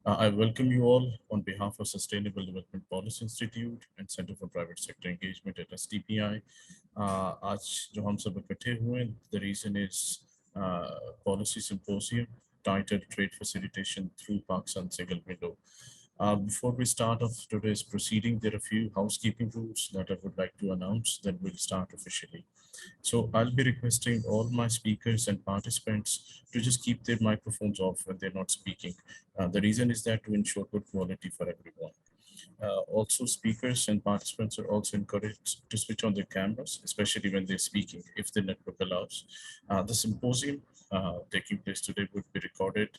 I welcome you all on behalf of Sustainable Development Policy Institute and Center for Private Sector Engagement at STPI. आज जो हम सब इकट्ठे हुए हैं, the reason is Policy Symposium titled Trade Facilitation Through Pakistan Single Window. Before we start off today's proceeding, there are a few housekeeping rules that I would like to announce that will start officially. So I'll be requesting all my speakers and participants to just keep their microphones off when they're not speaking. The reason is that to ensure good quality for everyone. Also, speakers and participants are also encouraged to switch on their cameras, especially when they're speaking, if the network allows. The symposium taking place today would be recorded,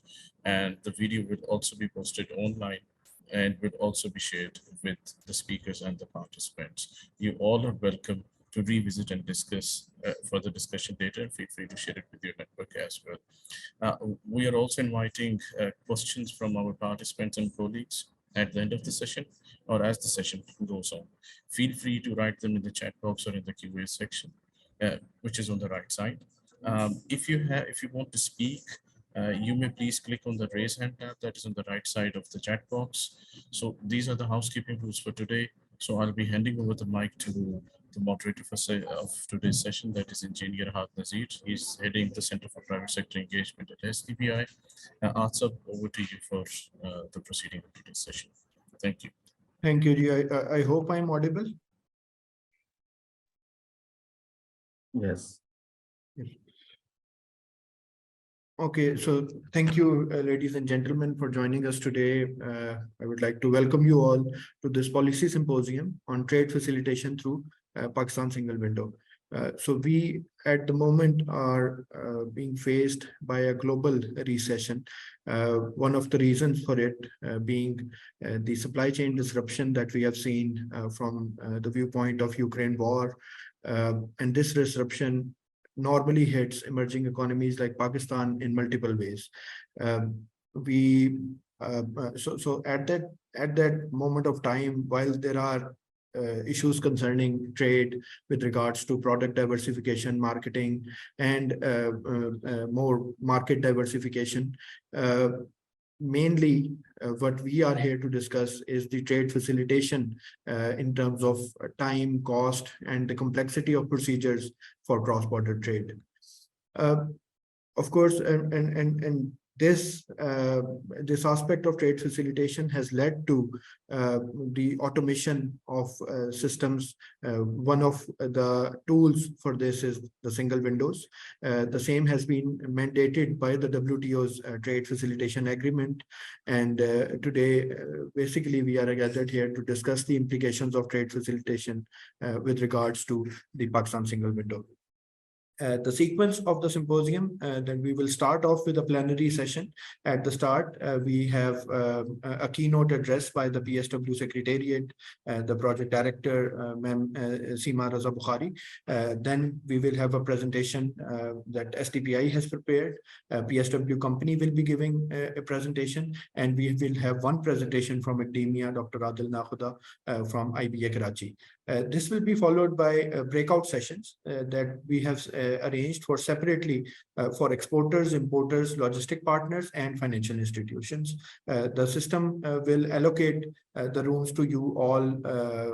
and the video will also be posted online and will also be shared with the speakers and the participants. You all are welcome to revisit and discuss further discussion later. Feel free to share it with your network as well. We are also inviting questions from our participants and colleagues at the end of the session or as the session goes on. Feel free to write them in the chat box or in the QA section, which is on the right side. If you want to speak, you may please click on the raise hand tab that is on the right side of the chat box. So these are the housekeeping rules for today. So I'll be handing over the mic to the moderator of today's session, that is Engineer Had Nazir. He's heading the Center for Private Sector Engagement at STPI. Asab, over to you for the proceeding of today's session. Thank you. Thank you, Ji. I hope I'm audible. Yes. Okay, so thank you, ladies and gentlemen, for joining us today. I would like to welcome you all to this policy symposium on trade facilitation through Pakistan single window. So we at the moment are being faced by a global recession. One of the reasons for it being the supply chain disruption that we have seen from the viewpoint of Ukraine war. And this disruption normally hits emerging economies like Pakistan in multiple ways. So at that moment of time, while there are issues concerning trade with regards to product diversification, marketing, and more market diversification, mainly what we are here to discuss is the trade facilitation in terms of time, cost, and the complexity of procedures for cross-border trade. Of course, and this aspect of trade facilitation has led to the automation of systems. One of the tools for this is the single windows. The same has been mandated by the WTO's trade facilitation agreement. And today, basically, we are gathered here to discuss the implications of trade facilitation with regards to the Pakistan single window. The sequence of the symposium, then we will start off with a plenary session. At the start, we have a keynote address by the PSW Secretariat, the project director, Ma'am Seema Raza Bukhari. Then we will have a presentation that STPI has prepared. PSW company will be giving a presentation, and we will have one presentation from academia, Dr. Adil Nakhuda from IBA Karachi. This will be followed by breakout sessions that we have arranged for separately for exporters, importers, logistic partners, and financial institutions. The system will allocate the rooms to you all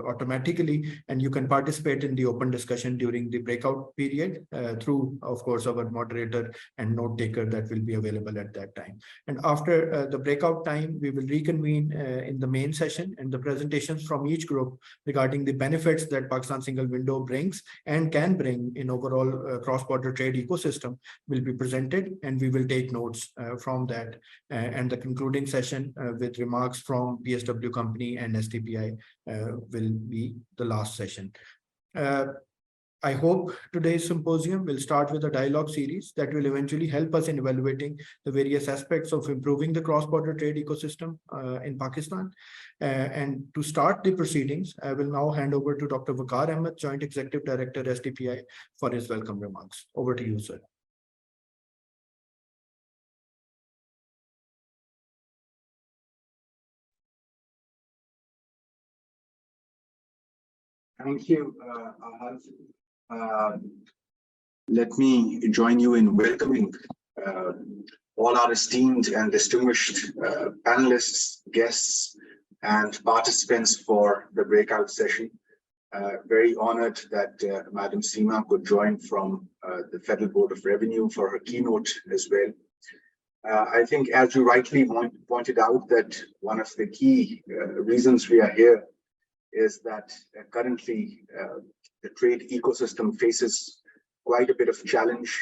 automatically, and you can participate in the open discussion during the breakout period through, of course, our moderator and note taker that will be available at that time. And after the breakout time, we will reconvene in the main session, and the presentations from each group regarding the benefits that Pakistan single window brings and can bring in overall cross-border trade ecosystem will be presented, and we will take notes from that. And the concluding session with remarks from PSW company and STPI will be the last session. I hope today's symposium will start with a dialogue series that will eventually help us in evaluating the various aspects of improving the cross-border trade ecosystem in Pakistan. And to start the proceedings, I will now hand over to Dr. Waqar Ahmed, Joint Executive Director, STPI, for his welcome remarks. Over to you, sir. Thank you, Ahad. Let me join you in welcoming all our esteemed and distinguished panelists, guests, and participants for the breakout session. Very honored that Madam Seema could join from the Federal Board of Revenue for her keynote as well. I think, as you rightly pointed out, that one of the key reasons we are here is that currently the trade ecosystem faces quite a bit of challenge.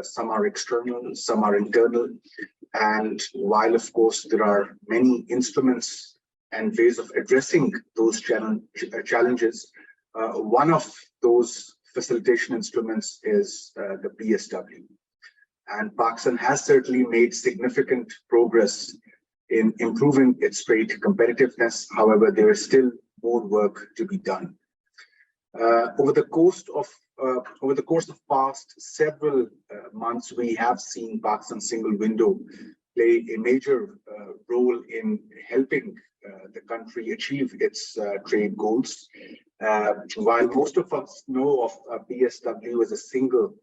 Some are external, some are internal. And while, of course, there are many instruments and ways of addressing those challenges, one of those facilitation instruments is the PSW. And Pakistan has certainly made significant progress in improving its trade competitiveness. However, there is still more work to be done. Over the course of past several months, we have seen Pakistan single window play a major role in helping the country achieve its trade goals. While most of us know of PSW as a single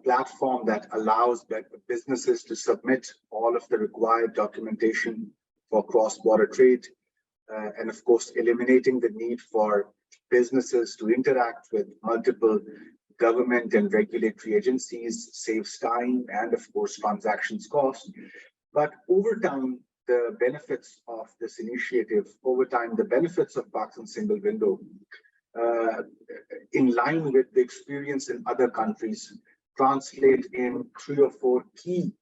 platform that allows businesses to submit all of the required documentation for cross-border trade, and of course, eliminating the need for businesses to interact with multiple government and regulatory agencies saves time and, of course, transactions cost. But over time, the benefits of this initiative, the benefits of Pakistan single window, in line with the experience in other countries, translate in 3 or 4 key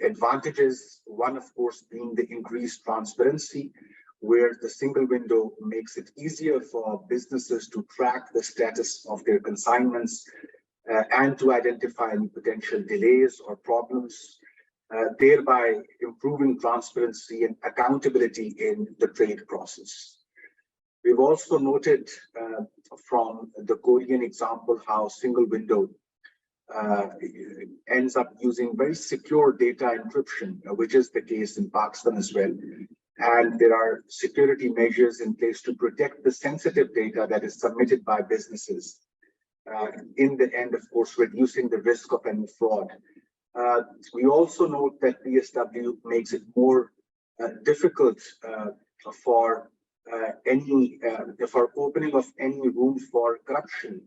advantages. One, of course, being the increased transparency, where the single window makes it easier for businesses to track the status of their consignments and to identify any potential delays or problems, thereby improving transparency and accountability in the trade process. We've also noted from the Korean example how single window ends up using very secure data encryption, which is the case in Pakistan as well. And there are security measures in place to protect the sensitive data that is submitted by businesses. In the end, of course, reducing the risk of any fraud. We also note that PSW makes it more difficult for opening of any room for corruption.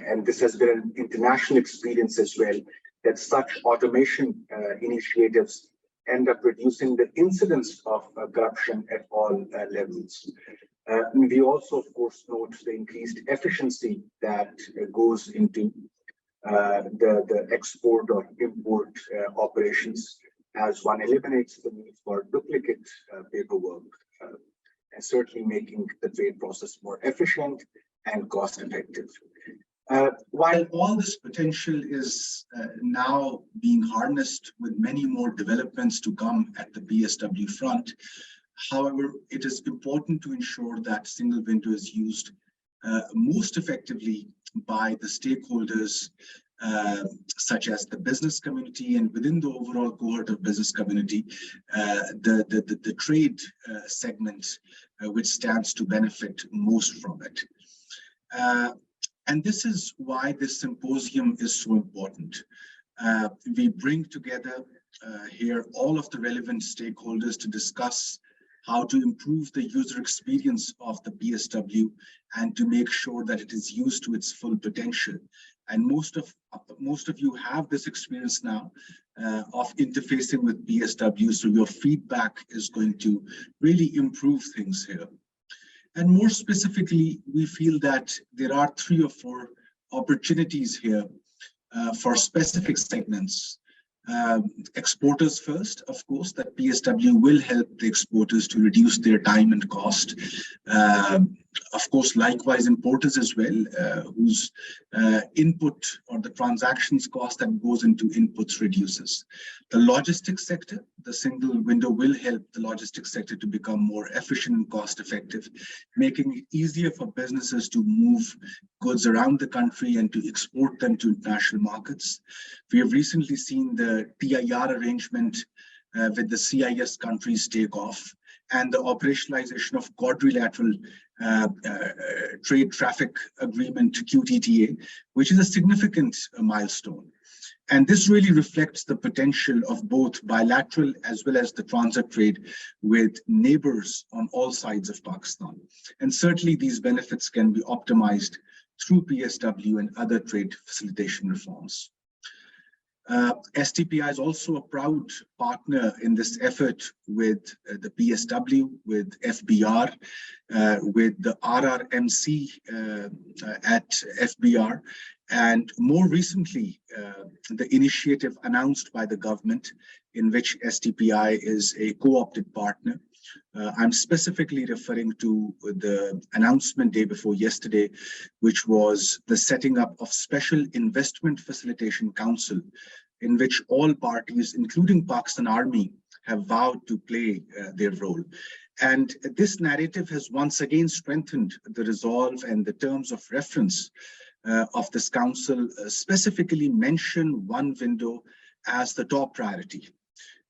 And this has been an international experience as well, that such automation initiatives end up reducing the incidence of corruption at all levels. We also, of course, note the increased efficiency that goes into the export or import operations, as one eliminates the need for duplicate paperwork, and certainly making the trade process more efficient and cost effective. While all this potential is now being harnessed with many more developments to come at the PSW front, however, it is important to ensure that single window is used most effectively by the stakeholders, such as the business community, and within the overall cohort of business community, the trade segment, which stands to benefit most from it. And this is why this symposium is so important. We bring together here all of the relevant stakeholders to discuss how to improve the user experience of the PSW and to make sure that it is used to its full potential. And most of you have this experience now of interfacing with PSW, so your feedback is going to really improve things here. And more specifically, we feel that there are 3 or 4 opportunities here for specific segments. Exporters first, of course, that PSW will help the exporters to reduce their time and cost. Of course, likewise, importers as well, whose input or the transactions cost that goes into inputs reduces. The logistics sector, the single window will help the logistics sector to become more efficient and cost effective, making it easier for businesses to move goods around the country and to export them to international markets. We have recently seen the TIR arrangement with the CIS countries take off, and the operationalization of quadrilateral trade traffic agreement, QTTA, which is a significant milestone. And this really reflects the potential of both bilateral as well as the transit trade with neighbors on all sides of Pakistan. And certainly these benefits can be optimized through PSW and other trade facilitation reforms. STPI is also a proud partner in this effort with the PSW, with FBR, with the RRMC at FBR, and more recently, the initiative announced by the government in which STPI is a co-opted partner. I'm specifically referring to the announcement day before yesterday, which was the setting up of Special Investment Facilitation Council, in which all parties, including Pakistan Army, have vowed to play their role. And this narrative has once again strengthened the resolve, and the terms of reference of this council specifically mention one window as the top priority.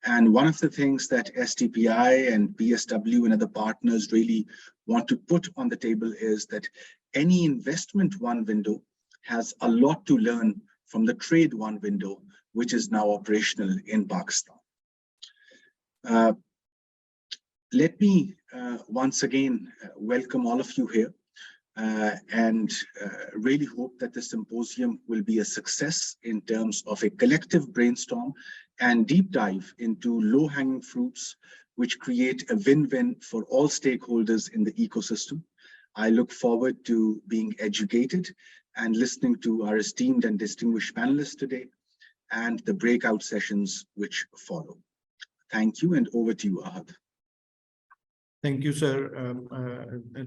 And one of the things that STPI and PSW and other partners really want to put on the table is that any investment one window has a lot to learn from the trade one window, which is now operational in Pakistan. Let me once again welcome all of you here and really hope that the symposium will be a success in terms of a collective brainstorm and deep dive into low-hanging fruits, which create a win-win for all stakeholders in the ecosystem. I look forward to being educated and listening to our esteemed and distinguished panelists today and the breakout sessions which follow. Thank you, and over to you, Ahad. Thank you, sir.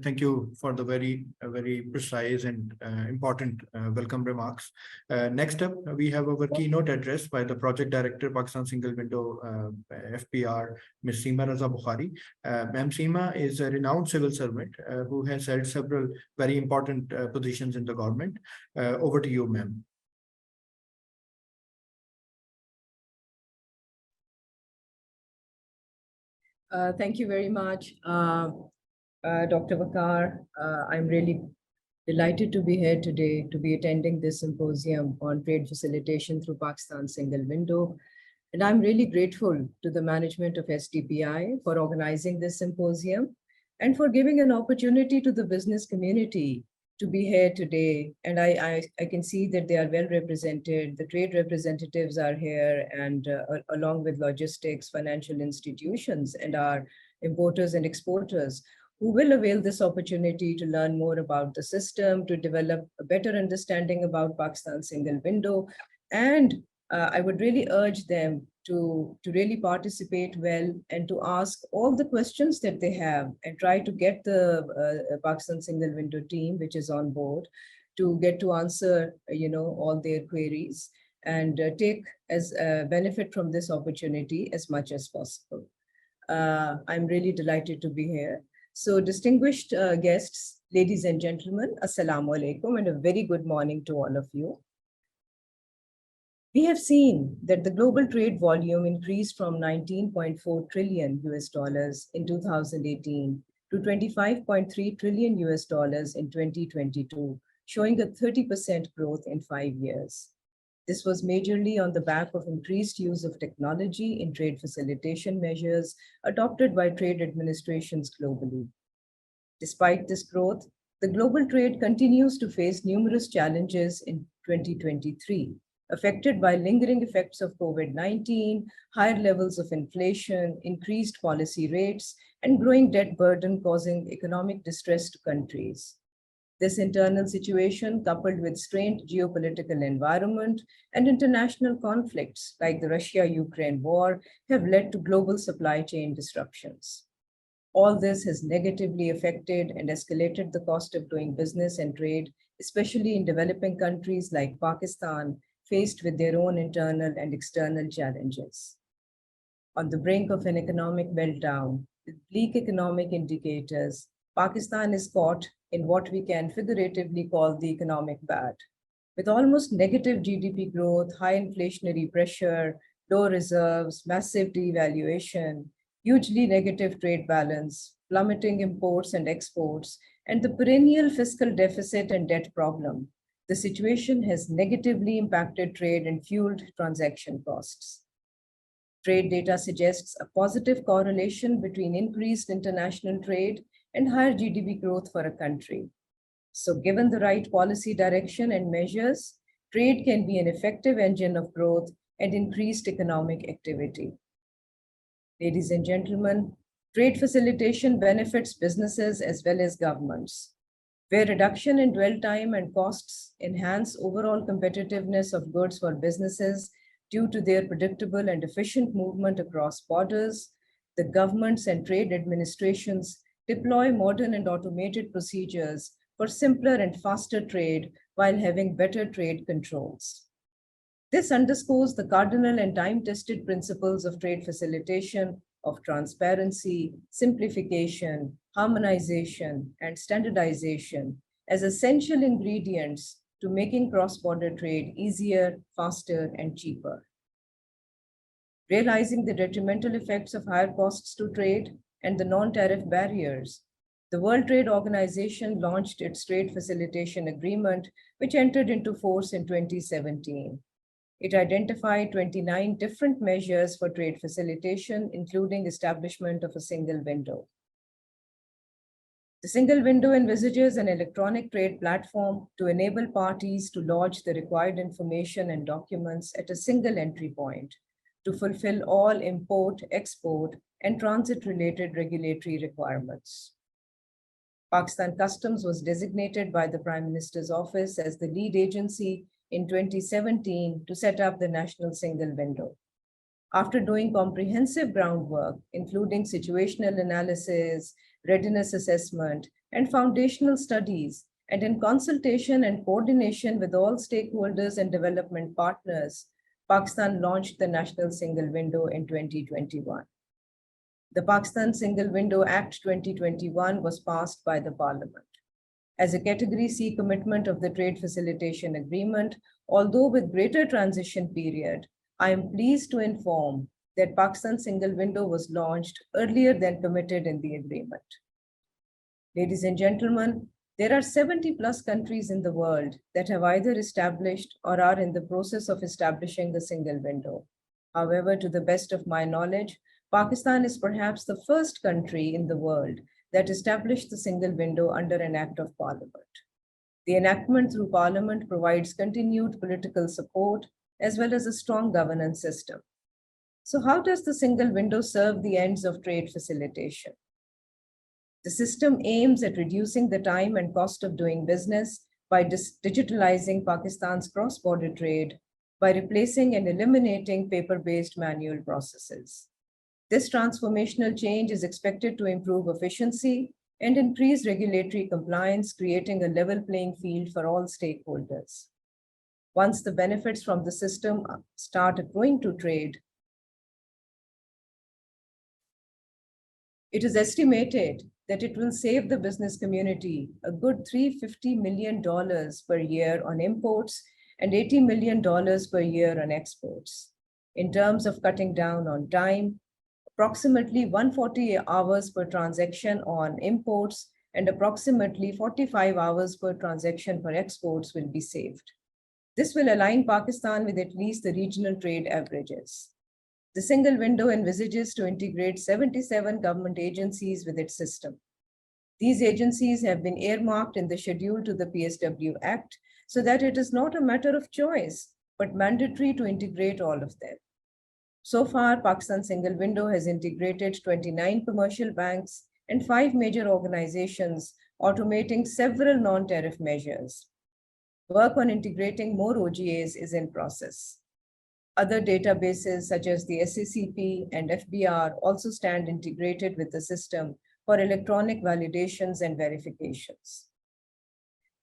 Thank you for the very precise and important welcome remarks. Next up, we have our keynote address by the Project Director, Pakistan Single Window FPR, Ms. Seema Raza Bukhari. Ma'am Seema is a renowned civil servant who has held several very important positions in the government. Over to you, ma'am. Thank you very much, Dr. Vakar. I'm really delighted to be here today to be attending this symposium on trade facilitation through Pakistan Single Window. And I'm really grateful to the management of STPI for organizing this symposium and for giving an opportunity to the business community to be here today. And I can see that they are well represented. The trade representatives are here, and along with logistics, financial institutions, and our importers and exporters, who will avail this opportunity to learn more about the system, to develop a better understanding about Pakistan Single Window. And I would really urge them to really participate well and to ask all the questions that they have and try to get the Pakistan Single Window team, which is on board, to get to answer, all their queries and take as benefit from this opportunity as much as possible. I'm really delighted to be here. So distinguished guests, ladies and gentlemen, Assalamu alaikum, and a very good morning to all of you. We have seen that the global trade volume increased from 19.4 trillion US dollars in 2018 to 25.3 trillion US dollars in 2022, showing a 30% growth in 5 years. This was majorly on the back of increased use of technology in trade facilitation measures adopted by trade administrations globally. Despite this growth, the global trade continues to face numerous challenges in 2023. Affected by lingering effects of COVID-19, higher levels of inflation, increased policy rates, and growing debt burden causing economic distress to countries. This internal situation, coupled with strained geopolitical environment and international conflicts like the Russia-Ukraine war, have led to global supply chain disruptions. All this has negatively affected and escalated the cost of doing business and trade, especially in developing countries like Pakistan, faced with their own internal and external challenges. On the brink of an economic meltdown, with bleak economic indicators, Pakistan is caught in what we can figuratively call the economic bad. With almost negative GDP growth, high inflationary pressure, low reserves, massive devaluation, hugely negative trade balance, plummeting imports and exports, and the perennial fiscal deficit and debt problem, the situation has negatively impacted trade and fueled transaction costs. Trade data suggests a positive correlation between increased international trade and higher GDP growth for a country. So given the right policy direction and measures, trade can be an effective engine of growth and increased economic activity. Ladies and gentlemen, trade facilitation benefits businesses as well as governments, where reduction in dwell time and costs enhance overall competitiveness of goods for businesses due to their predictable and efficient movement across borders. The governments and trade administrations deploy modern and automated procedures for simpler and faster trade while having better trade controls. This underscores the cardinal and time-tested principles of trade facilitation of transparency, simplification, harmonization, and standardization as essential ingredients to making cross-border trade easier, faster, and cheaper. Realizing the detrimental effects of higher costs to trade and the non-tariff barriers, the World Trade Organization launched its Trade Facilitation Agreement, which entered into force in 2017. It identified 29 different measures for trade facilitation, including establishment of a single window. The single window envisages an electronic trade platform to enable parties to lodge the required information and documents at a single entry point to fulfill all import, export, and transit-related regulatory requirements. Pakistan Customs was designated by the Prime Minister's office as the lead agency in 2017 to set up the national single window. After doing comprehensive groundwork, including situational analysis, readiness assessment, and foundational studies, and in consultation and coordination with all stakeholders and development partners, Pakistan launched the National Single Window in 2021. The Pakistan Single Window Act 2021 was passed by the Parliament. As a Category C commitment of the Trade Facilitation Agreement, although with greater transition period, I am pleased to inform that Pakistan Single Window was launched earlier than committed in the agreement. Ladies and gentlemen, there are 70 plus countries in the world that have either established or are in the process of establishing the single window. However, to the best of my knowledge, Pakistan is perhaps the first country in the world that established the single window under an act of parliament. The enactment through parliament provides continued political support as well as a strong governance system. So how does the single window serve the ends of trade facilitation? The system aims at reducing the time and cost of doing business by digitalizing Pakistan's cross-border trade, by replacing and eliminating paper-based manual processes. This transformational change is expected to improve efficiency and increase regulatory compliance, creating a level playing field for all stakeholders. Once the benefits from the system start accruing to trade, it is estimated that it will save the business community a good $350 million per year on imports and $80 million per year on exports. In terms of cutting down on time, approximately 140 hours per transaction on imports and approximately 45 hours per transaction for exports will be saved. This will align Pakistan with at least the regional trade averages. The single window envisages to integrate 77 government agencies with its system. These agencies have been earmarked in the schedule to the PSW Act so that it is not a matter of choice, but mandatory to integrate all of them. So far, Pakistan Single Window has integrated 29 commercial banks and 5 major organizations, automating several non-tariff measures. Work on integrating more OGAs is in process. Other databases such as the SACP and FBR also stand integrated with the system for electronic validations and verifications.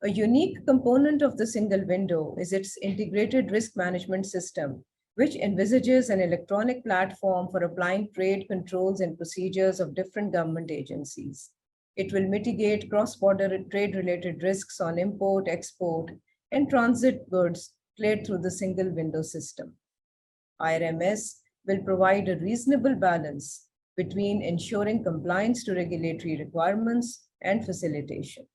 A unique component of the single window is its integrated risk management system, which envisages an electronic platform for applying trade controls and procedures of different government agencies. It will mitigate cross-border trade-related risks on import, export, and transit goods cleared through the single window system. IRMS will provide a reasonable balance between ensuring compliance to regulatory requirements and facilitation.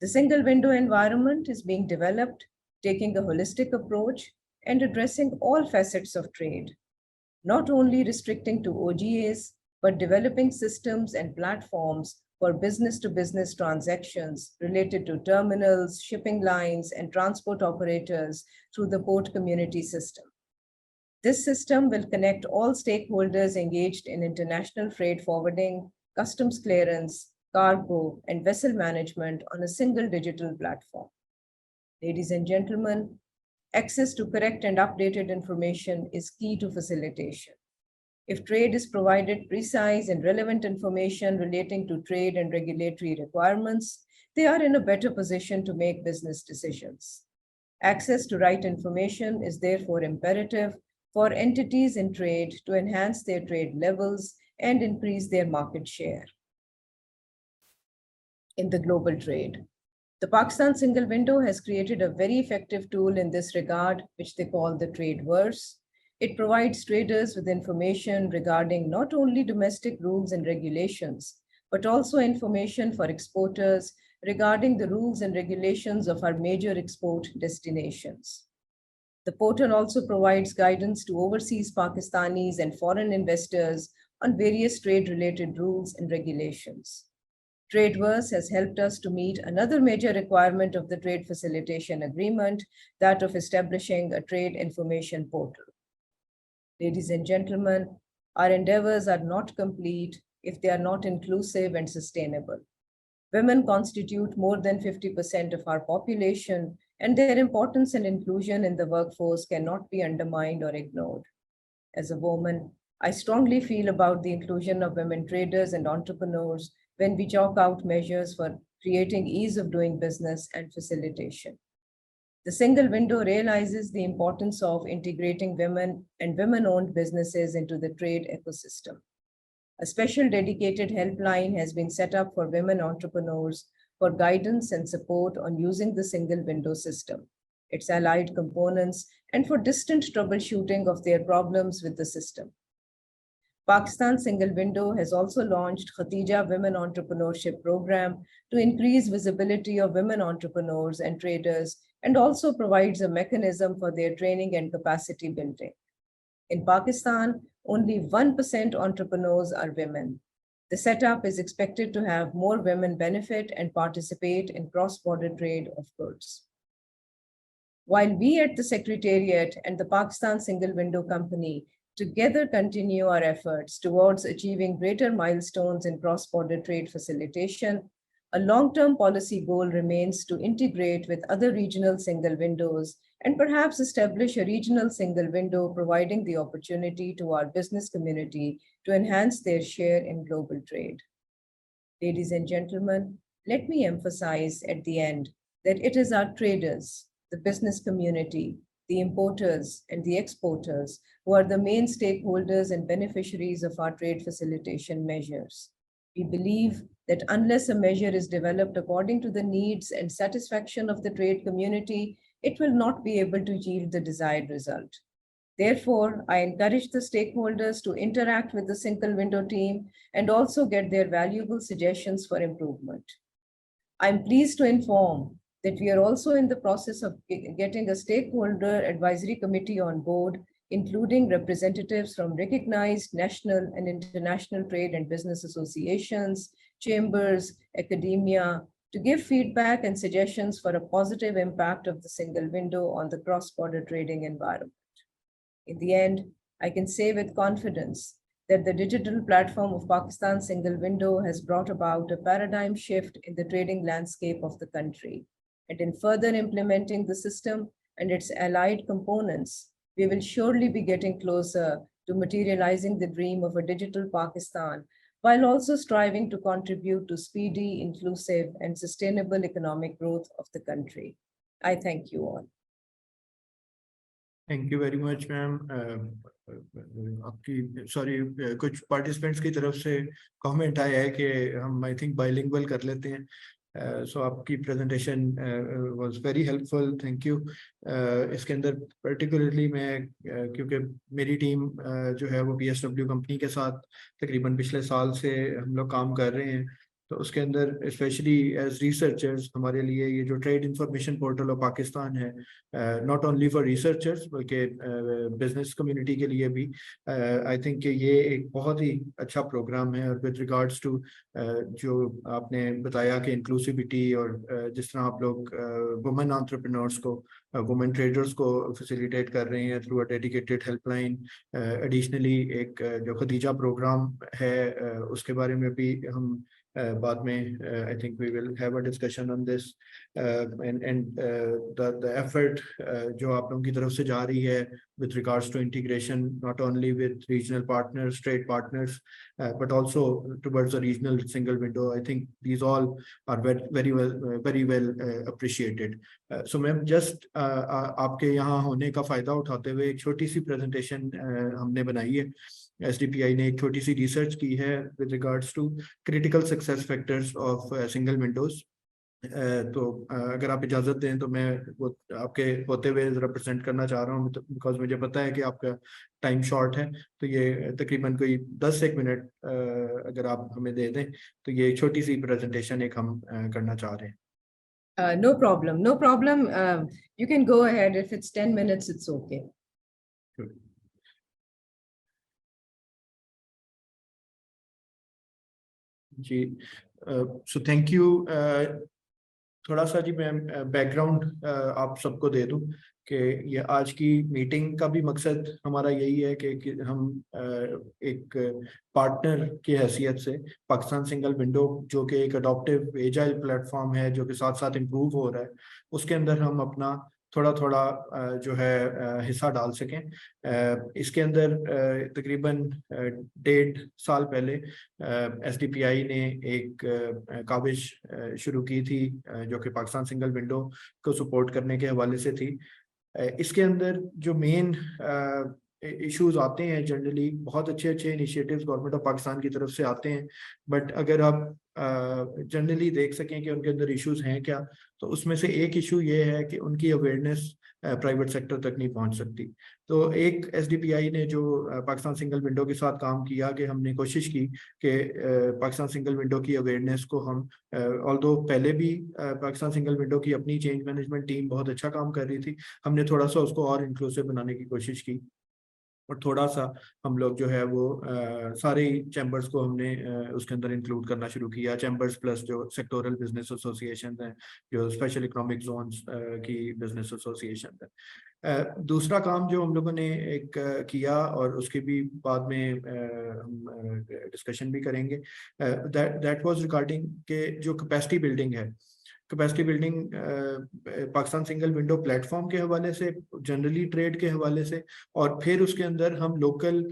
The single window environment is being developed, taking a holistic approach and addressing all facets of trade, not only restricting to OGAs, but developing systems and platforms for business-to-business transactions related to terminals, shipping lines, and transport operators through the port community system. This system will connect all stakeholders engaged in international freight forwarding, customs clearance, cargo, and vessel management on a single digital platform. Ladies and gentlemen, access to correct and updated information is key to facilitation. If trade is provided precise and relevant information relating to trade and regulatory requirements, they are in a better position to make business decisions. Access to right information is therefore imperative for entities in trade to enhance their trade levels and increase their market share in the global trade. The Pakistan Single Window has created a very effective tool in this regard, which they call the Tradeverse. It provides traders with information regarding not only domestic rules and regulations, but also information for exporters regarding the rules and regulations of our major export destinations. The portal also provides guidance to overseas Pakistanis and foreign investors on various trade-related rules and regulations. Tradeverse has helped us to meet another major requirement of the Trade Facilitation Agreement, that of establishing a trade information portal. Ladies and gentlemen, our endeavors are not complete if they are not inclusive and sustainable. Women constitute more than 50% of our population, and their importance and inclusion in the workforce cannot be undermined or ignored. As a woman, I strongly feel about the inclusion of women traders and entrepreneurs when we chalk out measures for creating ease of doing business and facilitation. The single window realizes the importance of integrating women and women-owned businesses into the trade ecosystem. A special dedicated helpline has been set up for women entrepreneurs for guidance and support on using the single window system, its allied components, and for distant troubleshooting of their problems with the system. Pakistan Single Window has also launched Khatija Women Entrepreneurship Program to increase visibility of women entrepreneurs and traders, and also provides a mechanism for their training and capacity building. In Pakistan, only 1% entrepreneurs are women. The setup is expected to have more women benefit and participate in cross-border trade of goods. While we at the Secretariat and the Pakistan Single Window Company together continue our efforts towards achieving greater milestones in cross-border trade facilitation, a long-term policy goal remains to integrate with other regional single windows and perhaps establish a regional single window, providing the opportunity to our business community to enhance their share in global trade. Ladies and gentlemen, let me emphasize at the end that it is our traders, the business community, the importers, and the exporters who are the main stakeholders and beneficiaries of our trade facilitation measures. We believe that unless a measure is developed according to the needs and satisfaction of the trade community, it will not be able to yield the desired result. Therefore, I encourage the stakeholders to interact with the single window team and also get their valuable suggestions for improvement. I'm pleased to inform that we are also in the process of getting a stakeholder advisory committee on board, including representatives from recognized national and international trade and business associations, chambers, academia, to give feedback and suggestions for a positive impact of the single window on the cross-border trading environment. In the end, I can say with confidence that the digital platform of Pakistan Single Window has brought about a paradigm shift in the trading landscape of the country. And in further implementing the system and its allied components, we will surely be getting closer to materializing the dream of a digital Pakistan, while also striving to contribute to speedy, inclusive, and sustainable economic growth of the country. I thank you all. Thank you very much, ma'am. आपकी sorry कुछ participants की तरफ से comment आया है कि हम I think bilingual कर लेते हैं. सो आपकी presentation was very helpful, thank you. इसके अंदर पर्टिकुलरली मैं क्योंकि मेरी टीम जो है वो PSW कंपनी के साथ तकरीबन पिछले साल से हम लोग काम कर रहे हैं, तो उसके अंदर स्पेशली एज रिसर्चर्स हमारे लिए ये जो trade information portal of Pakistan है, नॉट ओनली फॉर रिसर्चर्स बल्कि बिजनेस कम्युनिटी के लिए भी आई थिंक ये एक बहुत ही अच्छा प्रोग्राम है। और विद रिगार्ड्स टू जो आपने बताया कि इंक्लूसिविटी और जिस तरह आप लोग वुमेन एंटरप्रेन्योर्स को, वुमेन ट्रेडर्स को फैसिलिटेट कर रहे हैं through a dedicated helpline. Additionally एक जो खदीजा प्रोग्राम है उसके बारे में भी हम बाद में I think we will have a discussion on this and the effort जो आप लोगों की तरफ से जा रही है with regards to integration not only with regional partners, trade partners, but also towards a regional single window. I think these all are very well appreciated. So ma'am just आपके यहाँ होने का फायदा उठाते हुए एक छोटी सी प्रेजेंटेशन हमने बनाई है। SDPI ने एक छोटी सी रिसर्च की है with regards to critical success factors of single windows. तो अगर आप इजाजत दें तो मैं वो आपके होते हुए जरा प्रेजेंट करना चाह रहा हूँ, बिकॉज मुझे पता है कि आपका टाइम शॉर्ट है। तो ये तकरीबन कोई 10 मिनट अगर आप हमें दे दें तो ये छोटी सी प्रेजेंटेशन एक हम करना चाह रहे हैं। No problem, no problem. You can go ahead. If it's 10 minutes, it's okay. जी, सो थैंक यू। थोड़ा सा जी मैं बैकग्राउंड आप सबको दे दूं कि ये आज की मीटिंग का भी मकसद हमारा यही है कि हम एक पार्टनर की हैसियत से पाकिस्तान सिंगल विंडो जो कि एक अडॉप्टिव एजाइल प्लेटफॉर्म है जो कि साथ साथ इम्प्रूव हो रहा है, उसके अंदर हम अपना थोड़ा थोड़ा जो है हिस्सा डाल सकें। इसके अंदर तकरीबन 1.5 साल पहले SDPI ने एक काविश शुरू की थी जो कि पाकिस्तान सिंगल विंडो को सपोर्ट करने के हवाले से थी। इसके अंदर जो मेन इश्यूज आते हैं, जनरली बहुत अच्छे इनिशिएटिव्स गवर्नमेंट ऑफ पाकिस्तान की तरफ से आते हैं, बट अगर आप जनरली देख सकें कि उनके अंदर इश्यूज हैं क्या, तो उसमें से एक इशू ये है कि उनकी अवेयरनेस प्राइवेट सेक्टर तक नहीं पहुंच सकती। तो एक SDPI ने जो पाकिस्तान सिंगल विंडो के साथ काम किया कि हमने कोशिश की कि पाकिस्तान सिंगल विंडो की अवेयरनेस को हम ऑल्दो पहले भी पाकिस्तान सिंगल विंडो की अपनी चेंज मैनेजमेंट टीम बहुत अच्छा काम कर रही थी, हमने थोड़ा सा उसको और इंक्लूसिव बनाने की कोशिश की और थोड़ा सा हम लोग जो है वो सारे चैम्बर्स को हमने उसके अंदर इंक्लूड करना शुरू किया। चैम्बर्स प्लस जो सेक्टोरल बिजनेस एसोसिएशन हैं, जो स्पेशल इकोनॉमिक जोन्स की बिजनेस एसोसिएशन है। दूसरा काम जो हम लोगों ने एक किया और उसके भी बाद में हम डिस्कशन भी करेंगे, दैट वाज रिगार्डिंग के जो कैपेसिटी बिल्डिंग है। Capacity building Pakistan single window platform के हवाले से, जनरली ट्रेड के हवाले से, और फिर उसके अंदर हम लोकल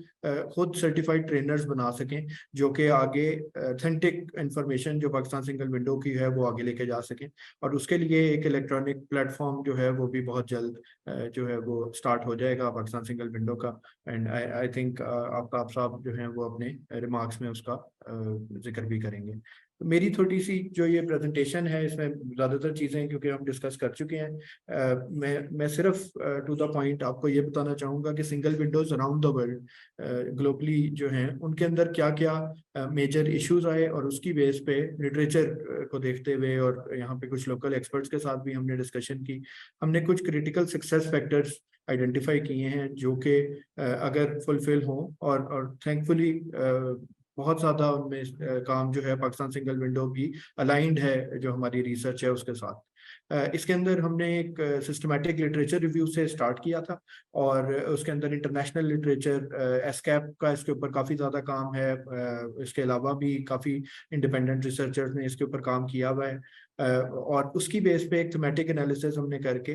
खुद सर्टिफाइड ट्रेनर्स बना सकें जो कि आगे ऑथेंटिक इंफॉर्मेशन जो पाकिस्तान सिंगल विंडो की है वो आगे लेके जा सकें। और उसके लिए एक इलेक्ट्रॉनिक प्लेटफॉर्म जो है वो भी बहुत जल्द जो है वो स्टार्ट हो जाएगा पाकिस्तान सिंगल विंडो का। एंड आई थिंक आफ्ताब साहब जो हैं वो अपने रिमार्क्स में उसका जिक्र भी करेंगे। तो मेरी थोड़ी सी जो ये प्रेजेंटेशन है इसमें ज़्यादातर चीज़ें क्योंकि हम डिस्कस कर चुके हैं, मैं सिर्फ टू द पॉइंट आपको ये बताना चाहूँगा कि single Windows around the world globally जो हैं उनके अंदर क्या क्या मेजर इश्यूज आए, और उसकी बेस पे लिटरेचर को देखते हुए और यहाँ पे कुछ लोकल एक्सपर्ट्स के साथ भी हमने डिस्कशन की। हमने कुछ क्रिटिकल सक्सेस फैक्टर्स आइडेंटिफाई किए हैं जो कि अगर फुलफिल हों, और थैंकफुली बहुत ज़्यादा उनमें काम जो है पाकिस्तान सिंगल विंडो भी अलाइंड है जो हमारी रिसर्च है उसके साथ। इसके अंदर हमने एक सिस्टमैटिक लिटरेचर रिव्यू से स्टार्ट किया था और उसके अंदर इंटरनेशनल लिटरेचर एसकैप का इसके ऊपर काफ़ी ज़्यादा काम है। इसके अलावा भी काफ़ी इंडिपेंडेंट रिसर्चर्स ने इसके ऊपर काम किया हुआ है, और उसकी बेस पे एक थीमेटिक एनालिसिस हमने करके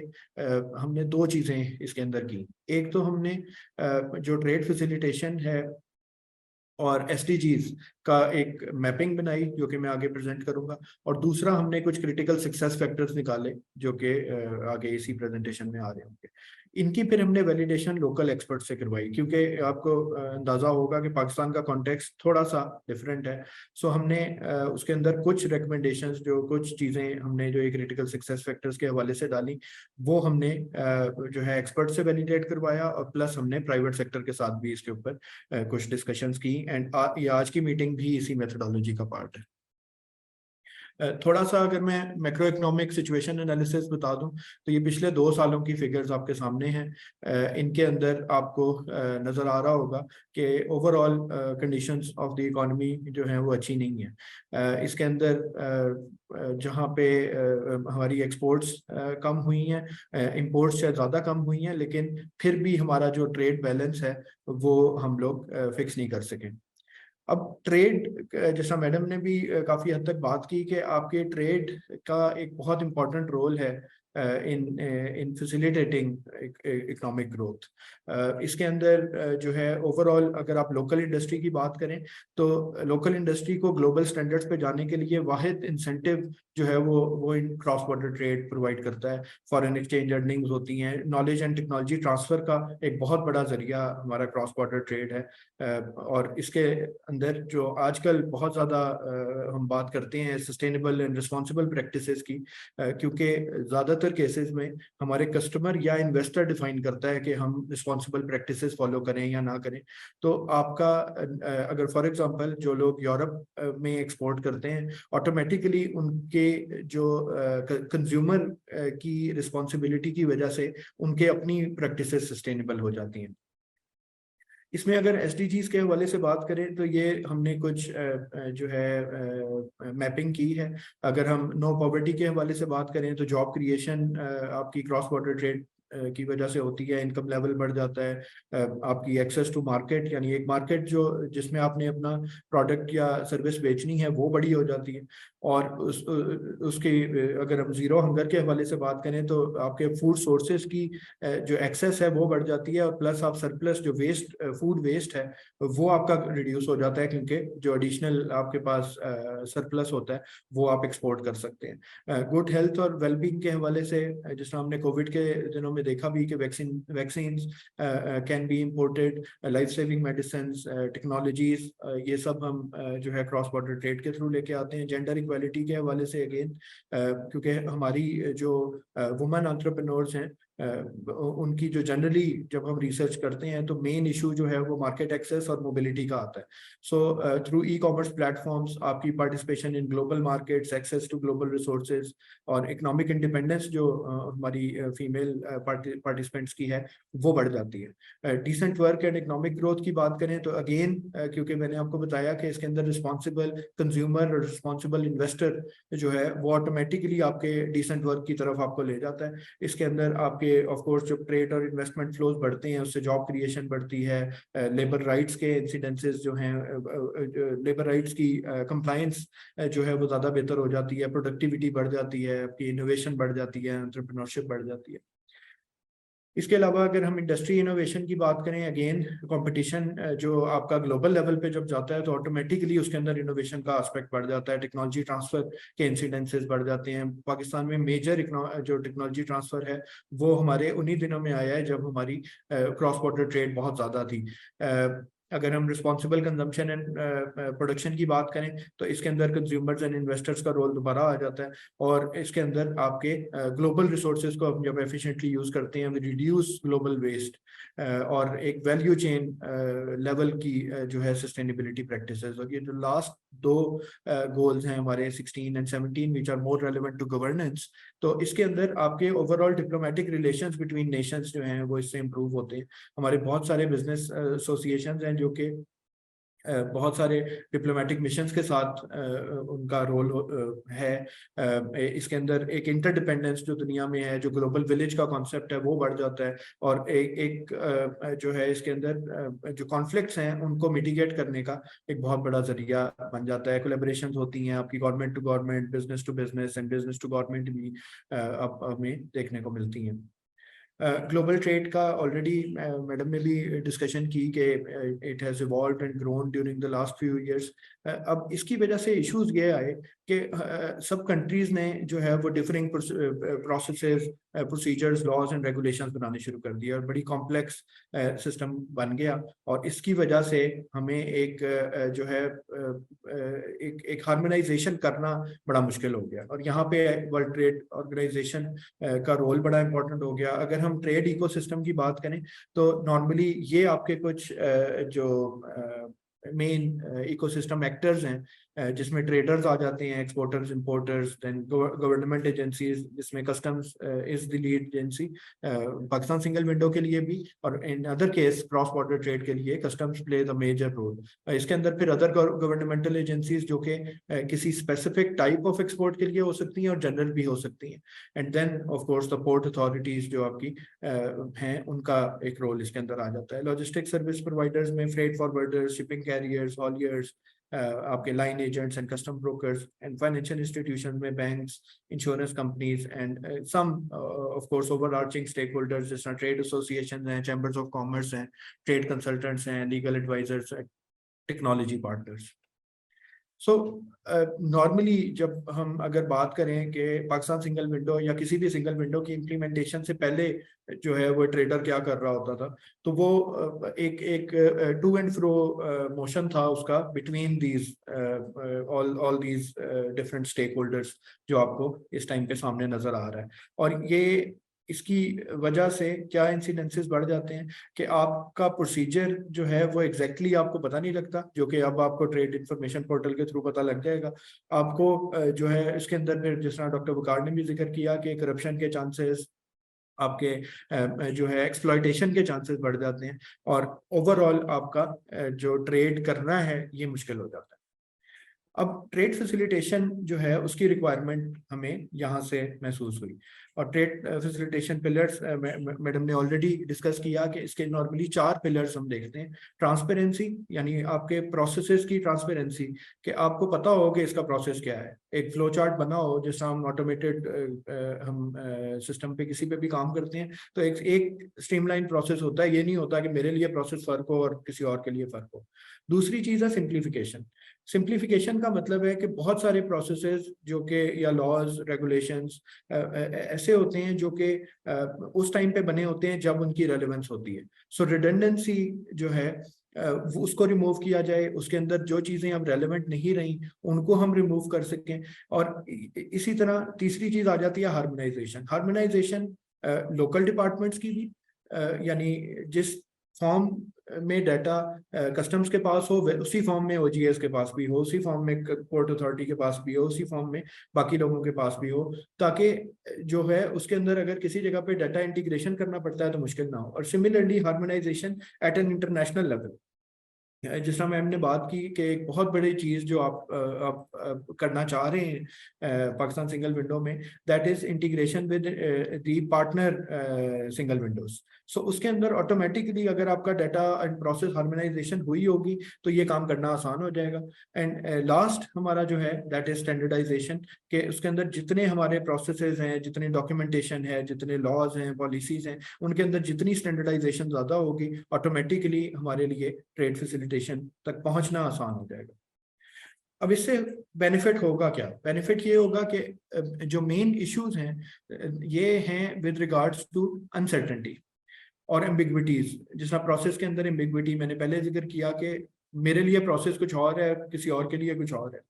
हमने 2 चीज़ें इसके अंदर की। एक तो हमने जो ट्रेड फैसिलिटेशन है और SDGs का एक मैपिंग बनाई जो कि मैं आगे प्रेजेंट करूंगा, और दूसरा हमने कुछ क्रिटिकल सक्सेस फैक्टर्स निकाले जो कि आगे इसी प्रेजेंटेशन में आ रहे होंगे। इनकी फिर हमने वैलिडेशन लोकल एक्सपर्ट से करवाई क्योंकि आपको अंदाजा होगा कि पाकिस्तान का कॉन्टेक्स्ट थोड़ा सा डिफरेंट है। सो हमने उसके अंदर कुछ रिकमेंडेशंस, जो कुछ चीज़ें हमने जो एक क्रिटिकल सक्सेस फैक्टर्स के हवाले से डाली, वो हमने जो है एक्सपर्ट से वैलिडेट करवाया, और प्लस हमने प्राइवेट सेक्टर के साथ भी इसके ऊपर कुछ डिस्कशंस की। एंड ये आज की मीटिंग भी इसी मेथोडोलॉजी का पार्ट है। थोड़ा सा अगर मैं मैक्रो इकोनॉमिक सिचुएशन एनालिसिस बता दूं तो ये पिछले 2 सालों की फिगर्स आपके सामने हैं। इनके अंदर आपको नजर आ रहा होगा कि overall conditions of the economy जो है वो अच्छी नहीं है। इसके अंदर जहाँ पे हमारी एक्सपोर्ट्स कम हुई हैं, इंपोर्ट्स शायद ज़्यादा कम हुई हैं, लेकिन फिर भी हमारा जो ट्रेड बैलेंस है वो हम लोग फिक्स नहीं कर सके। अब ट्रेड, जैसा मैडम ने भी काफी हद तक बात की कि आपके ट्रेड का एक बहुत इंपॉर्टेंट रोल है इन फैसिलिटेटिंग इकोनॉमिक ग्रोथ। इसके अंदर जो है ओवरऑल अगर आप लोकल इंडस्ट्री की बात करें तो लोकल इंडस्ट्री को ग्लोबल स्टैंडर्ड्स पे जाने के लिए वाहिद इंसेंटिव जो है वो इन क्रॉस बॉर्डर ट्रेड प्रोवाइड करता है। फॉरेन एक्सचेंज अर्निंग्स होती हैं, नॉलेज एंड टेक्नोलॉजी ट्रांसफर का एक बहुत बड़ा जरिया हमारा क्रॉस बॉर्डर ट्रेड है। और इसके अंदर जो आजकल बहुत ज़्यादा हम बात करते हैं सस्टेनेबल एंड रिस्पॉन्सिबल प्रैक्टिसेस की, क्योंकि ज़्यादातर केसेस में हमारे कस्टमर या इन्वेस्टर डिफाइन करता है कि हम रिस्पॉन्सिबल प्रैक्टिसेस फॉलो करें या ना करें। तो आपका अगर फॉर एग्जांपल जो लोग यूरोप में एक्सपोर्ट करते हैं, ऑटोमेटिकली उनके जो कंज्यूमर की रिस्पॉन्सिबिलिटी की वजह से उनके अपनी प्रैक्टिसेस सस्टेनेबल हो जाती हैं। इसमें अगर एसडीजीज के हवाले से बात करें तो ये हमने कुछ जो है मैपिंग की है। अगर हम नो पॉवर्टी के हवाले से बात करें तो जॉब क्रिएशन आपकी क्रॉस बॉर्डर ट्रेड की वजह से होती है, इनकम लेवल बढ़ जाता है, आपकी एक्सेस टू मार्केट यानी एक मार्केट जो जिसमें आपने अपना प्रोडक्ट या सर्विस बेचनी है वो बड़ी हो जाती है। और उसके अगर हम जीरो हंगर के हवाले से बात करें तो आपके फूड सोर्सेज की जो एक्सेस है वो बढ़ जाती है, और प्लस आप सरप्लस जो वेस्ट फूड वेस्ट है वो आपका रिड्यूस हो जाता है, क्योंकि जो एडिशनल आपके पास सरप्लस होता है वो आप एक्सपोर्ट कर सकते हैं। गुड हेल्थ और वेलबींग के हवाले से जिस हमने कोविड के दिनों में देखा भी कि vaccine can be imported, life saving medicine, technologies, ये सब हम जो है क्रॉस बॉर्डर ट्रेड के थ्रू लेके आते हैं। जेंडर इक्वालिटी के हवाले से अगेन क्योंकि हमारी जो वुमेन एंटरप्रेन्योर्स हैं उनकी जो जनरली जब हम रिसर्च करते हैं तो मेन इशू जो है वो मार्केट एक्सेस और मोबिलिटी का आता है। So through e commerce platforms आपकी participation in global markets, access to global resources और इकोनॉमिक इंडिपेंडेंस जो हमारी फीमेल पार्टिसिपेंट्स की है वो बढ़ जाती है। Decent work and economic growth की बात करें तो अगेन क्योंकि मैंने आपको बताया कि इसके अंदर रिस्पॉन्सिबल कंज्यूमर और रिस्पॉन्सिबल इन्वेस्टर जो है वो ऑटोमेटिकली आपके डिसेंट वर्क की तरफ आपको ले जाता है। इसके अंदर आपके ऑफ कोर्स जो ट्रेड और इन्वेस्टमेंट फ्लोज बढ़ते हैं उससे जॉब क्रिएशन बढ़ती है, लेबर राइट्स के इंसिडेंसेस जो हैं, लेबर राइट्स की कंप्लायंस जो है वो ज़्यादा बेहतर हो जाती है, प्रोडक्टिविटी बढ़ जाती है, आपकी इनोवेशन बढ़ जाती है, एंटरप्रेन्योरशिप बढ़ जाती है। इसके अलावा अगर हम इंडस्ट्री इनोवेशन की बात करें, अगेन कंपटीशन जो आपका ग्लोबल लेवल पे जब जाता है तो ऑटोमेटिकली उसके अंदर इनोवेशन का एस्पेक्ट बढ़ जाता है, टेक्नोलॉजी ट्रांसफर के इंसिडेंसेस बढ़ जाते हैं। पाकिस्तान में मेजर जो टेक्नोलॉजी ट्रांसफर है वो हमारे उन्हीं दिनों में आया है जब हमारी क्रॉस बॉर्डर ट्रेड बहुत ज़्यादा थी। अगर हम रिस्पॉन्सिबल कंजम्पशन एंड प्रोडक्शन की बात करें तो इसके अंदर कंज्यूमर्स एंड इन्वेस्टर्स का रोल दोबारा आ जाता है, और इसके अंदर आपके ग्लोबल रिसोर्सेज को हम जब एफिशिएंटली यूज करते हैं रिड्यूस ग्लोबल वेस्ट और एक वैल्यू चेन लेवल की जो है सस्टेनेबिलिटी प्रैक्टिसेस। और ये जो लास्ट 2 गोल्स हैं हमारे 16 and 17 which are more relevant to governance, तो इसके अंदर आपके overall diplomatic relations between nations जो हैं वो इससे इंप्रूव होते हैं। हमारे बहुत सारे बिजनेस एसोसिएशंस हैं जो कि बहुत सारे डिप्लोमेटिक मिशंस के साथ उनका रोल है। इसके अंदर एक इंटरडिपेंडेंस जो दुनिया में है, जो ग्लोबल विलेज का कॉन्सेप्ट है वो बढ़ जाता है, और एक जो है इसके अंदर जो कॉन्फ्लिक्ट्स हैं उनको मिटिगेट करने का एक बहुत बड़ा जरिया बन जाता है। कोलैबोरेशंस होती हैं आपकी government to government, business to business and business to government भी अब हमें देखने को मिलती हैं। ग्लोबल ट्रेड का ऑलरेडी मैडम ने भी डिस्कशन की कि it has evolved and grown during the last few years. अब इसकी वजह से इश्यूज ये आए कि सब कंट्रीज ने जो है वो differing processes, procedures, laws and regulations बनाने शुरू कर दिए और बड़ी कॉम्प्लेक्स सिस्टम बन गया, और इसकी वजह से हमें एक जो है एक हार्मोनाइजेशन करना बड़ा मुश्किल हो गया, और यहाँ पे वर्ल्ड ट्रेड ऑर्गेनाइजेशन का रोल बड़ा इंपॉर्टेंट हो गया। अगर हम ट्रेड इकोसिस्टम की बात करें तो नॉर्मली ये आपके कुछ जो मेन इकोसिस्टम एक्टर्स हैं, जिसमें ट्रेडर्स आ जाते हैं, exporters, importers, then government agencies, जिसमें customs is the lead agency Pakistan single window के लिए भी, और in other case cross border trade के लिए customs play the major role. इसके अंदर फिर अदर गवर्नमेंटल एजेंसीज जो कि किसी स्पेसिफिक टाइप ऑफ एक्सपोर्ट के लिए हो सकती हैं और जनरल भी हो सकती हैं, and then of course the port authorities जो आपकी हैं, उनका एक रोल इसके अंदर आ जाता है। लॉजिस्टिक सर्विस प्रोवाइडर्स में freight forwarders, shipping carriers, hauliers, आपके line agents and custom brokers, and financial institution में banks, insurance companies, and some of course overarching stake holders जिस तरह ट्रेड एसोसिएशन हैं, चैम्बर्स ऑफ कॉमर्स हैं, trade consultants हैं, legal advisers, technology partners. So normally जब हम अगर बात करें कि पाकिस्तान सिंगल विंडो या किसी भी सिंगल विंडो की इम्प्लीमेंटेशन से पहले जो है वो ट्रेडर क्या कर रहा होता था, तो वो एक टू एंड फ्रो मोशन था उसका between these all these different stakeholders जो आपको इस टाइम पे सामने नजर आ रहा है। और ये इसकी वजह से क्या इंसिडेंसेस बढ़ जाते हैं कि आपका प्रोसीजर जो है वो एग्जैक्टली आपको पता नहीं लगता, जो कि अब आपको ट्रेड इंफॉर्मेशन पोर्टल के थ्रू पता लग जाएगा। आपको जो है इसके अंदर फिर जिस तरह डॉक्टर वकार ने भी जिक्र किया कि करप्शन के चांसेस, आपके जो है एक्सप्लॉयटेशन के चांसेस बढ़ जाते हैं, और ओवरऑल आपका जो ट्रेड करना है ये मुश्किल हो जाता है। अब ट्रेड फैसिलिटेशन जो है उसकी रिक्वायरमेंट हमें यहाँ से महसूस हुई, और ट्रेड फैसिलिटेशन पिलर्स मैडम ने ऑलरेडी डिस्कस किया कि इसके नॉर्मली 4 पिलर्स हम देखते हैं। ट्रांसपेरेंसी, यानी आपके प्रोसेसेस की ट्रांसपेरेंसी, कि आपको पता हो कि इसका प्रोसेस क्या है। एक फ्लो चार्ट बना हो, जैसा हम ऑटोमेटेड हम सिस्टम पे किसी पे भी काम करते हैं तो एक स्ट्रीमलाइन प्रोसेस होता है, ये नहीं होता कि मेरे लिए प्रोसेस फर्क हो और किसी और के लिए फर्क हो। दूसरी चीज़ है सिंप्लीफिकेशन। सिंप्लीफिकेशन का मतलब है कि बहुत सारे प्रोसेसेस जो कि या लॉज, रेगुलेशंस ऐसे होते हैं जो कि उस टाइम पे बने होते हैं जब उनकी रेलेवेंस होती है। सो रिडंडेंसी जो है उसको रिमूव किया जाए, उसके अंदर जो चीज़ें अब रेलेवेंट नहीं रही उनको हम रिमूव कर सकें। और इसी तरह तीसरी चीज़ आ जाती है हार्मोनाइजेशन। हार्मोनाइजेशन लोकल डिपार्टमेंट्स की भी, यानी जिस फॉर्म में डाटा कस्टम्स के पास हो उसी फॉर्म में ओजीएस के पास भी हो, उसी फॉर्म में पोर्ट अथॉरिटी के पास भी हो, उसी फॉर्म में बाकी लोगों के पास भी हो, ताकि जो है उसके अंदर अगर किसी जगह पे डाटा इंटीग्रेशन करना पड़ता है तो मुश्किल ना हो। और similarly harmonisation at an international level, जिस तरह मैम ने बात की कि एक बहुत बड़ी चीज़ जो आप करना चाह रहे हैं पाकिस्तान सिंगल विंडो में, that is integration with the partner single windows. So उसके अंदर ऑटोमेटिकली अगर आपका डाटा एंड प्रोसेस हार्मोनाइजेशन हुई होगी तो ये काम करना आसान हो जाएगा। एंड लास्ट हमारा जो है दैट इज स्टैंडर्डाइजेशन, के उसके अंदर जितने हमारे प्रोसेसेस हैं, जितने डॉक्यूमेंटेशन है, जितने लॉज हैं, पॉलिसीज हैं, उनके अंदर जितनी स्टैंडर्डाइजेशन ज़्यादा होगी ऑटोमेटिकली हमारे लिए ट्रेड फैसिलिटेशन तक पहुंचना आसान हो जाएगा। अब इससे बेनिफिट होगा क्या? बेनिफिट ये होगा कि जो मेन इश्यूज हैं ये हैं विद रिगार्ड्स टू अनसर्टेनिटी और एम्बिग्विटीज। जिस तरह प्रोसेस के अंदर एम्बिग्विटी मैंने पहले जिक्र किया कि मेरे लिए प्रोसेस कुछ और है, किसी और के लिए कुछ और है,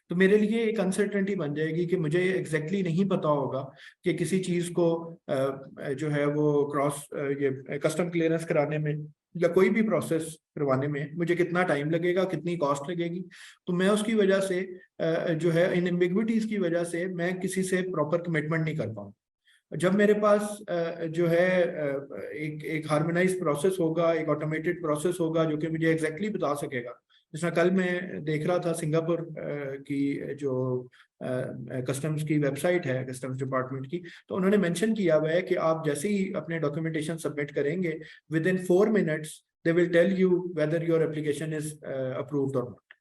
तो मेरे लिए एक अनसर्टेनिटी बन जाएगी कि मुझे एग्जैक्टली नहीं पता होगा कि किसी चीज़ को जो है वो क्रॉस ये कस्टम क्लियरेंस कराने में या कोई भी प्रोसेस करवाने में मुझे कितना टाइम लगेगा, कितनी कॉस्ट लगेगी। तो मैं उसकी वजह से जो है इन एम्बिग्विटीज की वजह से मैं किसी से प्रॉपर कमिटमेंट नहीं कर पाऊँ। जब मेरे पास जो है एक हार्मोनाइज प्रोसेस होगा, एक ऑटोमेटेड प्रोसेस होगा जो कि मुझे एग्जैक्टली बता सकेगा। जिस तरह कल मैं देख रहा था सिंगापुर की जो कस्टम्स की वेबसाइट है, कस्टम्स डिपार्टमेंट की, तो उन्होंने मेंशन किया हुआ है कि आप जैसे ही अपने डॉक्यूमेंटेशन सबमिट करेंगे within 4 minutes they will tell you whether your application is approved और नॉट।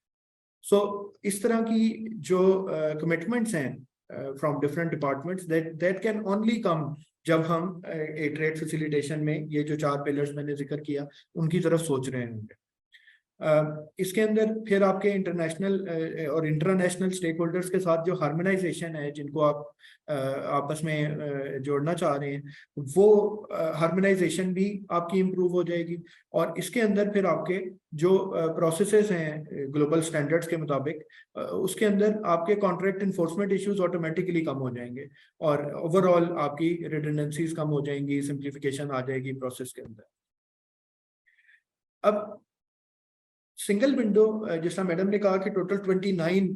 सो इस तरह की जो कमिटमेंट्स हैं from different departments that can only come जब हम ट्रेड फैसिलिटेशन में ये जो 4 पिलर्स मैंने जिक्र किया उनकी तरफ सोच रहे होंगे। इसके अंदर फिर आपके इंटरनेशनल और इंटरनेशनल स्टेक होल्डर्स के साथ जो हार्मोनाइजेशन है, जिनको आप आपस में जोड़ना चाह रहे हैं, वो हार्मोनाइजेशन भी आपकी इम्प्रूव हो जाएगी। और इसके अंदर फिर आपके जो प्रोसेसेस हैं ग्लोबल स्टैंडर्ड्स के मुताबिक, उसके अंदर आपके कॉन्ट्रैक्ट इन्फोर्समेंट इश्यूज ऑटोमेटिकली कम हो जाएंगे और ओवरऑल आपकी रिडंडेंसीज कम हो जाएंगी, सिंप्लीफिकेशन आ जाएगी प्रोसेस के अंदर। अब सिंगल विंडो, जैसा मैडम ने कहा कि टोटल 29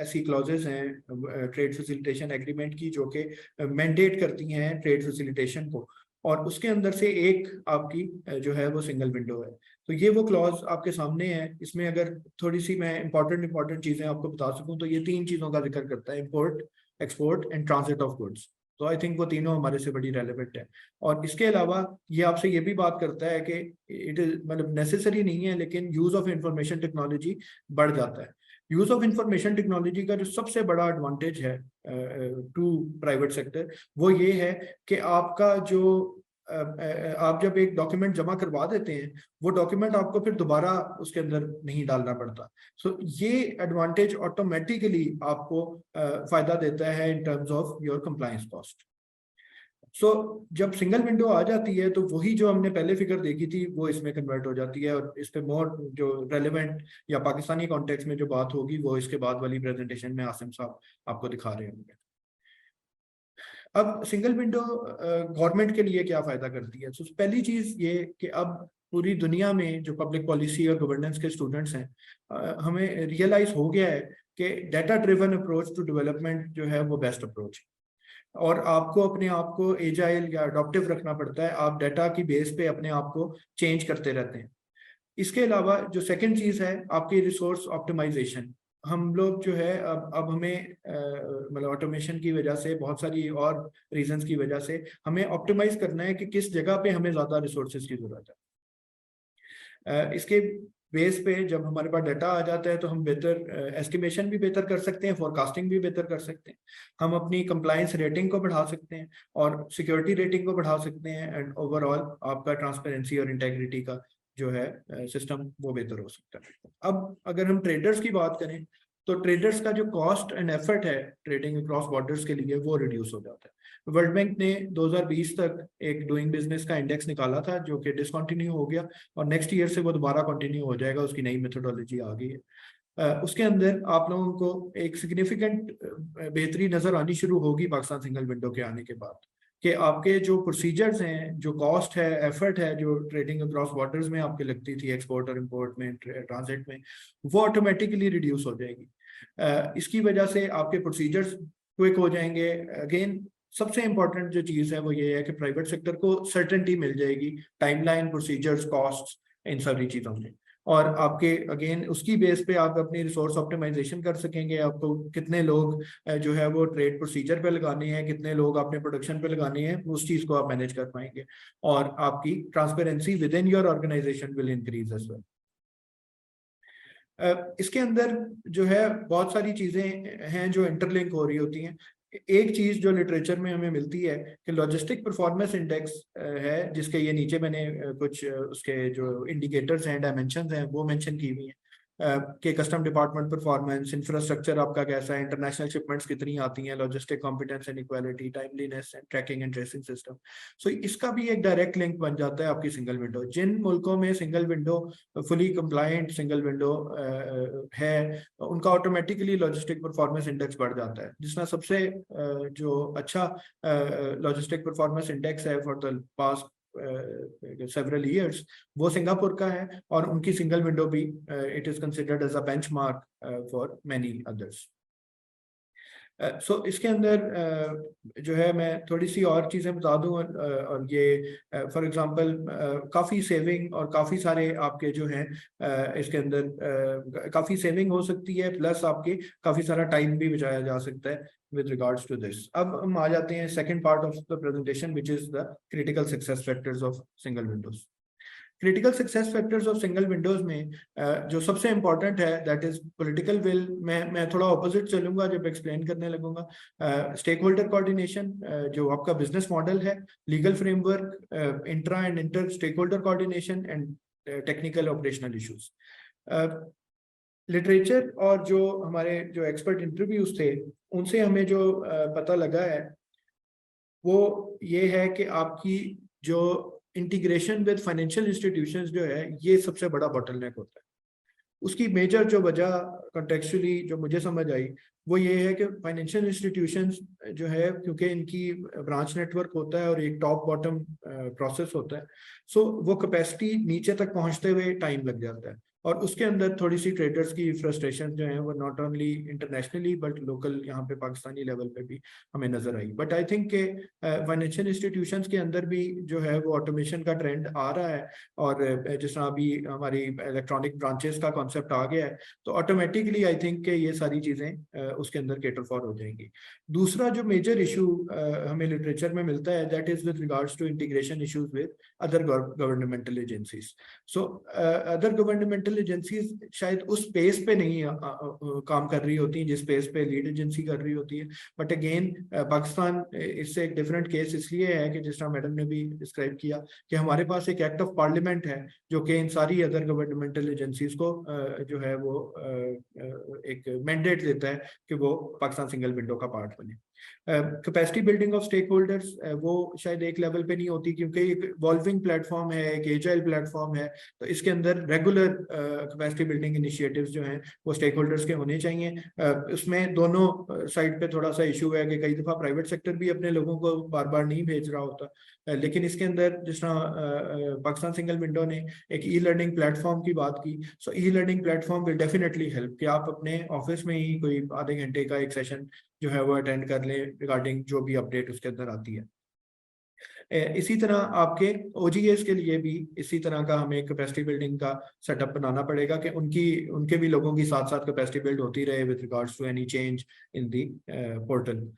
ऐसी क्लॉजेस हैं ट्रेड फैसिलिटेशन एग्रीमेंट की जो कि मैंडेट करती हैं ट्रेड फैसिलिटेशन को, और उसके अंदर से एक आपकी जो है वो सिंगल विंडो है। तो ये वो क्लॉज आपके सामने है। इसमें अगर थोड़ी सी मैं इंपॉर्टेंट चीजें आपको बता सकूं तो ये 3 चीजों का जिक्र करता है: import, export and transit of goods. तो आई थिंक वो तीनों हमारे से बड़ी रेलेवेंट है। और इसके अलावा ये आपसे ये भी बात करता है कि इट इज मतलब नेसेसरी नहीं है, लेकिन यूज ऑफ इंफॉर्मेशन टेक्नोलॉजी बढ़ जाता है। यूज ऑफ इंफॉर्मेशन टेक्नोलॉजी का जो सबसे बड़ा एडवांटेज है टू प्राइवेट सेक्टर, वो ये है कि आपका जो आप जब एक डॉक्यूमेंट जमा करवा देते हैं, वो डॉक्यूमेंट आपको फिर दोबारा उसके अंदर नहीं डालना पड़ता। सो ये एडवांटेज ऑटोमेटिकली आपको फायदा देता है in terms of your compliance cost. So जब सिंगल विंडो आ जाती है तो वही जो हमने पहले फिगर देखी थी वो इसमें कन्वर्ट हो जाती है, और इस पे मोर जो रेलेवेंट या पाकिस्तानी कॉन्टेक्स्ट में जो बात होगी वो इसके बाद वाली प्रेजेंटेशन में आसिम साहब आपको दिखा रहे होंगे। अब सिंगल विंडो गवर्नमेंट के लिए क्या फायदा करती है? तो पहली चीज ये कि अब पूरी दुनिया में जो पब्लिक पॉलिसी और गवर्नेंस के स्टूडेंट्स हैं, हमें रियलाइज हो गया है कि data driven approach to development जो है वो बेस्ट अप्रोच है, और आपको अपने आप को एजाइल या अडॉप्टिव रखना पड़ता है। आप डाटा की बेस पे अपने आप को चेंज करते रहते हैं। इसके अलावा जो सेकंड चीज है आपकी रिसोर्स ऑप्टिमाइजेशन। हम लोग जो है अब हमें मतलब ऑटोमेशन की वजह से, बहुत सारी और रीजंस की वजह से हमें ऑप्टिमाइज करना है कि किस जगह पे हमें ज्यादा रिसोर्सेज की जरूरत है। इसके बेस पे जब हमारे पास डाटा आ जाता है तो हम बेहतर एस्टिमेशन भी बेहतर कर सकते हैं, फोरकास्टिंग भी बेहतर कर सकते हैं, हम अपनी कंप्लायंस रेटिंग को बढ़ा सकते हैं और सिक्योरिटी रेटिंग को बढ़ा सकते हैं, एंड ओवरऑल आपका ट्रांसपेरेंसी और इंटेग्रिटी का जो है सिस्टम वो बेहतर हो सकता है। अब अगर हम ट्रेडर्स की बात करें तो ट्रेडर्स का जो कॉस्ट एंड एफर्ट है ट्रेडिंग अक्रॉस बॉर्डर्स के लिए वो रिड्यूस हो जाता है। वर्ल्ड बैंक ने 2020 तक एक डूइंग बिजनेस का इंडेक्स निकाला था जो कि डिसकंटिन्यू हो गया, और नेक्स्ट ईयर से वो दोबारा कंटिन्यू हो जाएगा, उसकी नई मेथोडोलॉजी आ गई है। उसके अंदर आप लोगों को एक सिग्निफिकेंट बेहतरी नजर आनी शुरू होगी पाकिस्तान सिंगल विंडो के आने के बाद, कि आपके जो प्रोसीजर्स हैं, जो कॉस्ट है, एफर्ट है जो ट्रेडिंग अक्रॉस बॉर्डर्स में आपके लगती थी एक्सपोर्ट और इंपोर्ट में, ट्रांजिट में, वो ऑटोमेटिकली रिड्यूस हो जाएगी। इसकी वजह से आपके प्रोसीजर्स क्विक हो जाएंगे। अगेन सबसे इंपॉर्टेंट जो चीज़ है वो ये है कि प्राइवेट सेक्टर को सर्टेनिटी मिल जाएगी, टाइमलाइन, प्रोसीजर्स, कॉस्ट, इन सारी चीज़ों में, और आपके अगेन उसकी बेस पे आप अपनी रिसोर्स ऑप्टिमाइजेशन कर सकेंगे। आपको कितने लोग जो है वो ट्रेड प्रोसीजर पे लगाने हैं, कितने लोग आपने प्रोडक्शन पे लगाने हैं, उस चीज़ को आप मैनेज कर पाएंगे, और आपकी transparency within your organisation will increase as well. इसके अंदर जो है बहुत सारी चीज़ें हैं जो इंटरलिंक हो रही होती हैं। एक चीज़ जो लिटरेचर में हमें मिलती है कि लॉजिस्टिक परफॉर्मेंस इंडेक्स है, जिसके ये नीचे मैंने कुछ उसके जो इंडिकेटर्स हैं, डायमेंशंस हैं, वो मेंशन की हुई हैं कि कस्टम डिपार्टमेंट परफॉर्मेंस, इंफ्रास्ट्रक्चर आपका कैसा है, इंटरनेशनल शिपमेंट्स कितनी आती हैं, logistic competence and equality, timeliness and tracking and tracing system. So इसका भी एक डायरेक्ट लिंक बन जाता है आपकी सिंगल विंडो। जिन मुल्कों में single window fully compliant single window है, उनका ऑटोमेटिकली लॉजिस्टिक परफॉर्मेंस इंडेक्स बढ़ जाता है। जिसमें सबसे जो अच्छा लॉजिस्टिक परफॉर्मेंस इंडेक्स है for the past several years वो सिंगापुर का है, और उनकी सिंगल विंडो भी it is considered as a benchmark for many others. So इसके अंदर जो है मैं थोड़ी सी और चीज़ें बता दूं, और ये फॉर एग्जांपल काफ़ी सेविंग और काफ़ी सारे आपके जो हैं इसके अंदर काफ़ी सेविंग हो सकती है, प्लस आपके काफ़ी सारा टाइम भी बचाया जा सकता है with regards to this। अब हम आ जाते हैं second part of the presentation which is the critical success factors of single windows। Critical success factors of single Windows में जो सबसे इंपॉर्टेंट है दैट इज पॉलिटिकल विल। मैं थोड़ा ऑपोजिट चलूंगा जब एक्सप्लेन करने लगूंगा। स्टेक होल्डर कोऑर्डिनेशन, जो आपका बिजनेस मॉडल है, legal framework, intra and inter stakeholder coordination and technical operational issues. Literature और जो हमारे जो एक्सपर्ट इंटरव्यूज थे उनसे हमें जो पता लगा है वो ये है कि आपकी जो इंटीग्रेशन विद फाइनेंशियल इंस्टीट्यूशंस जो है ये सबसे बड़ा बॉटलनेक होता है। उसकी मेजर जो वजह कॉन्टेक्चुअली जो मुझे समझ आई वो ये है कि फाइनेंशियल इंस्टीट्यूशंस जो है, क्योंकि इनकी ब्रांच नेटवर्क होता है और एक टॉप बॉटम प्रोसेस होता है, सो वो कैपेसिटी नीचे तक पहुंचते हुए टाइम लग जाता है। और उसके अंदर थोड़ी सी ट्रेडर्स की फ्रस्ट्रेशन जो है वो not only internationally but local यहाँ पे पाकिस्तानी लेवल पे भी हमें नजर आई। बट आई थिंक के फाइनेंशियल इंस्टीट्यूशंस के अंदर भी जो है वो ऑटोमेशन का ट्रेंड आ रहा है, और जिस तरह अभी हमारी इलेक्ट्रॉनिक ब्रांचेस का कॉन्सेप्ट आ गया है, तो ऑटोमेटिकली आई थिंक के ये सारी चीजें उसके अंदर केटर फॉर हो जाएंगी। दूसरा जो मेजर इशू हमें लिटरेचर में मिलता है, that is with regards to integration issues with other governmental agencies. So other governmental agencies शायद उस स्पेस पे नहीं काम कर रही होती जिस स्पेस पे लीड एजेंसी कर रही होती है। बट अगेन पाकिस्तान इससे एक डिफरेंट केस इसलिए है कि जिस तरह मैडम ने भी डिस्क्राइब किया कि हमारे पास एक एक्ट ऑफ पार्लियामेंट है जो कि इन सारी अदर गवर्नमेंटल एजेंसीज को जो है वो एक मैंडेट देता है कि वो पाकिस्तान सिंगल विंडो का पार्ट बने। Capacity building of stakeholders वो शायद एक लेवल पे नहीं होती, क्योंकि एक इवॉल्विंग प्लेटफॉर्म है, एक एजाइल प्लेटफॉर्म है, तो इसके अंदर रेगुलर कैपेसिटी बिल्डिंग इनिशिएटिव्स जो हैं वो स्टेक होल्डर्स के होने चाहिए। उसमें दोनों साइड पे थोड़ा सा इशू है कि कई दफ़ा प्राइवेट सेक्टर भी अपने लोगों को बार बार नहीं भेज रहा होता, लेकिन इसके अंदर जिस तरह पाकिस्तान सिंगल विंडो ने एक ई लर्निंग प्लेटफॉर्म की बात की, so e learning platform will definitely help कि आप अपने ऑफिस में ही कोई आधे घंटे का एक सेशन जो है वो अटेंड कर लें रिगार्डिंग जो भी अपडेट उसके अंदर आती है। इसी तरह आपके ओजीएस के लिए भी इसी तरह का हमें कैपेसिटी बिल्डिंग का सेटअप बनाना पड़ेगा कि उनके भी लोगों की साथ साथ कैपेसिटी बिल्ड होती रहे with regards to any change in the portal.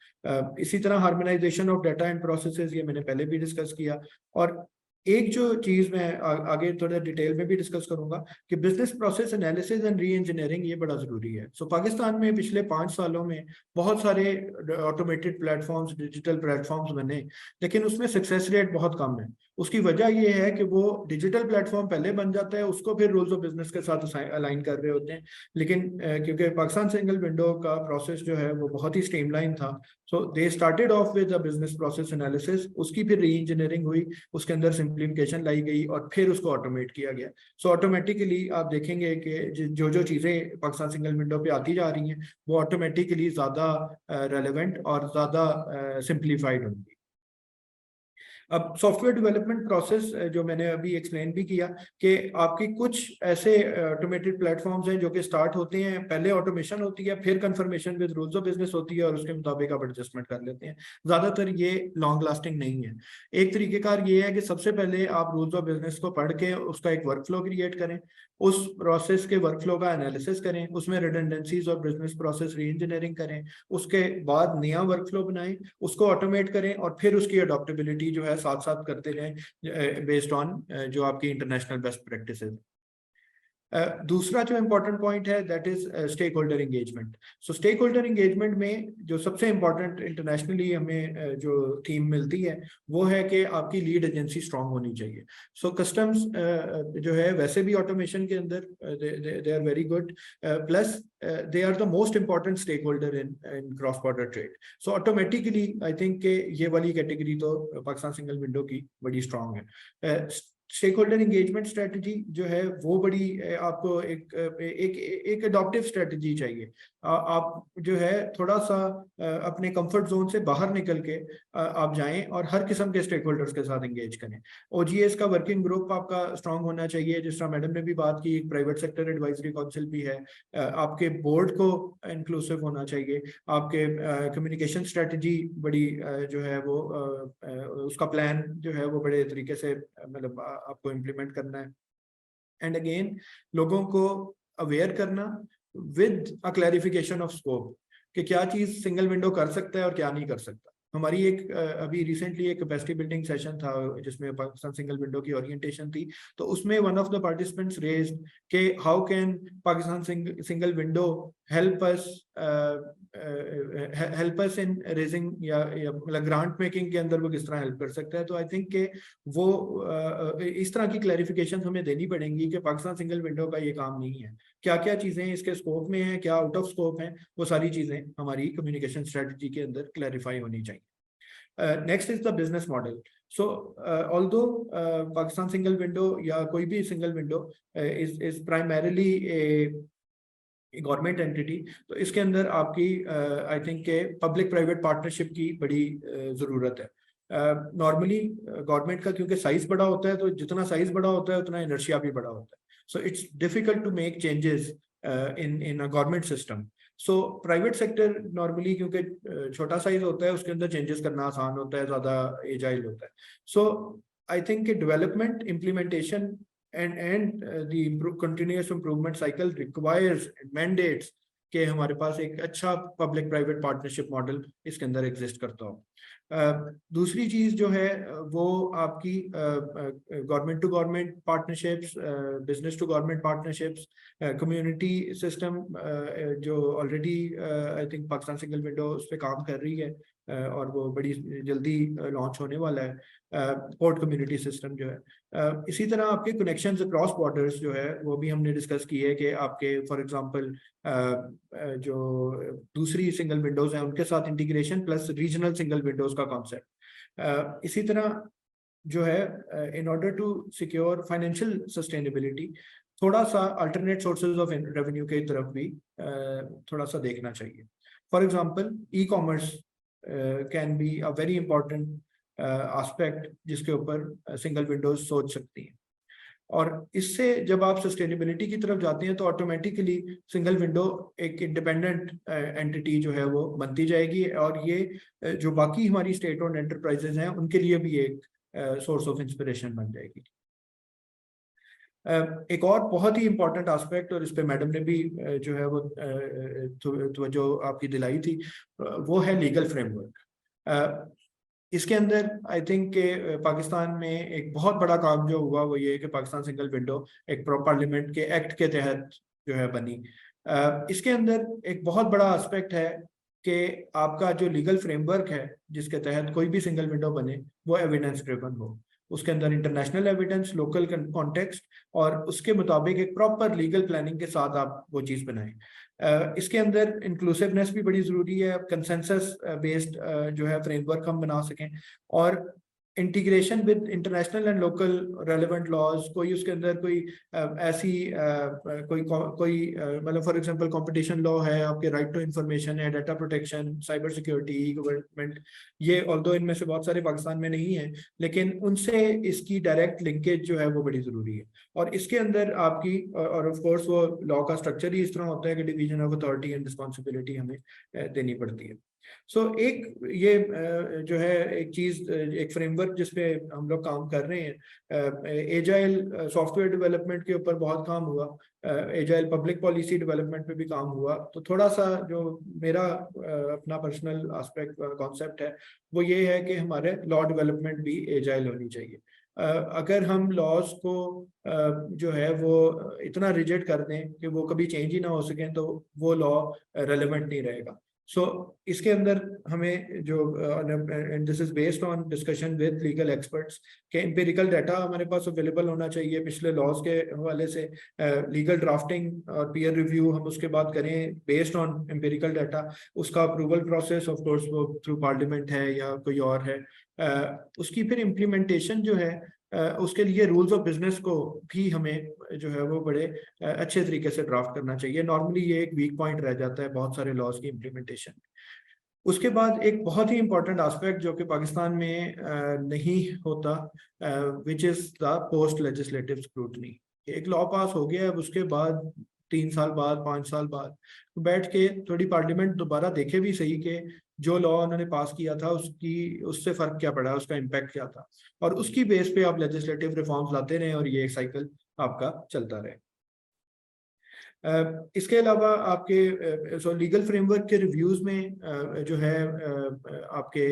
इसी तरह harmonisation of data and processes, ये मैंने पहले भी डिस्कस किया। और एक जो चीज मैं आगे थोड़ा डिटेल में भी डिस्कस करूंगा कि business process analysis and re engineering ये बड़ा जरूरी है। सो पाकिस्तान में पिछले 5 सालों में बहुत सारे ऑटोमेटेड प्लेटफॉर्म्स, डिजिटल प्लेटफॉर्म्स बने, लेकिन उसमें सक्सेस रेट बहुत कम है। उसकी वजह ये है कि वो डिजिटल प्लेटफॉर्म पहले बन जाता है, उसको फिर रूल्स ऑफ बिजनेस के साथ अलाइन कर रहे होते हैं, लेकिन क्योंकि पाकिस्तान सिंगल विंडो का प्रोसेस जो है वो बहुत ही स्ट्रीमलाइन था, so they started off with a business process analysis, उसकी फिर री इंजीनियरिंग हुई, उसके अंदर सिंप्लीफिकेशन लाई गई और फिर उसको ऑटोमेट किया गया। सो ऑटोमेटिकली आप देखेंगे कि जो जो चीज़ें पाकिस्तान सिंगल विंडो पे आती जा रही हैं वो ऑटोमेटिकली ज़्यादा रेलेवेंट और ज़्यादा सिंप्लीफाइड होंगी। अब सॉफ्टवेयर डेवलपमेंट प्रोसेस जो मैंने अभी एक्सप्लेन भी किया कि आपकी कुछ ऐसे ऑटोमेटेड प्लेटफॉर्म्स हैं जो कि स्टार्ट होते हैं, पहले ऑटोमेशन होती है, फिर confirmation with rules of business होती है और उसके मुताबिक आप एडजस्टमेंट कर लेते हैं। ज्यादातर ये लॉन्ग लास्टिंग नहीं है। एक तरीकेकार ये है कि सबसे पहले आप रूल्स ऑफ बिजनेस को पढ़ के उसका एक वर्कफ्लो क्रिएट करें, उस प्रोसेस के वर्कफ्लो का एनालिसिस करें, उसमें रिडंडेंसीज और बिजनेस प्रोसेस री इंजीनियरिंग करें, उसके बाद नया वर्कफ्लो बनाएं, उसको ऑटोमेट करें और फिर उसकी अडॉप्टेबिलिटी जो है साथ साथ करते रहें बेस्ड ऑन जो आपकी इंटरनेशनल बेस्ट प्रैक्टिसेस। दूसरा जो इंपॉर्टेंट पॉइंट है that is stakeholder engagement. So stakeholder engagement में जो सबसे इंपॉर्टेंट इंटरनेशनली हमें जो थीम मिलती है वो है कि आपकी लीड एजेंसी स्ट्रांग होनी चाहिए। सो कस्टम्स जो है वैसे भी ऑटोमेशन के अंदर they are very good, plus they are the most important stakeholder in cross border trade. So automatically I think के ये वाली कैटेगरी तो पाकिस्तान सिंगल विंडो की बड़ी स्ट्रांग है। स्टेक होल्डर एंगेजमेंट स्ट्रेटजी जो है वो बड़ी आपको एक अडॉप्टिव स्ट्रेटजी चाहिए। आप जो है थोड़ा सा अपने कंफर्ट जोन से बाहर निकल के आप जाएं और हर किस्म के स्टेक होल्डर्स के साथ एंगेज करें। ओजीएस का वर्किंग ग्रुप आपका स्ट्रांग होना चाहिए, जिस तरह मैडम ने भी बात की, एक प्राइवेट सेक्टर एडवाइजरी काउंसिल भी है, आपके बोर्ड को इंक्लूसिव होना चाहिए, आपके कम्युनिकेशन स्ट्रेटजी बड़ी जो है वो उसका प्लान जो है वो बड़े तरीके से मतलब आपको इम्प्लीमेंट करना है। एंड अगेन लोगों को अवेयर करना with a clarification of scope कि क्या चीज सिंगल विंडो कर सकता है और क्या नहीं कर सकता। हमारी एक अभी रिसेंटली एक कैपेसिटी बिल्डिंग सेशन था जिसमें पाकिस्तान सिंगल विंडो की ओरिएंटेशन थी, तो उसमें one of the participants raised के how can Pakistan single window help us in raising या मतलब ग्रांट मेकिंग के अंदर वो किस तरह हेल्प कर सकता है। तो आई थिंक के वो इस तरह की क्लैरिफिकेशन हमें देनी पड़ेंगी कि पाकिस्तान सिंगल विंडो का ये काम नहीं है, क्या क्या चीजें इसके स्कोप में हैं, क्या आउट ऑफ स्कोप हैं, वो सारी चीजें हमारी कम्युनिकेशन स्ट्रेटजी के अंदर क्लैरिफाई होनी चाहिए। Next is the business model. So although Pakistan single window या कोई भी single window is primarily government entity, तो इसके अंदर आपकी आई थिंक के पब्लिक प्राइवेट पार्टनरशिप की बड़ी ज़रूरत है। नॉर्मली गवर्नमेंट का क्योंकि साइज बड़ा होता है, तो जितना साइज बड़ा होता है उतना इनर्शिया भी बड़ा होता है। So it's difficult to make changes in a government system. So private sector normally क्योंकि छोटा साइज होता है उसके अंदर चेंजेस करना आसान होता है, ज्यादा एजाइल होता है. So I think development, implementation and the continuous improvement cycle requires mandates कि हमारे पास एक अच्छा पब्लिक प्राइवेट पार्टनरशिप मॉडल इसके अंदर एग्जिस्ट करता हो. दूसरी चीज जो है वो आपकी government to government partnerships, business to government partnerships, community system जो already I think Pakistan single window उस पर काम कर रही है और वो बड़ी जल्दी लॉन्च होने वाला है. पोर्ट कम्युनिटी सिस्टम जो है, इसी तरह आपके कनेक्शंस अक्रॉस बॉर्डर्स जो है वो भी हमने डिस्कस की है कि आपके फॉर एग्जांपल जो दूसरी सिंगल विंडोज हैं उनके साथ integration plus regional single windows का कॉन्सेप्ट. इसी तरह जो है in order to secure financial sustainability थोड़ा सा अल्टरनेट सोर्सेज ऑफ रेवेन्यू की तरफ भी थोड़ा सा देखना चाहिए. For example e commerce can be a very important aspect जिसके ऊपर सिंगल विंडोज सोच सकती हैं. और इससे जब आप सस्टेनेबिलिटी की तरफ जाते हैं तो ऑटोमेटिकली सिंगल विंडो एक इंडिपेंडेंट एंटिटी जो है वो बनती जाएगी और ये जो बाकी हमारी स्टेट ओन्ड एंटरप्राइजेज हैं उनके लिए भी एक सोर्स ऑफ इंस्पिरेशन बन जाएगी. एक और बहुत ही इंपॉर्टेंट एस्पेक्ट, और इस पे मैडम ने भी जो है वो जो आपकी दिलाई थी, वो है लीगल फ्रेमवर्क. इसके अंदर आई थिंक के पाकिस्तान में एक बहुत बड़ा काम जो हुआ वो ये है कि पाकिस्तान सिंगल विंडो एक पार्लियामेंट के एक्ट के तहत जो है बनी. इसके अंदर एक बहुत बड़ा एस्पेक्ट है कि आपका जो लीगल फ्रेमवर्क है जिसके तहत कोई भी सिंगल विंडो बने वो एविडेंस ड्रिवन हो. उसके अंदर इंटरनेशनल एविडेंस, लोकल कॉन्टेक्स्ट और उसके मुताबिक एक प्रॉपर लीगल प्लानिंग के साथ आप वो चीज़ बनाएं. इसके अंदर इंक्लूसिवनेस भी बड़ी ज़रूरी है, कंसेंसस बेस्ड जो है फ्रेमवर्क हम बना सकें और integration with international and local relevant laws. कोई उसके अंदर कोई ऐसी कोई मतलब फॉर एग्जांपल कंपटीशन लॉ है, आपके राइट टू इंफॉर्मेशन है, data protection, cyber security, government, ये ऑल्दो इनमें से बहुत सारे पाकिस्तान में नहीं है लेकिन उनसे इसकी डायरेक्ट लिंकेज जो है वो बड़ी ज़रूरी है. और इसके अंदर आपकी और ऑफ कोर्स वो लॉ का स्ट्रक्चर ही इस तरह होता है कि division of authority and responsibility हमें देनी पड़ती है. सो एक ये जो है एक चीज, एक फ्रेमवर्क जिसपे हम लोग काम कर रहे हैं, एजाइल सॉफ्टवेयर डेवलपमेंट के ऊपर बहुत काम हुआ, एजाइल पब्लिक पॉलिसी डेवलपमेंट पे भी काम हुआ. तो थोड़ा सा जो मेरा अपना पर्सनल एस्पेक्ट कॉन्सेप्ट है वो ये है कि हमारे लॉ डेवलपमेंट भी एजाइल होनी चाहिए. अगर हम लॉज को जो है वो इतना रिजिड कर दें कि वो कभी चेंज ही ना हो सकें तो वो लॉ रेलेवेंट नहीं रहेगा. सो इसके अंदर हमें जो and this is based on discussion with legal experts के एम्पिरिकल डाटा हमारे पास अवेलेबल होना चाहिए पिछले लॉज के हवाले से. लीगल ड्राफ्टिंग और पीयर रिव्यू हम उसके बाद करें बेस्ड ऑन एम्पिरिकल डाटा. उसका अप्रूवल प्रोसेस ऑफ कोर्स वो थ्रू पार्लियामेंट है या कोई और है. उसकी फिर इम्प्लीमेंटेशन जो है उसके लिए रूल्स ऑफ बिजनेस को भी हमें जो है वो बड़े अच्छे तरीके से ड्राफ्ट करना चाहिए. नॉर्मली ये एक वीक पॉइंट रह जाता है बहुत सारे लॉज की इम्प्लीमेंटेशन. उसके बाद एक बहुत ही इंपॉर्टेंट एस्पेक्ट जो कि पाकिस्तान में नहीं होता, which is the post legislative scrutiny. एक लॉ पास हो गया है, उसके बाद 3 साल बाद 5 साल बाद बैठ के थोड़ी पार्लियामेंट दोबारा देखे भी सही कि जो लॉ उन्होंने पास किया था उससे फर्क क्या पड़ा, उसका इम्पैक्ट क्या था, और उसकी बेस पे आप लेजिस्लेटिव रिफॉर्म्स लाते रहे और ये साइकिल आपका चलता रहे. इसके अलावा आपके लीगल फ्रेमवर्क के रिव्यूज में जो है आपके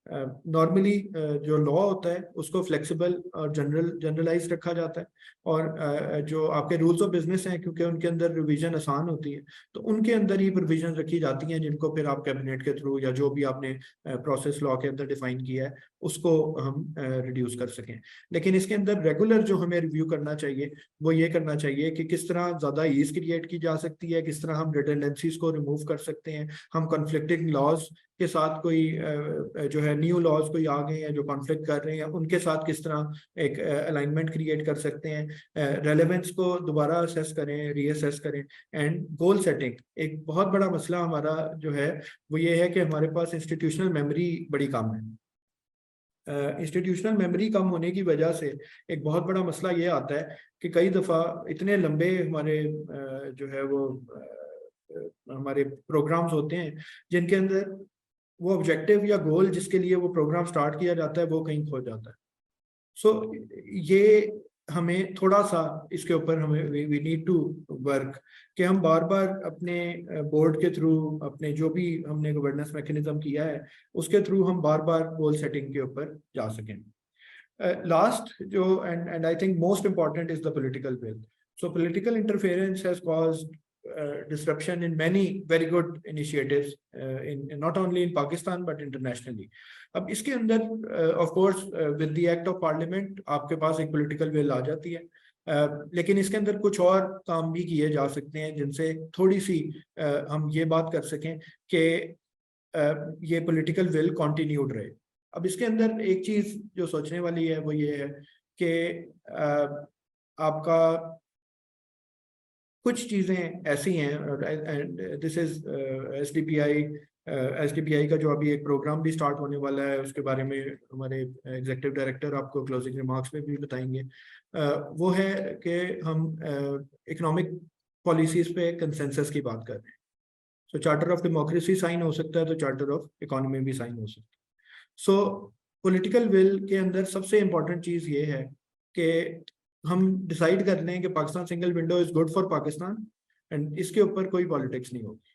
नॉर्मली जो लॉ होता है उसको फ्लेक्सिबल और जनरलाइज रखा जाता है और जो आपके रूल्स ऑफ बिजनेस हैं क्योंकि उनके अंदर रिवीजन आसान होती है तो उनके अंदर ही प्रोविजन रखी जाती हैं जिनको फिर आप कैबिनेट के थ्रू या जो भी आपने प्रोसेस लॉ के अंदर डिफाइन किया है उसको हम रिड्यूस कर सकें. लेकिन इसके अंदर रेगुलर जो हमें रिव्यू करना चाहिए वो ये करना चाहिए कि किस तरह ज़्यादा ईज क्रिएट की जा सकती है, किस तरह हम रिडंडेंसीज को रिमूव कर सकते हैं, हम कॉन्फ्लिक्टिंग लॉज के साथ कोई जो है न्यू लॉज कोई आ गए हैं जो कॉन्फ्लिक्ट कर रहे हैं उनके साथ किस तरह एक अलाइनमेंट क्रिएट कर सकते हैं, रेलेवेंस को दोबारा असेस करें, रीअसेस करें. एंड गोल सेटिंग एक बहुत बड़ा मसला हमारा जो है वो ये है कि हमारे पास इंस्टीट्यूशनल मेमोरी बड़ी कम है. इंस्टीट्यूशनल मेमोरी कम होने की वजह से एक बहुत बड़ा मसला ये आता है कि कई दफ़ा इतने लंबे हमारे जो है वो हमारे प्रोग्राम्स होते हैं जिनके अंदर वो ऑब्जेक्टिव या गोल जिसके लिए वो प्रोग्राम स्टार्ट किया जाता है वो कहीं खो जाता है। सो ये हमें थोड़ा सा इसके ऊपर हमें वी नीड टू वर्क कि हम बार बार अपने बोर्ड के थ्रू अपने जो भी हमने गवर्नेंस मैकेनिज्म किया है उसके थ्रू हम बार बार गोल सेटिंग के ऊपर जा सकें। लास्ट जो and I think most important is the political will. So political interference has caused disruption in many very good initiatives in not only in Pakistan but internationally. अब इसके अंदर of course with the act of parliament आपके पास एक political will आ जाती है, लेकिन इसके अंदर कुछ और काम भी किए जा सकते हैं जिनसे थोड़ी सी हम ये बात कर सकें कि ये पॉलिटिकल विल कंटिन्यूड रहे। अब इसके अंदर एक चीज जो सोचने वाली है वो ये है कि आपका कुछ चीजें ऐसी हैं, दिस इज एसडीपीआई का जो अभी एक प्रोग्राम भी स्टार्ट होने वाला है उसके बारे में हमारे एग्जीक्यूटिव डायरेक्टर आपको क्लोजिंग रिमार्क्स में भी बताएंगे। वो है कि हम इकोनॉमिक पॉलिसीज पे कंसेंसस की बात कर रहे हैं। सो चार्टर ऑफ डेमोक्रेसी साइन हो सकता है तो चार्टर ऑफ इकोनॉमी भी साइन हो सकता है। सो पॉलिटिकल विल के अंदर सबसे इम्पोर्टेंट चीज़ ये है कि हम डिसाइड कर लें कि Pakistan single window is good for Pakistan and इसके ऊपर कोई पॉलिटिक्स नहीं होगी,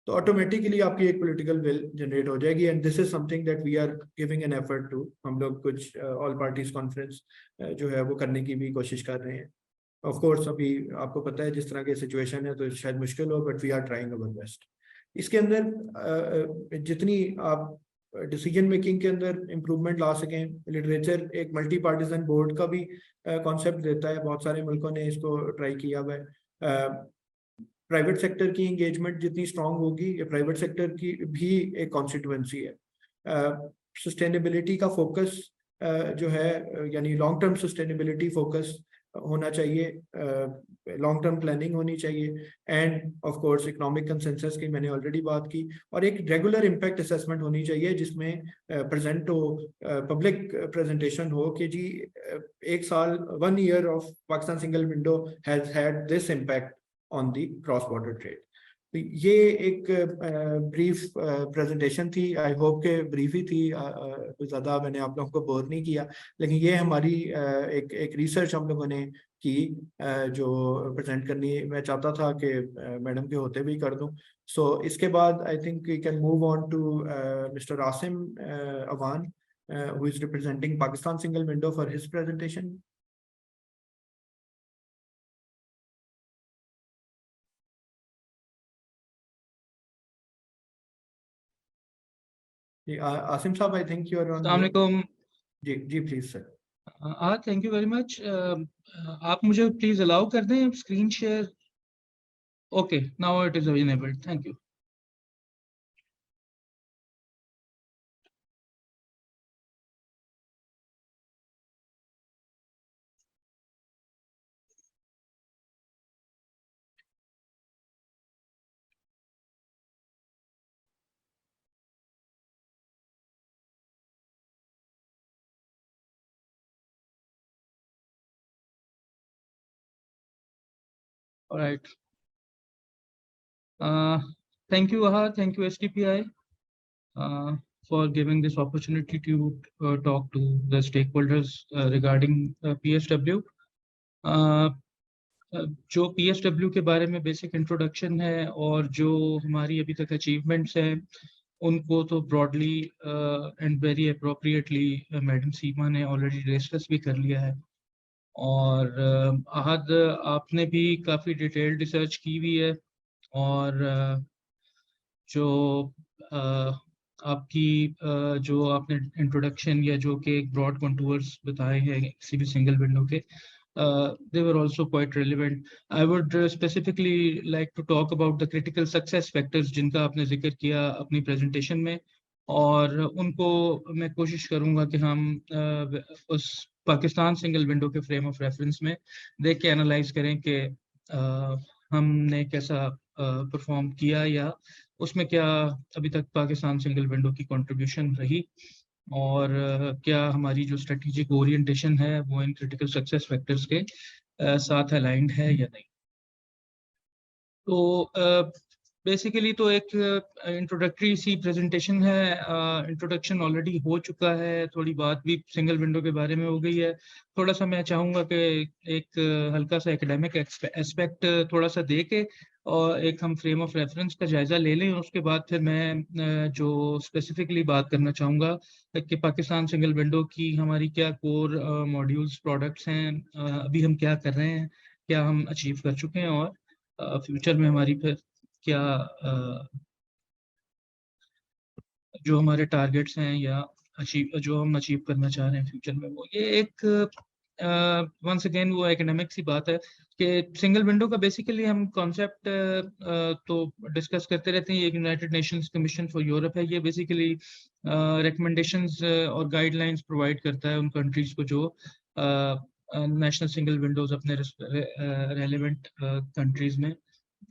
तो ऑटोमेटिकली आपकी एक पॉलिटिकल विल जनरेट हो जाएगी। And this is something that we are giving an effort to. हम लोग कुछ ऑल पार्टीज कॉन्फ्रेंस जो है वो करने की भी कोशिश कर रहे हैं। ऑफ कोर्स अभी आपको पता है जिस तरह की सिचुएशन है तो शायद मुश्किल हो, but we are trying our best. इसके अंदर जितनी आप डिसीजन मेकिंग के अंदर इम्प्रूवमेंट ला सकें, लिटरेचर एक मल्टी पार्टीजन बोर्ड का भी कॉन्सेप्ट देता है, बहुत सारे मुल्कों ने इसको ट्राई किया हुआ है। प्राइवेट सेक्टर की इंगेजमेंट जितनी स्ट्रांग होगी, ये प्राइवेट सेक्टर की भी एक कॉन्स्टिट्यूएंसी है। सस्टेनेबिलिटी का फोकस जो है यानी लॉन्ग टर्म सस्टेनेबिलिटी फोकस होना चाहिए, लॉन्ग टर्म प्लानिंग होनी चाहिए, end of course economic consensus की मैंने ऑलरेडी बात की, और एक रेगुलर इम्पैक्ट असेसमेंट होनी चाहिए जिसमें प्रेजेंट हो, पब्लिक प्रेजेंटेशन हो कि जी एक साल 1 year of Pakistan single window has had this impact on the cross border trade. तो ये एक ब्रीफ प्रेजेंटेशन थी, आई होप के ब्रीफ ही थी, कुछ ज़्यादा मैंने आप लोगों को बोर नहीं किया, लेकिन ये हमारी एक रिसर्च हम लोगों ने की जो प्रेजेंट करनी मैं चाहता था कि मैडम के होते भी कर दूं। सो इसके बाद I think we can move on to mister Asim Awan who is representing Pakistan single window for his presentation. Asim sahab, I think you are on. अस्सलाम वालेकुम। जी please sir. Thank you very much. आप मुझे प्लीज अलाउ कर दें screen share. Okay, now it is enabled, thank you. All right. Thank you, Aha. Thank you, STPI, for giving this opportunity to talk to the stakeholders regarding PSW. जो PSW के बारे में basic introduction है और जो हमारी अभी तक अचीवमेंट्स हैं उनको तो broadly and very appropriately madam Seema ने ऑलरेडी डिस्कस भी कर लिया है। और आहद, आपने भी काफ़ी डिटेल्ड रिसर्च की हुई है, और जो आपकी जो आपने इंट्रोडक्शन या जो कि एक ब्रॉड कंटूर्स बताए हैं किसी भी सिंगल विंडो के, they were also quite relevant. I would specifically like to talk about the critical success factors जिनका आपने जिक्र किया अपनी प्रेजेंटेशन में, और उनको मैं कोशिश करूँगा कि हम उस पाकिस्तान सिंगल विंडो के फ्रेम ऑफ रेफरेंस में देख के एनालाइज करें कि हमने कैसा परफॉर्म किया या उसमें क्या अभी तक पाकिस्तान सिंगल विंडो की कंट्रीब्यूशन रही। और क्या हमारी जो स्ट्रेटेजिक ओरिएंटेशन है वो इन क्रिटिकल सक्सेस फैक्टर्स के साथ अलाइंड है या नहीं। तो बेसिकली तो एक इंट्रोडक्टरी सी प्रेजेंटेशन है। इंट्रोडक्शन ऑलरेडी हो चुका है, थोड़ी बात भी सिंगल विंडो के बारे में हो गई है। थोड़ा सा मैं चाहूँगा कि एक हल्का सा एकेडमिक एस्पेक्ट थोड़ा सा दे के और एक हम फ्रेम ऑफ रेफरेंस का जायजा ले लें। उसके बाद फिर मैं जो स्पेसिफिकली बात करना चाहूँगा कि पाकिस्तान सिंगल विंडो की हमारी क्या कोर मॉड्यूल्स प्रोडक्ट्स हैं, अभी हम क्या कर रहे हैं, क्या हम अचीव कर चुके हैं, और फ्यूचर में हमारी फिर क्या जो हमारे टारगेट्स हैं या जो हम अचीव करना चाह रहे हैं फ्यूचर में, वो ये एक वंस अगेन वो एकेडमिक सी बात है कि सिंगल विंडो का बेसिकली हम कॉन्सेप्ट तो डिस्कस करते रहते हैं। ये United Nations commission for Europe है, ये बेसिकली रिकमेंडेशंस और गाइडलाइंस प्रोवाइड करता है उन कंट्रीज को जो नेशनल सिंगल विंडोज अपने रेलेवेंट कंट्रीज में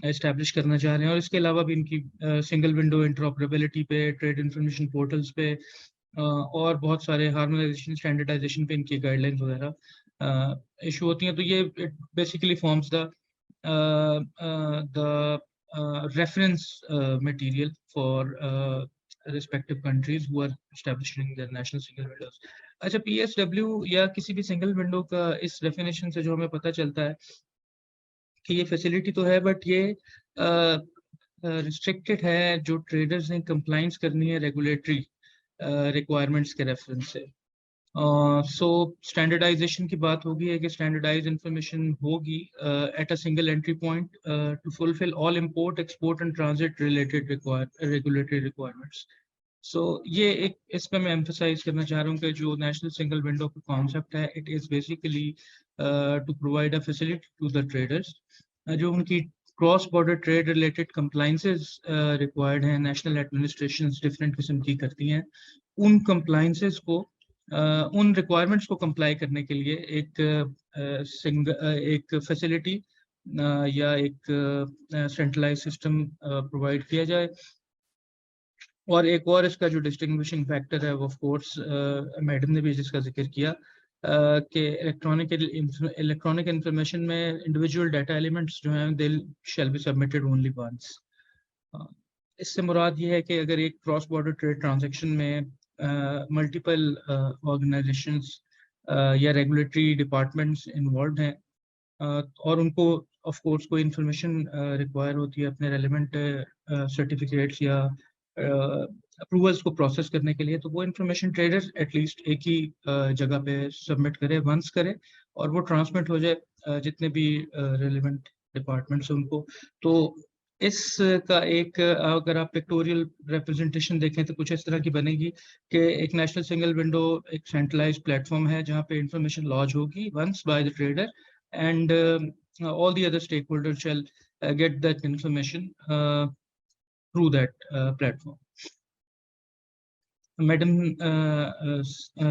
एस्टैब्लिश करना चाह रहे हैं। और इसके अलावा भी इनकी सिंगल विंडो इंटरऑपरेबिलिटी पे, ट्रेड इंफॉर्मेशन पोर्टल्स पे और बहुत सारे हार्मोनाइजेशन स्टैंडर्डाइजेशन पे इनकी गाइडलाइंस वगैरह इशू होती हैं। तो ये basically forms the reference material for respective countries who are establishing their national single windows. अच्छा, PSW या किसी भी सिंगल विंडो का इस डेफिनेशन से जो हमें पता चलता है कि ये फैसिलिटी तो है, बट ये रिस्ट्रिक्टेड है जो ट्रेडर्स ने कंप्लाइंस करनी है रेगुलेटरी रिक्वायरमेंट्स के रेफरेंस से। सो स्टैंडर्डाइजेशन की बात होगी है कि स्टैंडर्डाइज इंफॉर्मेशन होगी at a single entry point to fulfil all import, export and transit related regulatory requirements. So ये एक इस पर मैं एम्फसाइज करना चाह रहा हूँ कि जो नेशनल सिंगल विंडो का कॉन्सेप्ट है, it is basically to provide a facility to the traders जो उनकी cross border trade related compliances required हैं, नेशनल एडमिनिस्ट्रेशंस डिफरेंट किस्म की करती हैं, उन कंप्लाइंसेस को उन रिक्वायरमेंट्स को कंप्लाई करने के लिए एक फैसिलिटी या एक सेंट्रलाइज सिस्टम प्रोवाइड किया जाए। और एक और इसका जो डिस्टिंग्विशिंग फैक्टर है वो ऑफ कोर्स मैडम ने भी जिसका जिक्र किया कि इलेक्ट्रॉनिक इंफॉर्मेशन में इंडिविजुअल डाटा एलिमेंट्स जो हैं they shall be submitted only once. इससे मुराद ये है कि अगर एक क्रॉस बॉर्डर ट्रेड ट्रांजैक्शन में मल्टीपल ऑर्गेनाइजेशंस या रेगुलेटरी डिपार्टमेंट्स इन्वॉल्व हैं और उनको ऑफ कोर्स कोई इंफॉर्मेशन रिक्वायर होती है अपने रेलेवेंट सर्टिफिकेट्स या अप्रूवल्स को प्रोसेस करने के लिए, तो वो इंफॉर्मेशन ट्रेडर एटलीस्ट एक ही जगह पे सबमिट करे, वंस करे, और वो ट्रांसमिट हो जाए जितने भी रेलेवेंट डिपार्टमेंट्स हैं उनको। तो इसका एक अगर आप पिक्टोरियल रिप्रेजेंटेशन देखें तो कुछ इस तरह की बनेगी कि एक नेशनल सिंगल विंडो एक सेंट्रलाइज्ड प्लेटफॉर्म है जहाँ पे इंफॉर्मेशन लॉन्च होगी once by the trader and all the other stakeholders shall get that information through that platform. Madam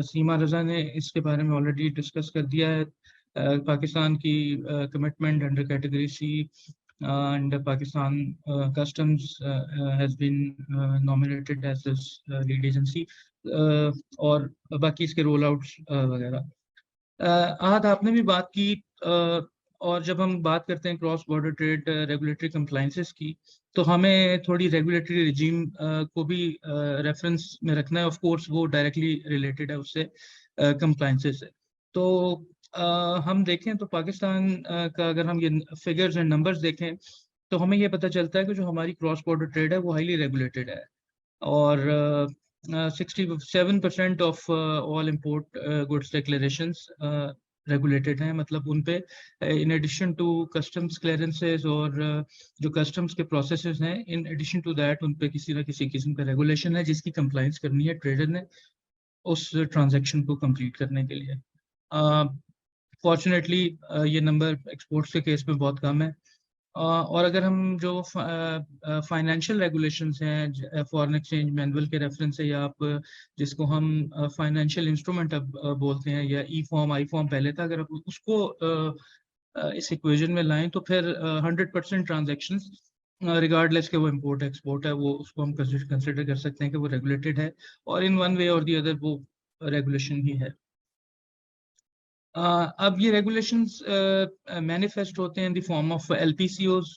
Seema Raza ने इसके बारे में ऑलरेडी डिस्कस कर दिया है। पाकिस्तान की commitment under category C and Pakistan Customs has been nominated as this lead agency और बाकी इसके रोल आउट्स वगैरह। आहद आपने भी बात की और जब हम बात करते हैं cross border trade regulatory compliances की, तो हमें थोड़ी रेगुलेटरी रिजीम को भी रेफरेंस में रखना है। ऑफ कोर्स वो डायरेक्टली रिलेटेड है उससे कंप्लाइंसेस से। तो हम देखें तो पाकिस्तान का अगर हम ये फिगर्स एंड नंबर्स देखें तो हमें ये पता चलता है कि जो हमारी क्रॉस बॉर्डर ट्रेड है वो हाईली रेगुलेटेड है और 67% of all import goods declarations regulated हैं। मतलब उन पे in addition to customs clearances और जो कस्टम्स के प्रोसेसेस हैं, इन एडिशन टू दैट उन पे किसी ना किसी किस्म का रेगुलेशन है जिसकी कंप्लाइंस करनी है ट्रेडर ने उस ट्रांजैक्शन को कंप्लीट करने के लिए। फॉर्चुनेटली ये नंबर एक्सपोर्ट्स के केस में बहुत कम है। और अगर हम जो फाइनेंशियल रेगुलेशंस हैं फॉरेन एक्सचेंज मैनुअल के रेफरेंस से, या आप जिसको हम फाइनेंशियल इंस्ट्रूमेंट अब बोलते हैं या ई फॉर्म आई फॉर्म पहले था, अगर आप उसको इस इक्वेशन में लाएं तो फिर 100% ट्रांजैक्शंस रिगार्डलेस के वो इम्पोर्ट एक्सपोर्ट है, वो उसको हम कंसिडर कर सकते हैं कि वो रेगुलेटेड है, और इन वन वे और दी अदर वो रेगुलेशन ही है। अब ये रेगुलेशंस मैनिफेस्ट होते हैं in the form of LPCOs.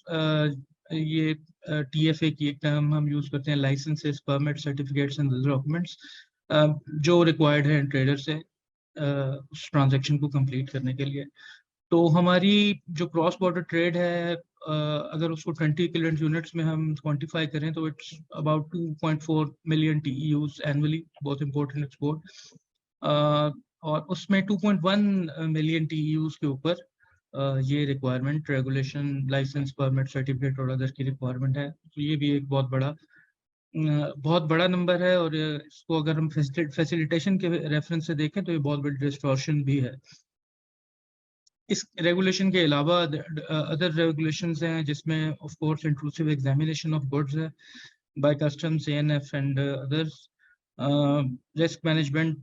ये टीएफए की एक टर्म हम यूज करते हैं, licences, permit, certificates and documents, जो रिक्वायर्ड है ट्रेडर से उस ट्रांजैक्शन को कंप्लीट करने के लिए। तो हमारी जो क्रॉस बॉर्डर ट्रेड है, अगर उसको 20 इक्विवेलेंट यूनिट्स में हम क्वांटिफाई करें तो it's about 2.4 million TEUs annually, बहुत इंपॉर्टेंट एक्सपोर्ट। और उसमें 2.1 मिलियन TEUs के ऊपर ये requirement, regulation, licence, permit, certificate और अदर की रिक्वायरमेंट है। तो ये भी एक बहुत बड़ा नंबर है, और इसको अगर हम फैसिलिटेशन के रेफरेंस से देखें तो ये बहुत बड़ी डिस्टॉर्शन भी है। इस रेगुलेशन के अलावा अदर रेगुलेशंस हैं, जिसमें of course intrusive examination of goods है by customs, ANF and others. Risk management,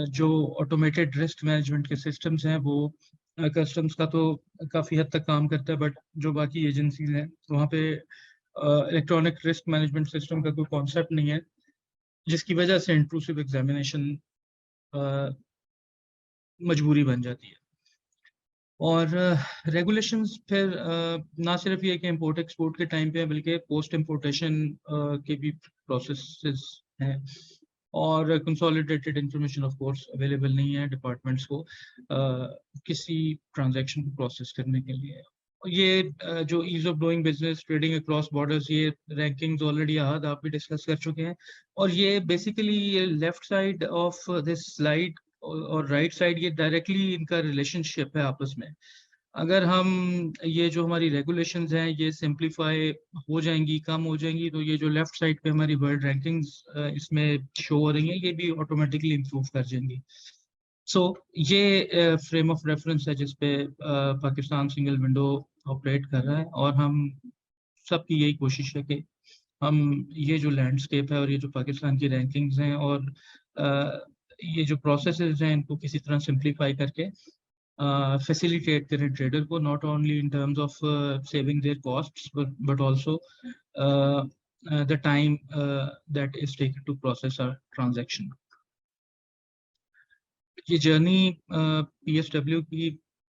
जो ऑटोमेटेड रिस्क मैनेजमेंट के सिस्टम्स हैं वो कस्टम्स का तो काफ़ी हद तक काम करता है, बट जो बाकी एजेंसीज हैं वहाँ पे इलेक्ट्रॉनिक रिस्क मैनेजमेंट सिस्टम का कोई कॉन्सेप्ट नहीं है, जिसकी वजह से इंट्रूसिव एग्जामिनेशन मजबूरी बन जाती है। और रेगुलेशंस फिर ना सिर्फ ये कि इंपोर्ट एक्सपोर्ट के टाइम पे, बल्कि पोस्ट इंपोर्टेशन के भी प्रोसेसेस हैं, और consolidated information of course available नहीं है डिपार्टमेंट्स को किसी ट्रांजैक्शन को प्रोसेस करने के लिए। ये जो ease of doing business, trading across borders, ये रैंकिंग्स ऑलरेडी आज आप भी डिस्कस कर चुके हैं, और ये बेसिकली ये left side of this slide और राइट साइड, ये डायरेक्टली इनका रिलेशनशिप है आपस में। अगर हम ये जो हमारी रेगुलेशंस हैं ये सिंप्लीफाई हो जाएंगी, कम हो जाएंगी, तो ये जो लेफ्ट साइड पे हमारी वर्ल्ड रैंकिंग्स इसमें शो हो रही हैं, ये भी ऑटोमेटिकली इंप्रूव कर जाएंगी। सो ये फ्रेम ऑफ रेफरेंस है जिसपे पाकिस्तान सिंगल विंडो ऑपरेट कर रहा है, और हम सबकी यही कोशिश है कि हम ये जो लैंडस्केप है और ये जो पाकिस्तान की रैंकिंग्स हैं और ये जो प्रोसेसेस हैं, इनको किसी तरह सिंप्लीफाई करके facilitate करें ट्रेडर को, not only in terms of saving their costs but also the time that is taken to process our transaction. ये जर्नी PSW की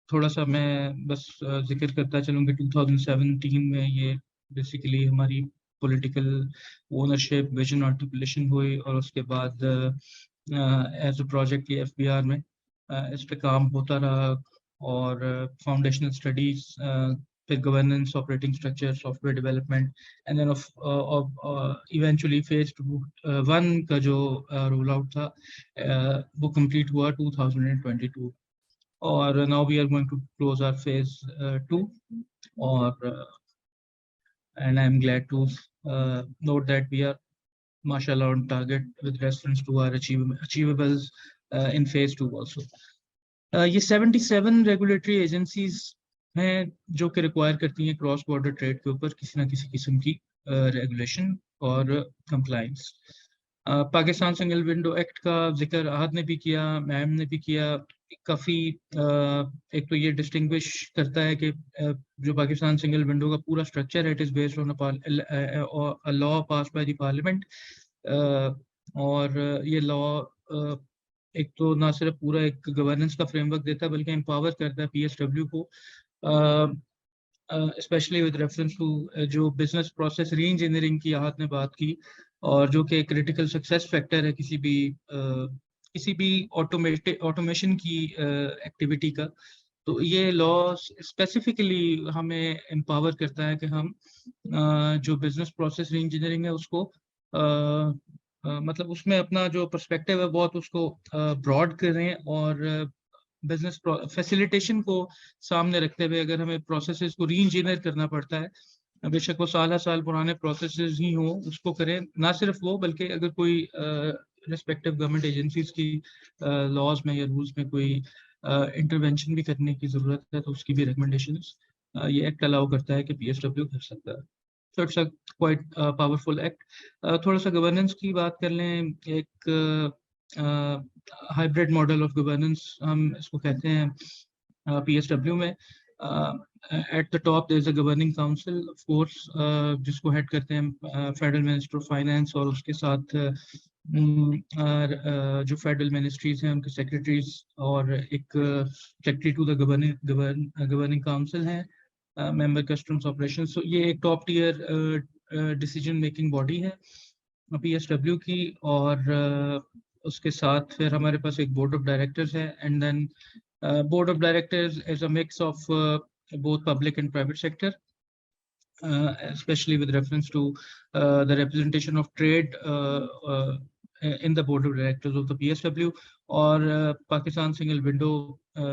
थोड़ा सा मैं बस जिक्र करता चलूँगा। 2017 में ये बेसिकली हमारी पॉलिटिकल ओनरशिप, विजन आर्टिकुलेशन हुई, और उसके बाद एज अ प्रोजेक्ट ये FBR में इस पे काम होता रहा, और फाउंडेशनल स्टडीज, फिर governance, operating structure, software development, and then eventually phase 1 का जो रोल आउट था वो कंप्लीट हुआ 2022, और now we are going to close our phase 2, और and I am glad to note that we are mashallah on target with reference to our achievables in phase 2 also. ये 77 regulatory agencies हैं जो कि require करती हैं cross border trade के ऊपर किसी ना किसी किस्म की रेगुलेशन और compliance. Pakistan single window act का जिक्र आहद ने भी किया, मैम ने भी किया। काफ़ी एक तो ये डिस्टिंग्विश करता है कि जो पाकिस्तान सिंगल विंडो का पूरा स्ट्रक्चर है, it is based on a law pass by the parliament, और ये लॉ एक तो ना सिर्फ पूरा एक गवर्नेंस का फ्रेमवर्क देता है बल्कि एम्पावर करता है PSW को, स्पेशली विद रेफरेंस टू जो बिजनेस प्रोसेस री इंजीनियरिंग की आहत ने बात की, और जो कि क्रिटिकल सक्सेस फैक्टर है किसी भी ऑटोमेशन की एक्टिविटी का। तो ये लॉ स्पेसिफिकली हमें एम्पावर करता है कि हम जो बिजनेस प्रोसेस री इंजीनियरिंग है उसको मतलब उसमें अपना जो पर्सपेक्टिव है बहुत उसको ब्रॉड करें, और बिजनेस फैसिलिटेशन को सामने रखते हुए अगर हमें प्रोसेसेस को री इंजीनियर करना पड़ता है, बेशक वो साल पुराने प्रोसेसेस ही हो, उसको करें। ना सिर्फ वो बल्कि अगर कोई रिस्पेक्टिव गवर्नमेंट एजेंसीज की लॉज में या रूल्स में कोई इंटरवेंशन भी करने की ज़रूरत है तो उसकी भी रिकमेंडेशंस ये एक्ट अलाउ करता है कि PSW कर सकता है। So it's a quite powerful act. थोड़ा सा गवर्नेंस की बात कर लें। एक हाइब्रिड मॉडल ऑफ गवर्नेंस हम इसको कहते हैं PSW में। At the top there is a governing council, of course, जिसको head करते हैं Federal Minister of Finance, और उसके साथ जो फेडरल मिनिस्ट्रीज हैं उनके सेक्रेटरीज और एक secretary to the governing council है, मेंबर कस्टम्स ऑपरेशन। सो ये एक top tier decision making body है PSW की, और उसके साथ फिर हमारे पास एक बोर्ड ऑफ डायरेक्टर्स है, and then board of directors is a mix of both public and private sector, especially with reference to the representation of trade in the board of directors of the PSW, और Pakistan single window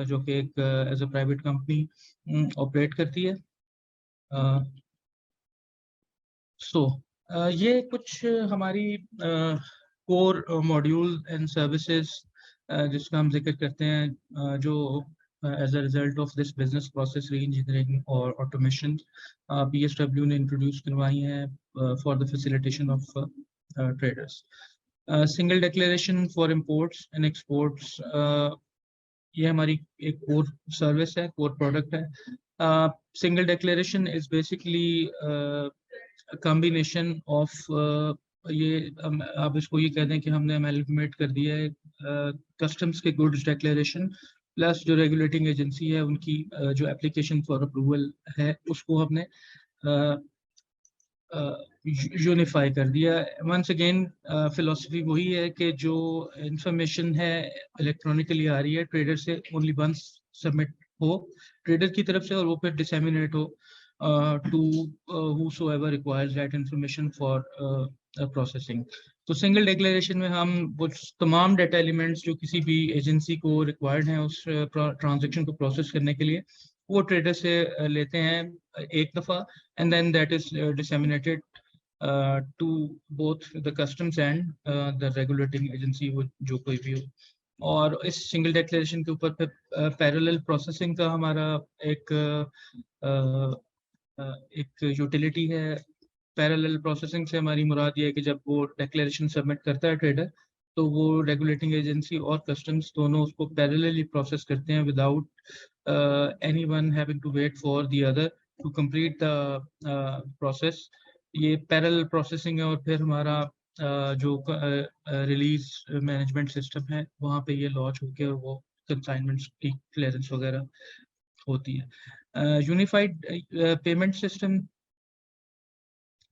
जो कि एक as a private company operate करती है। ये कुछ हमारी core module and services जिसका हम जिक्र करते हैं, जो as a result of this business process re-engineering और automation PSW ने introduce करवाई हैं for the facilitation of traders. Single declaration for imports and exports, ये हमारी एक core service है, core product है। Single declaration is basically a combination of ये आप इसको ये कह दें कि हमने amalgamate कर दिया है customs के goods declaration प्लस जो रेगुलेटिंग एजेंसी है उनकी जो एप्लीकेशन फॉर अप्रूवल है उसको हमने यूनिफाई कर दिया। वंस अगेन फिलॉसफी वही है कि जो इंफॉर्मेशन है इलेक्ट्रॉनिकली आ रही है ट्रेडर से, ओनली वंस सबमिट हो ट्रेडर की तरफ से, और वो फिर डिसेमिनेट हो to whosoever requires that information for processing। तो सिंगल डिक्लेरेशन में हम वो तमाम डाटा एलिमेंट्स जो किसी भी एजेंसी को रिक्वायर्ड हैं उस ट्रांजैक्शन को प्रोसेस करने के लिए, वो ट्रेडर से लेते हैं एक दफ़ा, and then that is disseminated to both the customs and the regulating agency, वो जो कोई भी हो। और इस सिंगल डिक्लेरेशन के ऊपर फिर पैरेलल प्रोसेसिंग का हमारा एक यूटिलिटी है। पैरेलल प्रोसेसिंग से हमारी मुराद ये है कि जब वो डिक्लेरेशन सबमिट करता है ट्रेडर, तो वो रेगुलेटिंग एजेंसी और कस्टम्स दोनों उसको पैरेलली प्रोसेस करते हैं without anyone having to wait for the other to complete the process. ये पैरेलल प्रोसेसिंग है। और फिर हमारा जो रिलीज मैनेजमेंट सिस्टम है वहाँ पे ये लॉन्च होके वो कंसाइनमेंट्स की क्लियरेंस वगैरह होती है। यूनिफाइड पेमेंट सिस्टम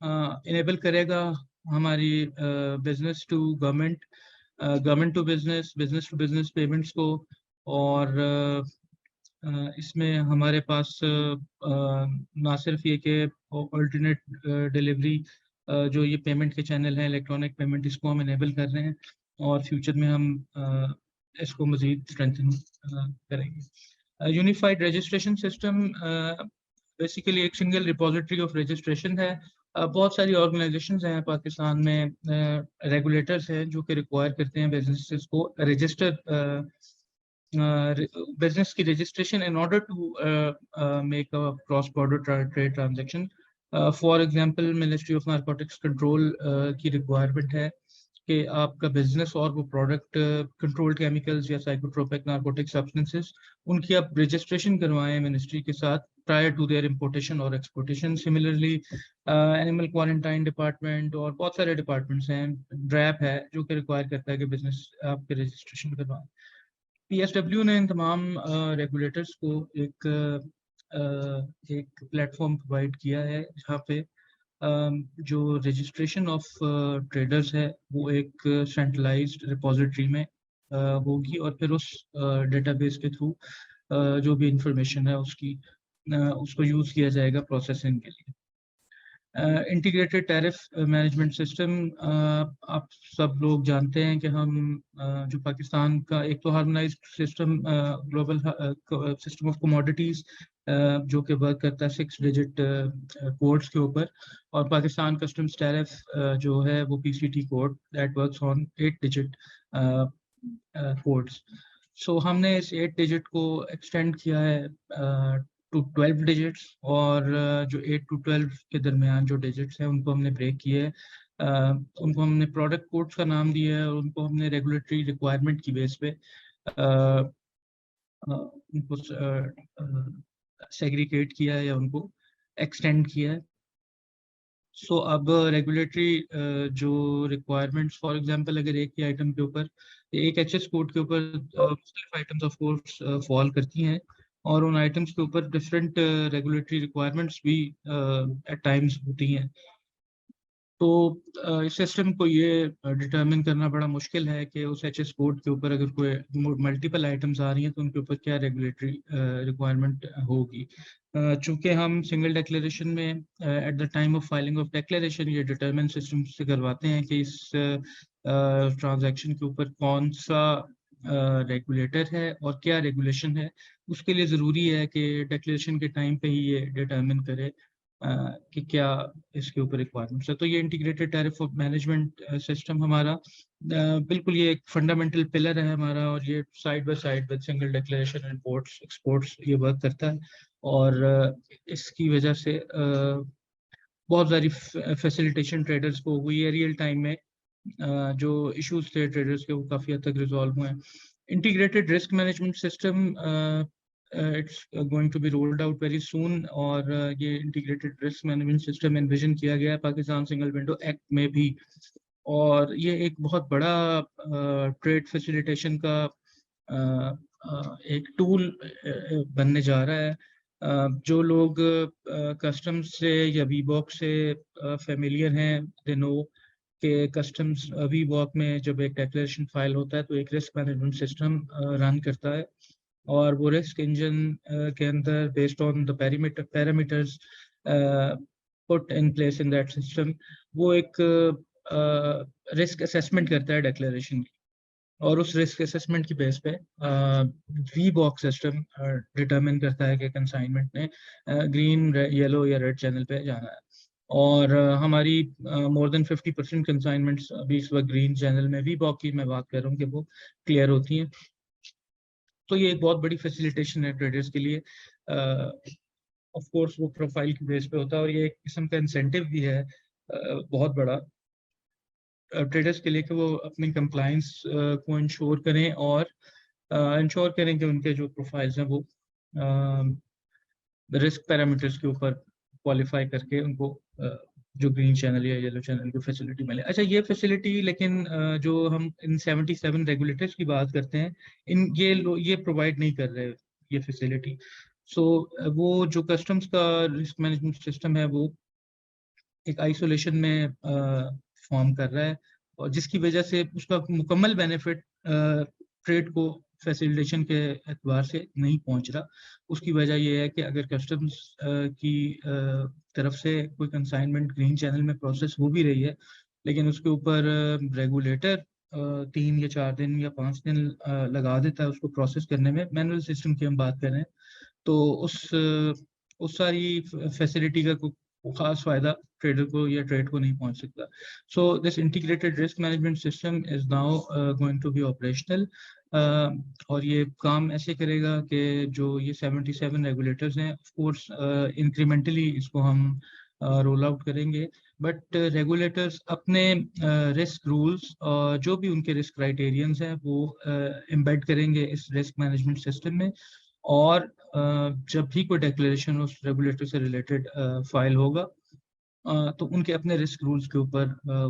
इनेबल करेगा हमारी business to government, government to business, business to business payments को। और इसमें हमारे पास ना सिर्फ ये कि अल्टरनेट डिलीवरी जो ये पेमेंट के चैनल हैं इलेक्ट्रॉनिक पेमेंट, इसको हम इनेबल कर रहे हैं और फ्यूचर में हम इसको मज़ीद स्ट्रेंथन करेंगे। यूनिफाइड रजिस्ट्रेशन सिस्टम बेसिकली एक सिंगल रिपोजिटरी ऑफ रजिस्ट्रेशन है। बहुत सारी ऑर्गेनाइजेशंस हैं पाकिस्तान में, रेगुलेटर्स हैं जो कि रिक्वायर करते हैं बिजनेसेस को रजिस्टर बिजनेस की registration in order to make a cross border trade transaction. For example ministry of narcotics control की रिक्वायरमेंट है कि आपका बिजनेस और वो प्रोडक्ट कंट्रोल्ड केमिकल्स या साइकोट्रोपिक नारकोटिक सब्सटेंसेस, उनकी आप रजिस्ट्रेशन करवाएं मिनिस्ट्री के साथ प्रायर टू देयर इंपोर्टेशन और exportation. Similarly animal quarantine department और बहुत सारे डिपार्टमेंट्स हैं, ड्रैप है जो कि रिक्वायर करता है कि बिजनेस आपके रजिस्ट्रेशन करवाएं। PSW ने इन तमाम रेगुलेटर्स को एक प्लेटफॉर्म प्रोवाइड किया है जहाँ पे जो रजिस्ट्रेशन ऑफ ट्रेडर्स है वो एक सेंट्रलाइज्ड रिपोजिटरी में होगी, और फिर उस डेटाबेस के थ्रू जो भी इंफॉर्मेशन है उसको यूज़ किया जाएगा प्रोसेसिंग के लिए। इंटीग्रेटेड टैरिफ मैनेजमेंट सिस्टम, आप सब लोग जानते हैं कि हम जो पाकिस्तान का एक तो harmonised system global system of commodities जो कि वर्क करता है 6 डिजिट कोड्स के ऊपर, और पाकिस्तान कस्टम्स टैरिफ जो है वो PCT code that works on 8 digit codes. So हमने इस 8 डिजिट को एक्सटेंड किया है टू 12 डिजिट्स, और जो 8 to 12 के दरमियान जो डिजिट्स हैं उनको हमने ब्रेक किया है, उनको हमने प्रोडक्ट कोड्स का नाम दिया है, और उनको हमने रेगुलेटरी रिक्वायरमेंट की बेस पे उनको सेग्रीगेट किया है या उनको एक्सटेंड किया है। सो अब रेगुलेटरी जो रिक्वायरमेंट्स, फॉर एग्जांपल अगर एक ही आइटम के ऊपर, एक एचएस कोड के ऊपर मुख्तलिफ आइटम्स ऑफ कोर्स फॉल करती हैं, और उन आइटम्स के ऊपर डिफरेंट रेगुलेटरी रिक्वायरमेंट्स भी एट टाइम्स होती हैं। तो इस सिस्टम को ये डिटरमिन करना बड़ा मुश्किल है कि उस एचएस कोड के ऊपर अगर कोई मल्टीपल आइटम्स आ रही हैं तो उनके ऊपर क्या रेगुलेटरी रिक्वायरमेंट होगी। चूंकि हम सिंगल डिक्लेरेशन में at the time of filing of declaration ये डिटरमिन सिस्टम से करवाते हैं कि इस ट्रांजैक्शन के ऊपर कौन सा रेगुलेटर है और क्या रेगुलेशन है, उसके लिए ज़रूरी है कि डिक्लेरेशन के टाइम पे ही ये डिटरमिन करे कि क्या इसके ऊपर रिक्वायरमेंट्स है। तो ये integrated tariff of management system हमारा बिल्कुल ये एक फंडामेंटल पिलर है हमारा, और ये side by side with single declaration imports exports ये वर्क करता है। और इसकी वजह से बहुत सारी फैसिलिटेशन ट्रेडर्स को हुई है रियल टाइम में, जो इश्यूज थे ट्रेडर्स के वो काफ़ी हद तक रिजॉल्व हुए हैं। Integrated risk management system it's going to be rolled out very soon, और ये integrated risk management system envision किया गया है पाकिस्तान सिंगल विंडो एक्ट में भी, और ये एक बहुत बड़ा ट्रेड फैसिलिटेशन का एक टूल बनने जा रहा है। जो लोग कस्टम्स से या वीबॉक से फेमिलियर हैं, दे नो कि कस्टम्स वीबॉक में जब एक डिक्लेरेशन फाइल होता है तो एक रिस्क मैनेजमेंट सिस्टम रन करता है, और वो रिस्क इंजन के अंदर based on the parameters put in place in that system, वो एक रिस्क असेसमेंट करता है डिक्लेरेशन की, और उस रिस्क असेसमेंट की बेस पे वी बॉक्स सिस्टम डिटरमिन करता है कि कंसाइनमेंट ने ग्रीन, येलो या रेड चैनल पे जाना है। और हमारी मोर देन 50% कंसाइनमेंट्स अभी इस वक्त ग्रीन चैनल में वी बॉक्स की मैं बात कर रहा हूँ कि वो क्लियर होती हैं। तो ये एक बहुत बड़ी फैसिलिटेशन है ट्रेडर्स के लिए। ऑफ कोर्स वो प्रोफाइल की बेस पे होता है, और ये एक किस्म का इंसेंटिव भी है बहुत बड़ा ट्रेडर्स के लिए कि वो अपनी कंप्लाइंस को इंश्योर करें, और इंश्योर करें कि उनके जो प्रोफाइल्स हैं वो रिस्क पैरामीटर्स के ऊपर क्वालिफाई करके उनको जो ग्रीन चैनल या येलो चैनल की फैसिलिटी मिले। अच्छा, ये फैसिलिटी लेकिन जो हम इन 77 रेगुलेटर्स की बात करते हैं, ये प्रोवाइड नहीं कर रहे ये फैसिलिटी। सो वो जो कस्टम्स का रिस्क मैनेजमेंट सिस्टम है वो एक आइसोलेशन में फॉर्म कर रहा है, और जिसकी वजह से उसका मुकम्मल बेनिफिट ट्रेड को फैसिलिटेशन के एतबार से नहीं पहुंच रहा। उसकी वजह यह है कि अगर कस्टम्स की तरफ से कोई कंसाइनमेंट ग्रीन चैनल में प्रोसेस हो भी रही है, लेकिन उसके ऊपर रेगुलेटर 3 या 4 दिन या 5 दिन लगा देता है उसको प्रोसेस करने में। मैनुअल सिस्टम की हम बात कर रहे हैं, तो उस सारी फैसिलिटी का खास फायदा ट्रेडर को या ट्रेड को नहीं पहुंच सकता। So this integrated risk management system is now going to be operational, और ये काम ऐसे करेगा कि जो ये 77 रेगुलेटर्स हैं, ऑफ कोर्स इंक्रीमेंटली इसको हम रोल आउट करेंगे, बट रेगुलेटर्स अपने रिस्क रूल्स जो भी उनके रिस्क क्राइटेरियंस हैं वो एम्बेड करेंगे इस रिस्क मैनेजमेंट सिस्टम में, और जब भी कोई डिक्लेरेशन उस रेगुलेटर से रिलेटेड फाइल होगा तो उनके अपने रिस्क रूल्स के ऊपर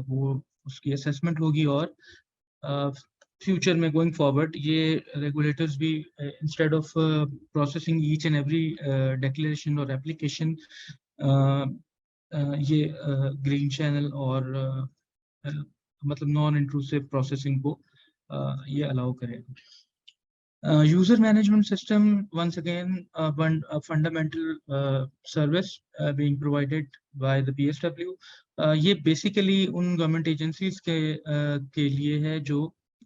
वो उसकी असेसमेंट होगी, और फ्यूचर में गोइंग फॉरवर्ड ये रेगुलेटर्स भी instead of processing each and every declaration और एप्लीकेशन, ये ग्रीन चैनल और मतलब नॉन इंट्रूसिव प्रोसेसिंग को ये अलाउ करेगा। User management system, once again, a fundamental service being provided by the PSW. ये basically उन government agencies के लिए है जो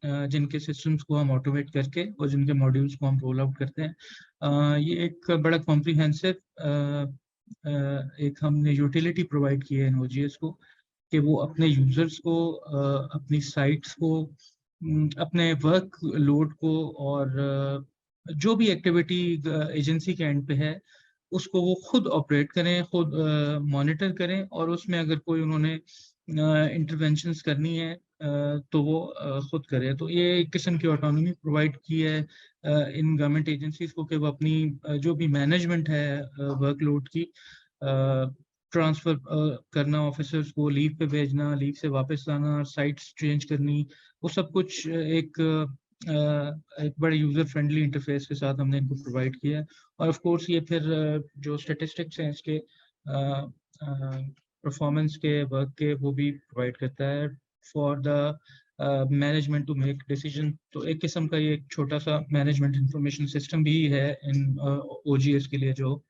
जिनके systems को हम automate करके और जिनके modules को हम roll out करते हैं। ये एक बड़ा comprehensive एक हमने utility provide की है इन OGS को, कि वो अपने users को अपनी sites को अपने वर्क लोड को और जो भी एक्टिविटी एजेंसी के एंड पे है उसको वो खुद ऑपरेट करें, खुद मॉनिटर करें, और उसमें अगर कोई उन्होंने इंटरवेंशंस करनी है तो वो खुद करें। तो ये एक किस्म की ऑटोनॉमी प्रोवाइड की है इन गवर्नमेंट एजेंसीज को कि वो अपनी जो भी मैनेजमेंट है वर्कलोड की ट्रांसफर करना, ऑफिसर्स को लीव पे भेजना, लीव से वापस आना, साइट्स चेंज करनी, वो सब कुछ एक बड़े यूजर फ्रेंडली इंटरफेस के साथ हमने इनको प्रोवाइड किया है। और ऑफ कोर्स ये फिर जो स्टेटिस्टिक्स हैं इसके परफॉर्मेंस के, वर्क के, वो भी प्रोवाइड करता है for the management to make decision. तो एक किस्म का ये एक छोटा सा मैनेजमेंट इंफॉर्मेशन सिस्टम भी है इन OGS के लिए जो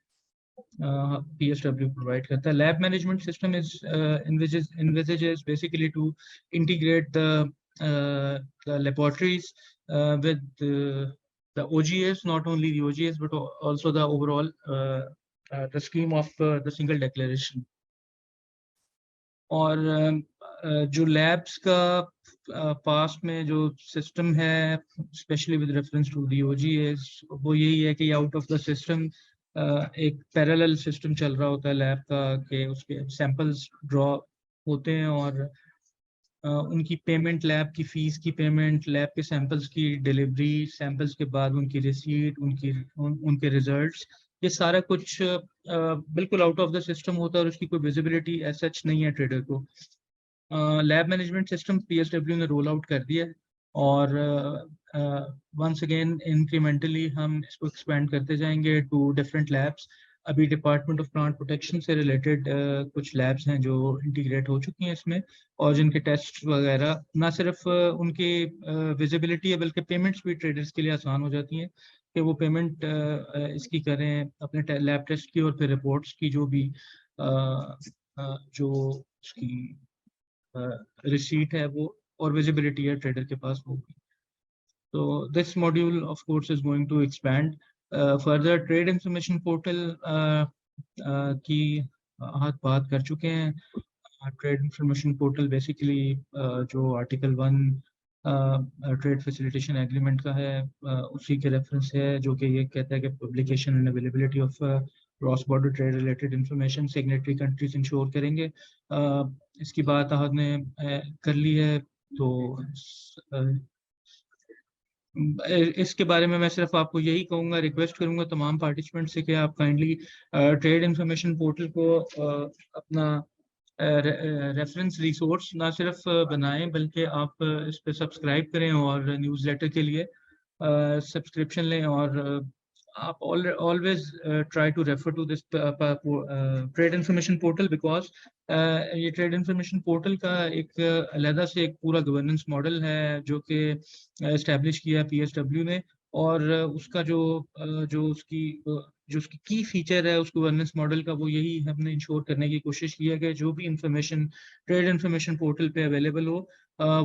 PSW provide करता है. Lab management system is envisages basically to integrate the laboratories with the OGS, not only the OGS but also the overall the scheme of the single declaration. और जो labs का past में जो system है specially with reference to the OGS, वो यही है कि आउट ऑफ द सिस्टम एक पैरेलल सिस्टम चल रहा होता है लैब का कि उसके सैंपल्स ड्रॉ होते हैं और उनकी पेमेंट, लैब की फीस की पेमेंट, लैब के सैंपल्स की डिलीवरी, सैंपल्स के बाद उनकी रिसीट, उनके रिजल्ट्स, ये सारा कुछ बिल्कुल आउट ऑफ द सिस्टम होता है और उसकी कोई विजिबिलिटी एज सच नहीं है ट्रेडर को। लैब मैनेजमेंट सिस्टम PSW ने रोल आउट कर दिया है और वंस अगेन इंक्रीमेंटली हम इसको एक्सपेंड करते जाएंगे टू डिफरेंट लैब्स। अभी डिपार्टमेंट ऑफ प्लांट प्रोटेक्शन से रिलेटेड कुछ लैब्स हैं जो इंटीग्रेट हो चुकी हैं इसमें और जिनके टेस्ट वगैरह ना सिर्फ उनकी विजिबिलिटी है बल्कि पेमेंट्स भी ट्रेडर्स के लिए आसान हो जाती हैं कि वो पेमेंट इसकी करें अपने लैब टेस्ट की और फिर रिपोर्ट्स की जो भी जो उसकी रिसीट है वो और विजिबिलिटी है ट्रेडर के पास वो भी। So this module of course is going to expand further. Trade information portal की बात कर चुके हैं। ट्रेड इंफॉर्मेशन पोर्टल बेसिकली जो आर्टिकल 1 ट्रेड फैसिलिटेशन एग्रीमेंट का है उसी के रेफरेंस है जो कि ये कहता है कि publication and availability of cross border trade related information signatory countries ensure करेंगे। इसकी बात आपने कर ली है तो इसके बारे में मैं सिर्फ आपको यही कहूँगा, रिक्वेस्ट करूँगा तमाम पार्टिसिपेंट से कि आप काइंडली ट्रेड इंफॉर्मेशन पोर्टल को अपना रेफरेंस रिसोर्स ना सिर्फ बनाएं बल्कि आप इस पे सब्सक्राइब करें और न्यूज़लेटर के लिए सब्सक्रिप्शन लें और आप always try to refer to this trade information portal because ये ट्रेड इंफॉर्मेशन पोर्टल का एक अलग से एक पूरा गवर्नेंस मॉडल है जो कि एस्टेब्लिश किया PSW ने और उसका जो उसकी की फीचर है उस गवर्नेंस मॉडल का वो यही हमने इंश्योर करने की कोशिश की है कि जो भी इंफॉर्मेशन ट्रेड इंफॉर्मेशन पोर्टल पे अवेलेबल हो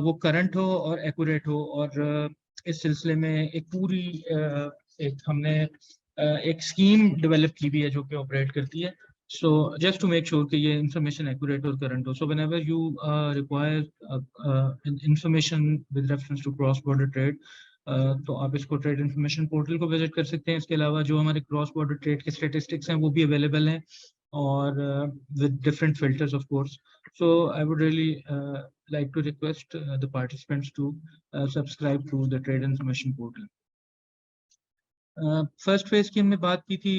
वो करंट हो और एक्यूरेट हो और इस सिलसिले में एक पूरी एक हमने एक स्कीम डेवलप की भी है जो कि ऑपरेट करती है। So just to make sure कि ये information accurate और current हो. So whenever you require information with reference to cross border trade, तो आप इसको ट्रेड इंफॉर्मेशन पोर्टल को विजिट कर सकते हैं। इसके अलावा जो हमारे क्रॉस बॉर्डर ट्रेड के स्टेटिस्टिक्स हैं वो भी अवेलेबल हैं और with different filters of course. So I would really like to request the participants to subscribe to the trade information portal. First phase की हमने बात की थी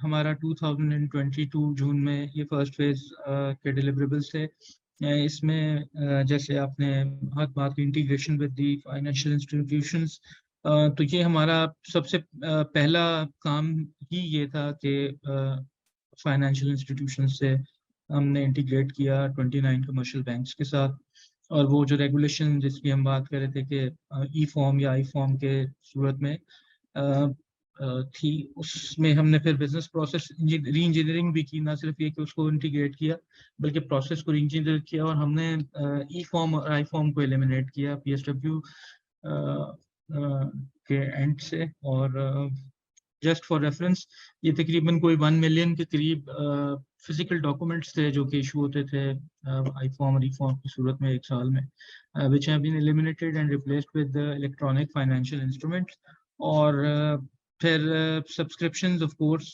हमारा 2022 जून में ये फर्स्ट फेज के डिलीवरेबल्स थे। इसमें जैसे आपने बात की integration with the financial institutions, तो ये हमारा सबसे पहला काम ही ये था कि फाइनेंशियल इंस्टीट्यूशंस से हमने इंटीग्रेट किया 29 कमर्शियल बैंक्स के साथ और वो जो रेगुलेशन जिसकी हम बात कर रहे थे कि ई-फॉर्म या आई-फॉर्म के सूरत में थी, उसमें हमने फिर बिजनेस प्रोसेस री इंजीनियरिंग भी की, ना सिर्फ ये कि उसको इंटीग्रेट किया बल्कि प्रोसेस को री इंजीनियर किया और हमने ई-फॉर्म और आई-फॉर्म को एलिमिनेट किया PSW के एंड से। और जस्ट फॉर रेफरेंस ये तकरीबन कोई 1 मिलियन के करीब फिजिकल डॉक्यूमेंट्स थे जो कि इशू होते थे आई-फॉर्म और ई-फॉर्म की सूरत में एक साल में, which have been eliminated and replaced with the electronic financial instruments। और फिर सब्सक्रिप्शंस ऑफ कोर्स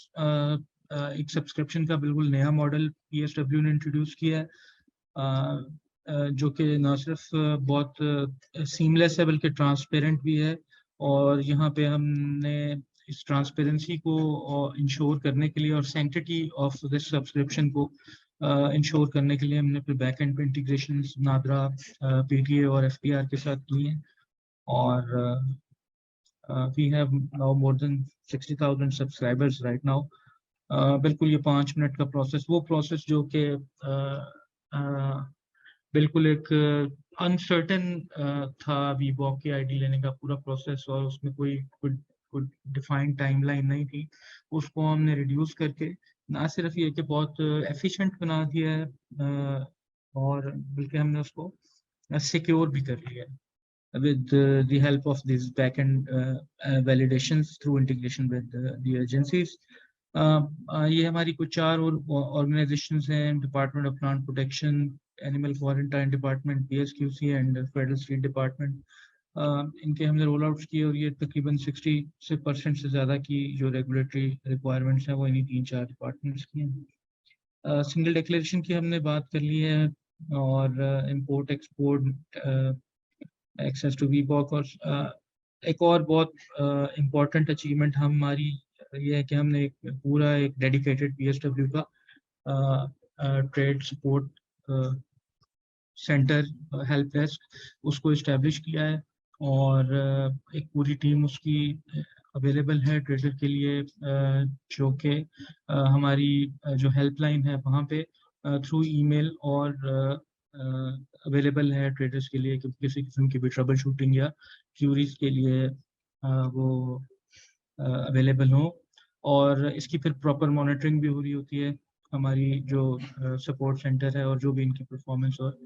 एक सब्सक्रिप्शन का बिल्कुल नया मॉडल PSW ने इंट्रोड्यूस किया है जो कि ना सिर्फ बहुत सीमलेस है बल्कि ट्रांसपेरेंट भी है और यहाँ पे हमने इस ट्रांसपेरेंसी को इंश्योर करने के लिए और सैंक्टिटी ऑफ दिस सब्सक्रिप्शन को इंश्योर करने के लिए हमने फिर बैक एंड पे इंटीग्रेशन नादरा पीटीए और एफपीआर के साथ किए हैं। और we have now more than 60,000 subscribers right now. बिल्कुल ये 5 मिनट का प्रोसेस, वो प्रोसेस जो कि बिल्कुल एक अनसर्टेन था वीबॉक की आईडी लेने का पूरा प्रोसेस, और उसमें कोई डिफाइंड टाइमलाइन नहीं थी। उसको हमने रिड्यूस करके ना सिर्फ ये कि बहुत एफिशिएंट बना दिया है, और बल्कि हमने उसको सिक्योर भी कर लिया है with the help of these backend validations through integration with the agencies. ये हमारी कुछ 4 और organizations हैं: Department of Plant Protection, Animal Quarantine Department, PSQC and Federal Street Department. इनके हमने रोल आउट किए और ये तकरीबन 60% से ज़्यादा की जो रेगुलेटरी रिक्वायरमेंट्स हैं वो इन्हीं 3-4 डिपार्टमेंट्स की हैं। सिंगल डिक्लेरेशन की हमने बात कर ली है, और इम्पोर्ट एक्सपोर्ट एक्सेस टू वीबॉक। और एक और बहुत इम्पोर्टेंट अचीवमेंट हमारी ये है कि हमने पूरा एक डेडिकेटेड PSW का trade support centre, help desk, उसको इस्टेब्लिश किया है, और एक पूरी टीम उसकी अवेलेबल है ट्रेडर के लिए, जो कि हमारी जो हेल्पलाइन है वहाँ पे थ्रू ईमेल और अवेलेबल है ट्रेडर्स के लिए कि किसी किस्म की भी ट्रबल शूटिंग या क्यूरीज के लिए वो अवेलेबल हो। और इसकी फिर प्रॉपर मॉनिटरिंग भी हो रही होती है हमारी जो सपोर्ट सेंटर है, और जो भी इनकी परफॉर्मेंस और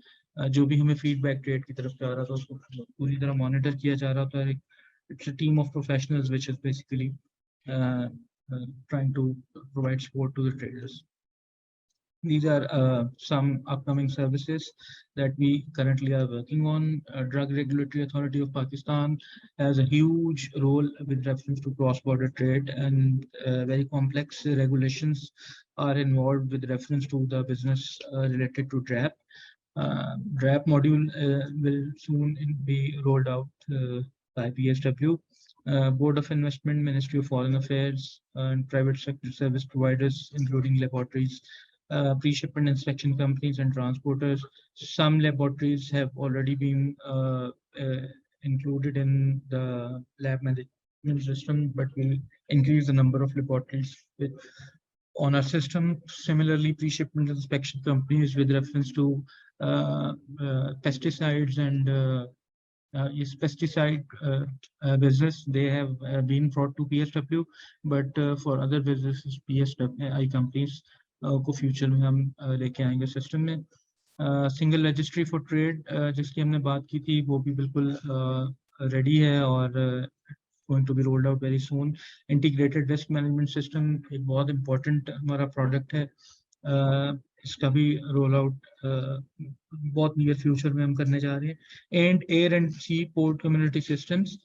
जो भी हमें फीडबैक ट्रेड की तरफ से आ रहा था उसको पूरी तरह मॉनिटर किया जा रहा था। It's a team of professionals which is basically trying to provide support to the traders. These are some upcoming services that we currently are working on. Drug Regulatory Authority of Pakistan has a huge role with reference to cross-border trade, and very complex regulations are involved with reference to the business related to DRAP. DRAP module will soon be rolled out by PSW. Board of Investment, Ministry of Foreign Affairs, and private sector service providers, including laboratories, pre-shipment inspection companies and transporters. Some laboratories have already been included in the lab management system, but we'll increase the number of laboratories on our system. Similarly, pre-shipment inspection companies with reference to pesticides and is pesticide business, they have been brought to PSW, but for other businesses, PSW companies को future में हम लेके आएंगे system में। Single registry for trade जिसकी हमने बात की थी वो भी बिल्कुल रेडी है और going to be rolled out very soon. Integrated risk management system एक बहुत इंपॉर्टेंट हमारा प्रोडक्ट है, इसका भी रोल आउट बहुत नियर फ्यूचर में हम करने जा रहे हैं। And air and sea port community systems,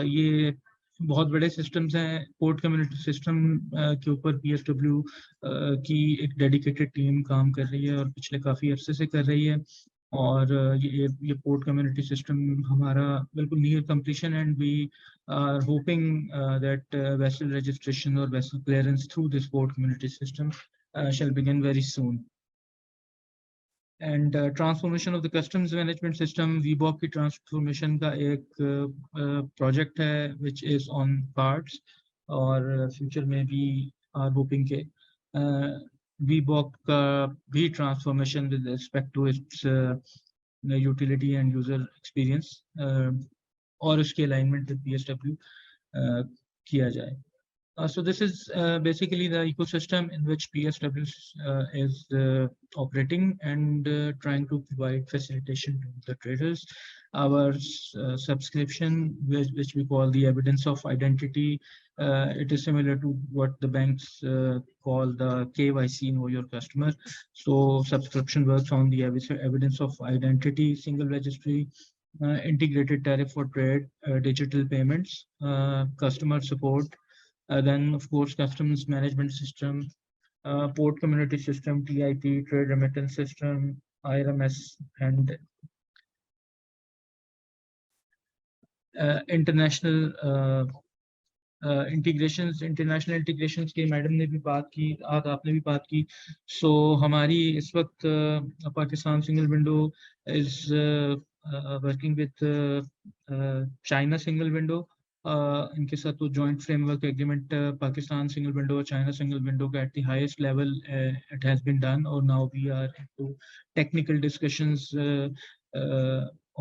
ये बहुत बड़े सिस्टम्स हैं। पोर्ट कम्युनिटी सिस्टम के ऊपर PSW की एक डेडिकेटेड टीम काम कर रही है और पिछले काफ़ी अरसे से कर रही है, और ये पोर्ट कम्युनिटी सिस्टम हमारा बिल्कुल near completion, and we are hoping that vessel registration और vessel clearance through this port community system shall begin very soon. And transformation of the customs management system, VBOC की transformation का एक project है which is on cards, और future में भी are hoping के VBOC का भी transformation with respect to its utility and user experience और उसके alignment with PSW किया जाए. So this is basically the ecosystem in which PSW is operating and trying to provide facilitation to the traders. Our subscription, which we call the evidence of identity, it is similar to what the banks call the KYC, know your customer. So subscription works on the evidence of identity, single registry, integrated tariff for trade, digital payments, customer support, then of course customs management system, port community system, TIP, trade remittance system, IRMS, and international integrations की madam ने भी बात की, आज आपने भी बात की. सो हमारी इस वक्त Pakistan single window is working with China single window. इनके साथ तो joint framework agreement Pakistan single window और चाइना सिंगल विंडो का at the highest level it has been done, और now we are into technical discussions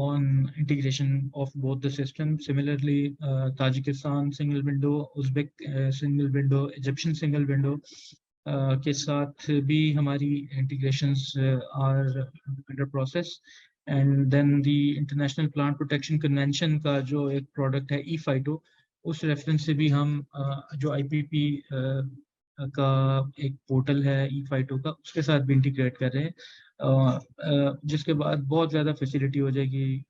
on integration of both the systems. Similarly, Tajikistan single window, Uzbek single window, Egyptian single window के साथ भी हमारी integrations are under process. And then the International Plant Protection Convention का जो एक product है E-FITO, उस reference से भी हम जो IPP का एक पोर्टल है E-FITO का, उसके साथ भी इंटीग्रेट कर रहे हैं, जिसके बाद बहुत ज़्यादा फैसिलिटी हो जाएगी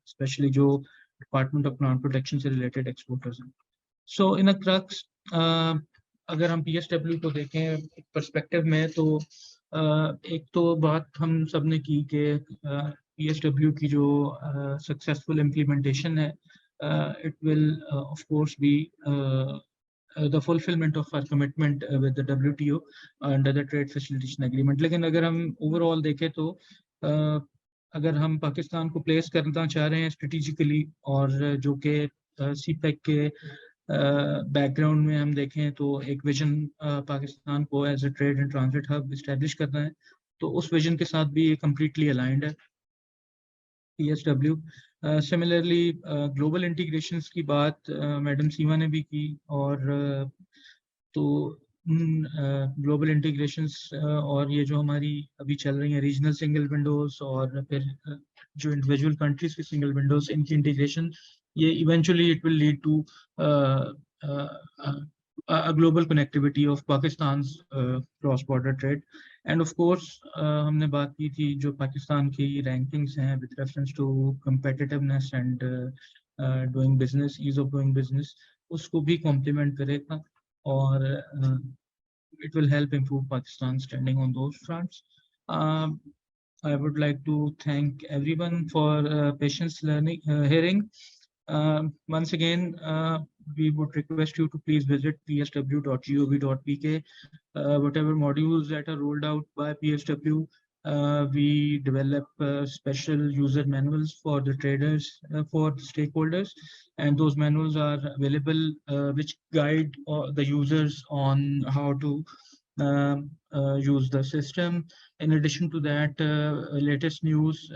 स्पेशली जो डिपार्टमेंट ऑफ प्लांट प्रोटेक्शन से रिलेटेड एक्सपोर्टर्स हैं. सो इन अ क्रक्स, अगर हम PSW को देखें एक पर्सपेक्टिव में, तो एक तो बात हम सब ने की कि PSW की जो सक्सेसफुल इम्प्लीमेंटेशन है, it will of course be the fulfillment of our commitment with the WTO under the trade facilitation agreement. लेकिन अगर हम overall देखें तो अगर हम पाकिस्तान को प्लेस करना चाह रहे हैं स्ट्रेटेजिकली, और जो कि CPEC के बैकग्राउंड में हम देखें तो एक विजन पाकिस्तान को as a trade and transit hub establish करना है, तो उस विजन के साथ भी ये कम्प्लीटली अलाइंड है PSW. सिमिलरली ग्लोबल इंटीग्रेशंस की बात मैडम सीमा ने भी की, और तो ग्लोबल इंटीग्रेशंस और ये जो हमारी अभी चल रही हैं रीजनल सिंगल विंडोज और फिर जो इंडिविजुअल कंट्रीज की सिंगल विंडोज, इनकी इंटीग्रेशन ये eventually it will lead to a global connectivity of Pakistan's cross-border trade. And of course, हमने बात की थी जो पाकिस्तान की rankings हैं with reference to competitiveness and doing business, ease of doing business, उसको भी complement करेगा, और it will help improve Pakistan's standing on those fronts. I would like to thank everyone for patience hearing. Once again, we would request you to please visit psw.gov.pk. Whatever modules that are rolled out by PSW, we develop special user manuals for the traders, for the stakeholders, and those manuals are available which guide the users on how to use the system. In addition to that, latest news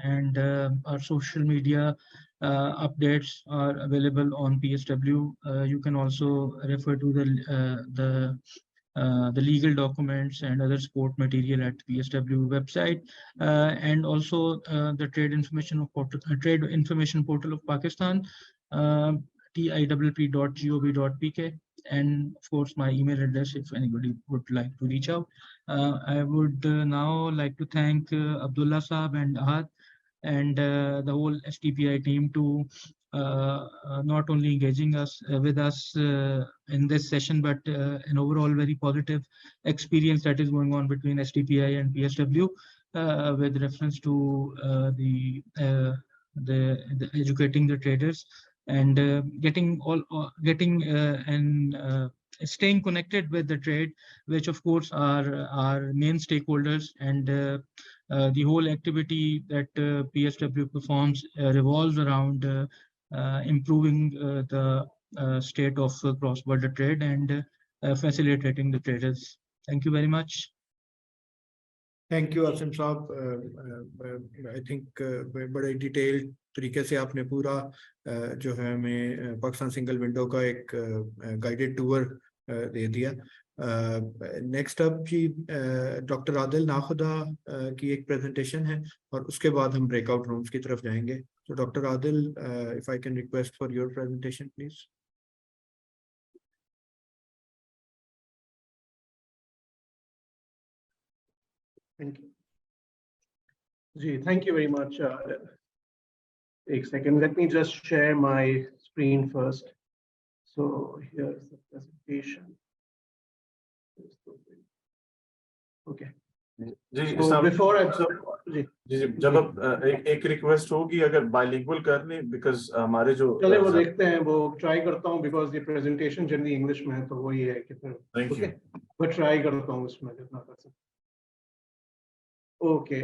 and our social media updates are available on PSW. You can also refer to the legal documents and other support material at PSW website, and also the Trade Information Portal of Pakistan, TIWP.gov.pk, and of course my email address if anybody would like to reach out. I would now like to thank Abdullah Saab and Ahad and the whole STPI team to not only engaging us with us in this session, but an overall very positive experience that is going on between STPI and PSW with reference to the educating the traders and getting and staying connected with the trade, which of course are our main stakeholders, and the whole activity that PSW performs revolves around improving the state of cross-border trade and facilitating the traders. Thank you very much. Thank you Asim sahab. I think बड़े detailed तरीके से आपने पूरा जो है हमें Pakistan single window का एक गाइडेड टूर दे दिया. नेक्स्ट अप जी डॉक्टर आदिल नाखुदा की एक प्रेजेंटेशन है, और उसके बाद हम ब्रेकआउट रूम्स की तरफ जाएंगे. तो doctor Adil, if I can request for your presentation please. Thank you. Gee, thank you very much. Take a second. Let me just share my screen first. So here's the presentation. Okay. So before I जी जी जी, जब अब एक request होगी अगर bilingual करनी, because हमारे जो चले वो देखते हैं, वो ट्राई करता हूँ, बिकॉज ये प्रेजेंटेशन जनरली इंग्लिश में है, तो वही है कि फिर थैंक यू। मैं ट्राई करता हूँ उसमें जितना कर सकता। ओके,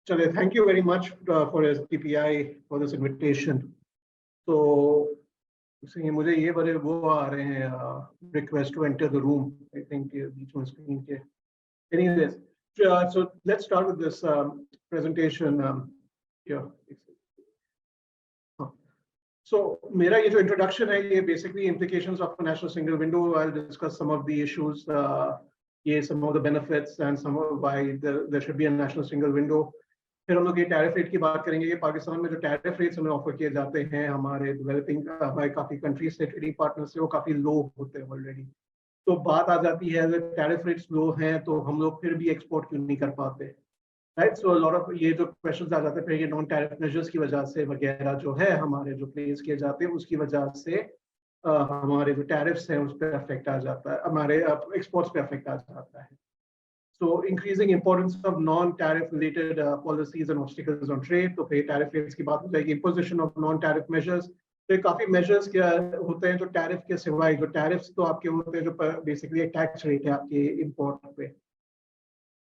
चले, thank you very much for TPI for this invitation. तो इसलिए मुझे ये बड़े वो आ रहे हैं, request to enter the room, I think बीच में स्क्रीन के। Anyways, so let's start with this presentation. Yeah. So मेरा ये जो introduction है, ये basically implications of a national single window. I'll discuss some of the issues, some of the benefits and some of why there should be a national single window. फिर हम लोग ये tariff rate की बात करेंगे कि पाकिस्तान में जो टैरिफ रेट्स हमें ऑफर किए जाते हैं हमारे डेवलपिंग हमारे काफी कंट्रीज से, ट्रेडिंग पार्टनर से, वो काफी लो होते हैं ऑलरेडी। तो बात आ जाती है अगर टैरिफ रेट्स लो हैं तो हम लोग फिर भी एक्सपोर्ट क्यों नहीं कर पाते, राइट। सो लॉट ऑफ ये जो क्वेश्चंस आ जाते हैं फिर ये नॉन टैरिफ मेजर्स की वजह से वगैरह जो है हमारे जो प्लेस किए जाते हैं उसकी वजह से हमारे जो टैरिफ्स हैं उस पर अफेक्ट आ जाता है, हमारे एक्सपोर्ट्स पे अफेक्ट आ जाता है। So increasing importance of non-tariff related policies and obstacles on trade. तो फिर tariff rates की बात हो जाएगी, imposition of non-tariff measures. तो काफी measures क्या होते हैं जो tariff के सिवाय, जो tariffs तो आपके होते हैं जो basically tax rate है आपके import पे।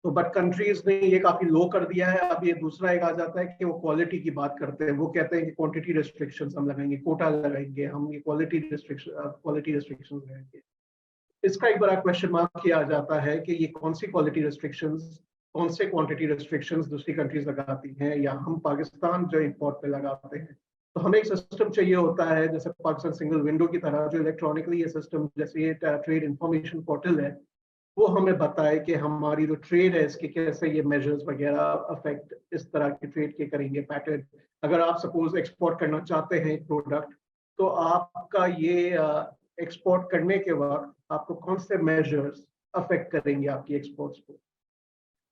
तो but countries ने ये काफी low कर दिया है। अब ये दूसरा एक आ जाता है कि वो quality की बात करते हैं, वो कहते हैं कि quantity restrictions हम लगाएंगे, quota लगाएंगे, हम ये quality restrictions लगाएंगे। इसका एक बड़ा क्वेश्चन मार्क किया जाता है कि ये कौन सी क्वालिटी रिस्ट्रिक्शंस, कौन से क्वांटिटी रिस्ट्रिक्शंस दूसरी कंट्रीज लगाती हैं या हम पाकिस्तान जो इंपोर्ट पे लगाते हैं। तो हमें एक सिस्टम चाहिए होता है जैसे पाकिस्तान सिंगल विंडो की तरह, जो इलेक्ट्रॉनिकली ये सिस्टम जैसे ये ट्रेड इंफॉर्मेशन पोर्टल है, वो हमें बताए कि हमारी जो ट्रेड है इसके कैसे ये मेजर्स वगैरह अफेक्ट इस तरह के ट्रेड के करेंगे पैटर्न। अगर आप सपोज एक्सपोर्ट करना चाहते हैं एक प्रोडक्ट, तो आपका ये एक्सपोर्ट करने के वक्त आपको कौन से मेजर्स अफेक्ट करेंगे आपकी एक्सपोर्ट्स को।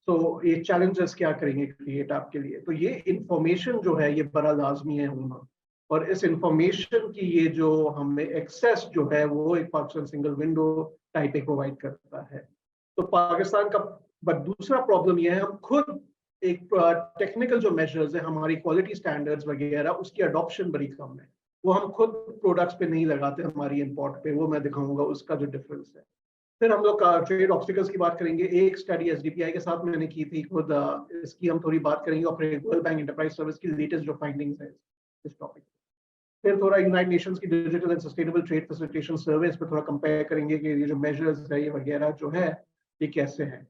तो ये चैलेंजेस क्या करेंगे क्रिएट आपके लिए। तो ये इंफॉर्मेशन जो है ये बड़ा लाजमी है होना, और इस इंफॉर्मेशन की ये जो हमें एक्सेस जो है वो एक Pakistan single window type provide करता है। तो पाकिस्तान का बट दूसरा प्रॉब्लम ये है, हम खुद एक टेक्निकल जो मेजर्स है हमारी क्वालिटी स्टैंडर्ड्स वगैरह उसकी अडॉप्शन बड़ी कम है, वो हम खुद प्रोडक्ट्स पे नहीं लगाते हमारी इंपोर्ट पे, वो मैं दिखाऊंगा उसका जो डिफरेंस है। फिर हम लोग ट्रेड ऑब्स्टिकल्स की बात करेंगे, एक स्टडी SDPI के साथ मैंने की थी खुद, इसकी हम थोड़ी बात करेंगे, और फिर वर्ल्ड बैंक एंटरप्राइज सर्विस की लेटेस्ट जो फाइंडिंग्स है इस टॉपिक। फिर थोड़ा यूनाइटेड नेशंस की digital and sustainable trade facilitation service पे थोड़ा कंपेयर करेंगे कि ये जो मेजर्स है ये वगैरह जो है ये कैसे हैं।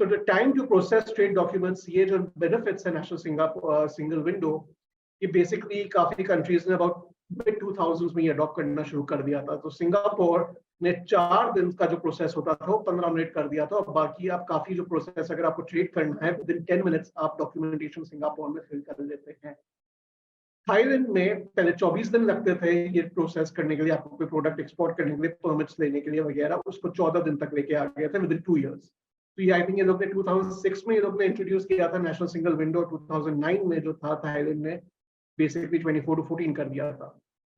So the time to process trade documents, ये जो बेनिफिट्स है नेशनल सिंगल विंडो, ये बेसिकली काफी कंट्रीज ने अबाउट mid-2000s में ये अडॉप्ट करना शुरू कर दिया था। तो सिंगापुर ने 4 दिन का जो प्रोसेस होता था वो 15 मिनट कर दिया था, और बाकी आप काफी जो प्रोसेस अगर आपको ट्रेड करना है विदिन 10 मिनट्स आप डॉक्यूमेंटेशन सिंगापुर में फिल कर लेते हैं। थाईलैंड में पहले 24 दिन लगते थे ये प्रोसेस करने के लिए, आपको कोई प्रोडक्ट एक्सपोर्ट करने के लिए, परमिट्स लेने के लिए वगैरह, उसको 14 दिन तक लेके आ गए थे विदिन 2 इयर्स। तो ये आई थिंक ये लोग ने 2006 में ये लोग ने इंट्रोड्यूस किया था नेशनल सिंगल विंडो, 2009 में जो था थाईलैंड ने बेसिकली 24 to 14 कर दिया था।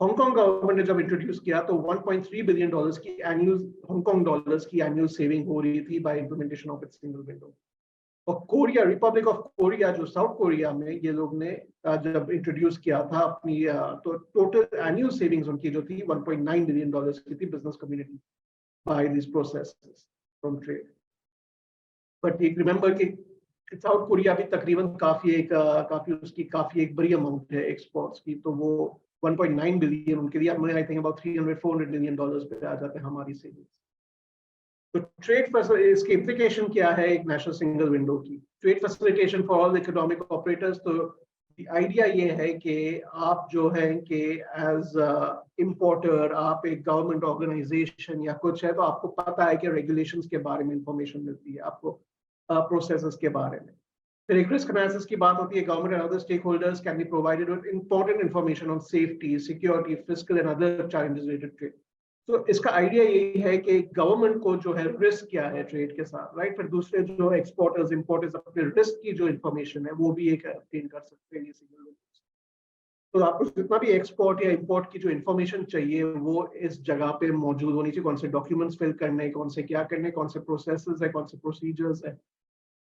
हांगकांग गवर्नमेंट ने जब इंट्रोड्यूस किया तो 1.3 बिलियन डॉलर्स की एनुअल हांगकांग डॉलर्स की एनुअल सेविंग हो रही थी by implementation of its single window. और कोरिया, रिपब्लिक ऑफ कोरिया जो साउथ कोरिया में ये लोग ने जब इंट्रोड्यूस किया था अपनी, तो टोटल एनुअल सेविंग्स उनकी जो थी 1.9 बिलियन डॉलर्स की थी business community by this processes from trade. But एक रिमेंबर कि साउथ कोरिया भी तकरीबन काफी उसकी काफी एक बड़ी अमाउंट है एक्सपोर्ट्स की, तो वो 1.9 बिलियन उनके लिए हमें I think about 300-400 million dollars पे आ जाते हैं हमारी सेविंग्स। तो ट्रेड इसकी इम्प्लीकेशन क्या है एक नेशनल सिंगल विंडो की। Trade facilitation for all economic operators, तो आइडिया ये है कि आप जो है कि एज इंपोर्टर आप एक गवर्नमेंट ऑर्गेनाइजेशन या कुछ है तो आपको पता है कि रेगुलेशंस के बारे में इंफॉर्मेशन मिलती है आपको, प्रोसेसेस के बारे में। फिर एक रिस्क एनालिसिस की बात होती है, government and other stakeholders can be provided with important information on safety, security, fiscal and other challenges related trade. तो इसका आइडिया यही है कि गवर्नमेंट को जो है रिस्क क्या है ट्रेड के साथ, राइट। फिर दूसरे जो एक्सपोर्टर्स इंपोर्टर्स अपने रिस्क की जो इंफॉर्मेशन है वो भी एक ऑब्टेन कर सकते हैं ये सिंगल विंडो। तो आपको जितना भी एक्सपोर्ट या इंपोर्ट की जो इन्फॉर्मेशन चाहिए वो इस जगह पे मौजूद होनी चाहिए। कौन से डॉक्यूमेंट्स फिल करने, कौन से क्या करने, कौन से प्रोसेसेस है, कौन से प्रोसीजर्स है।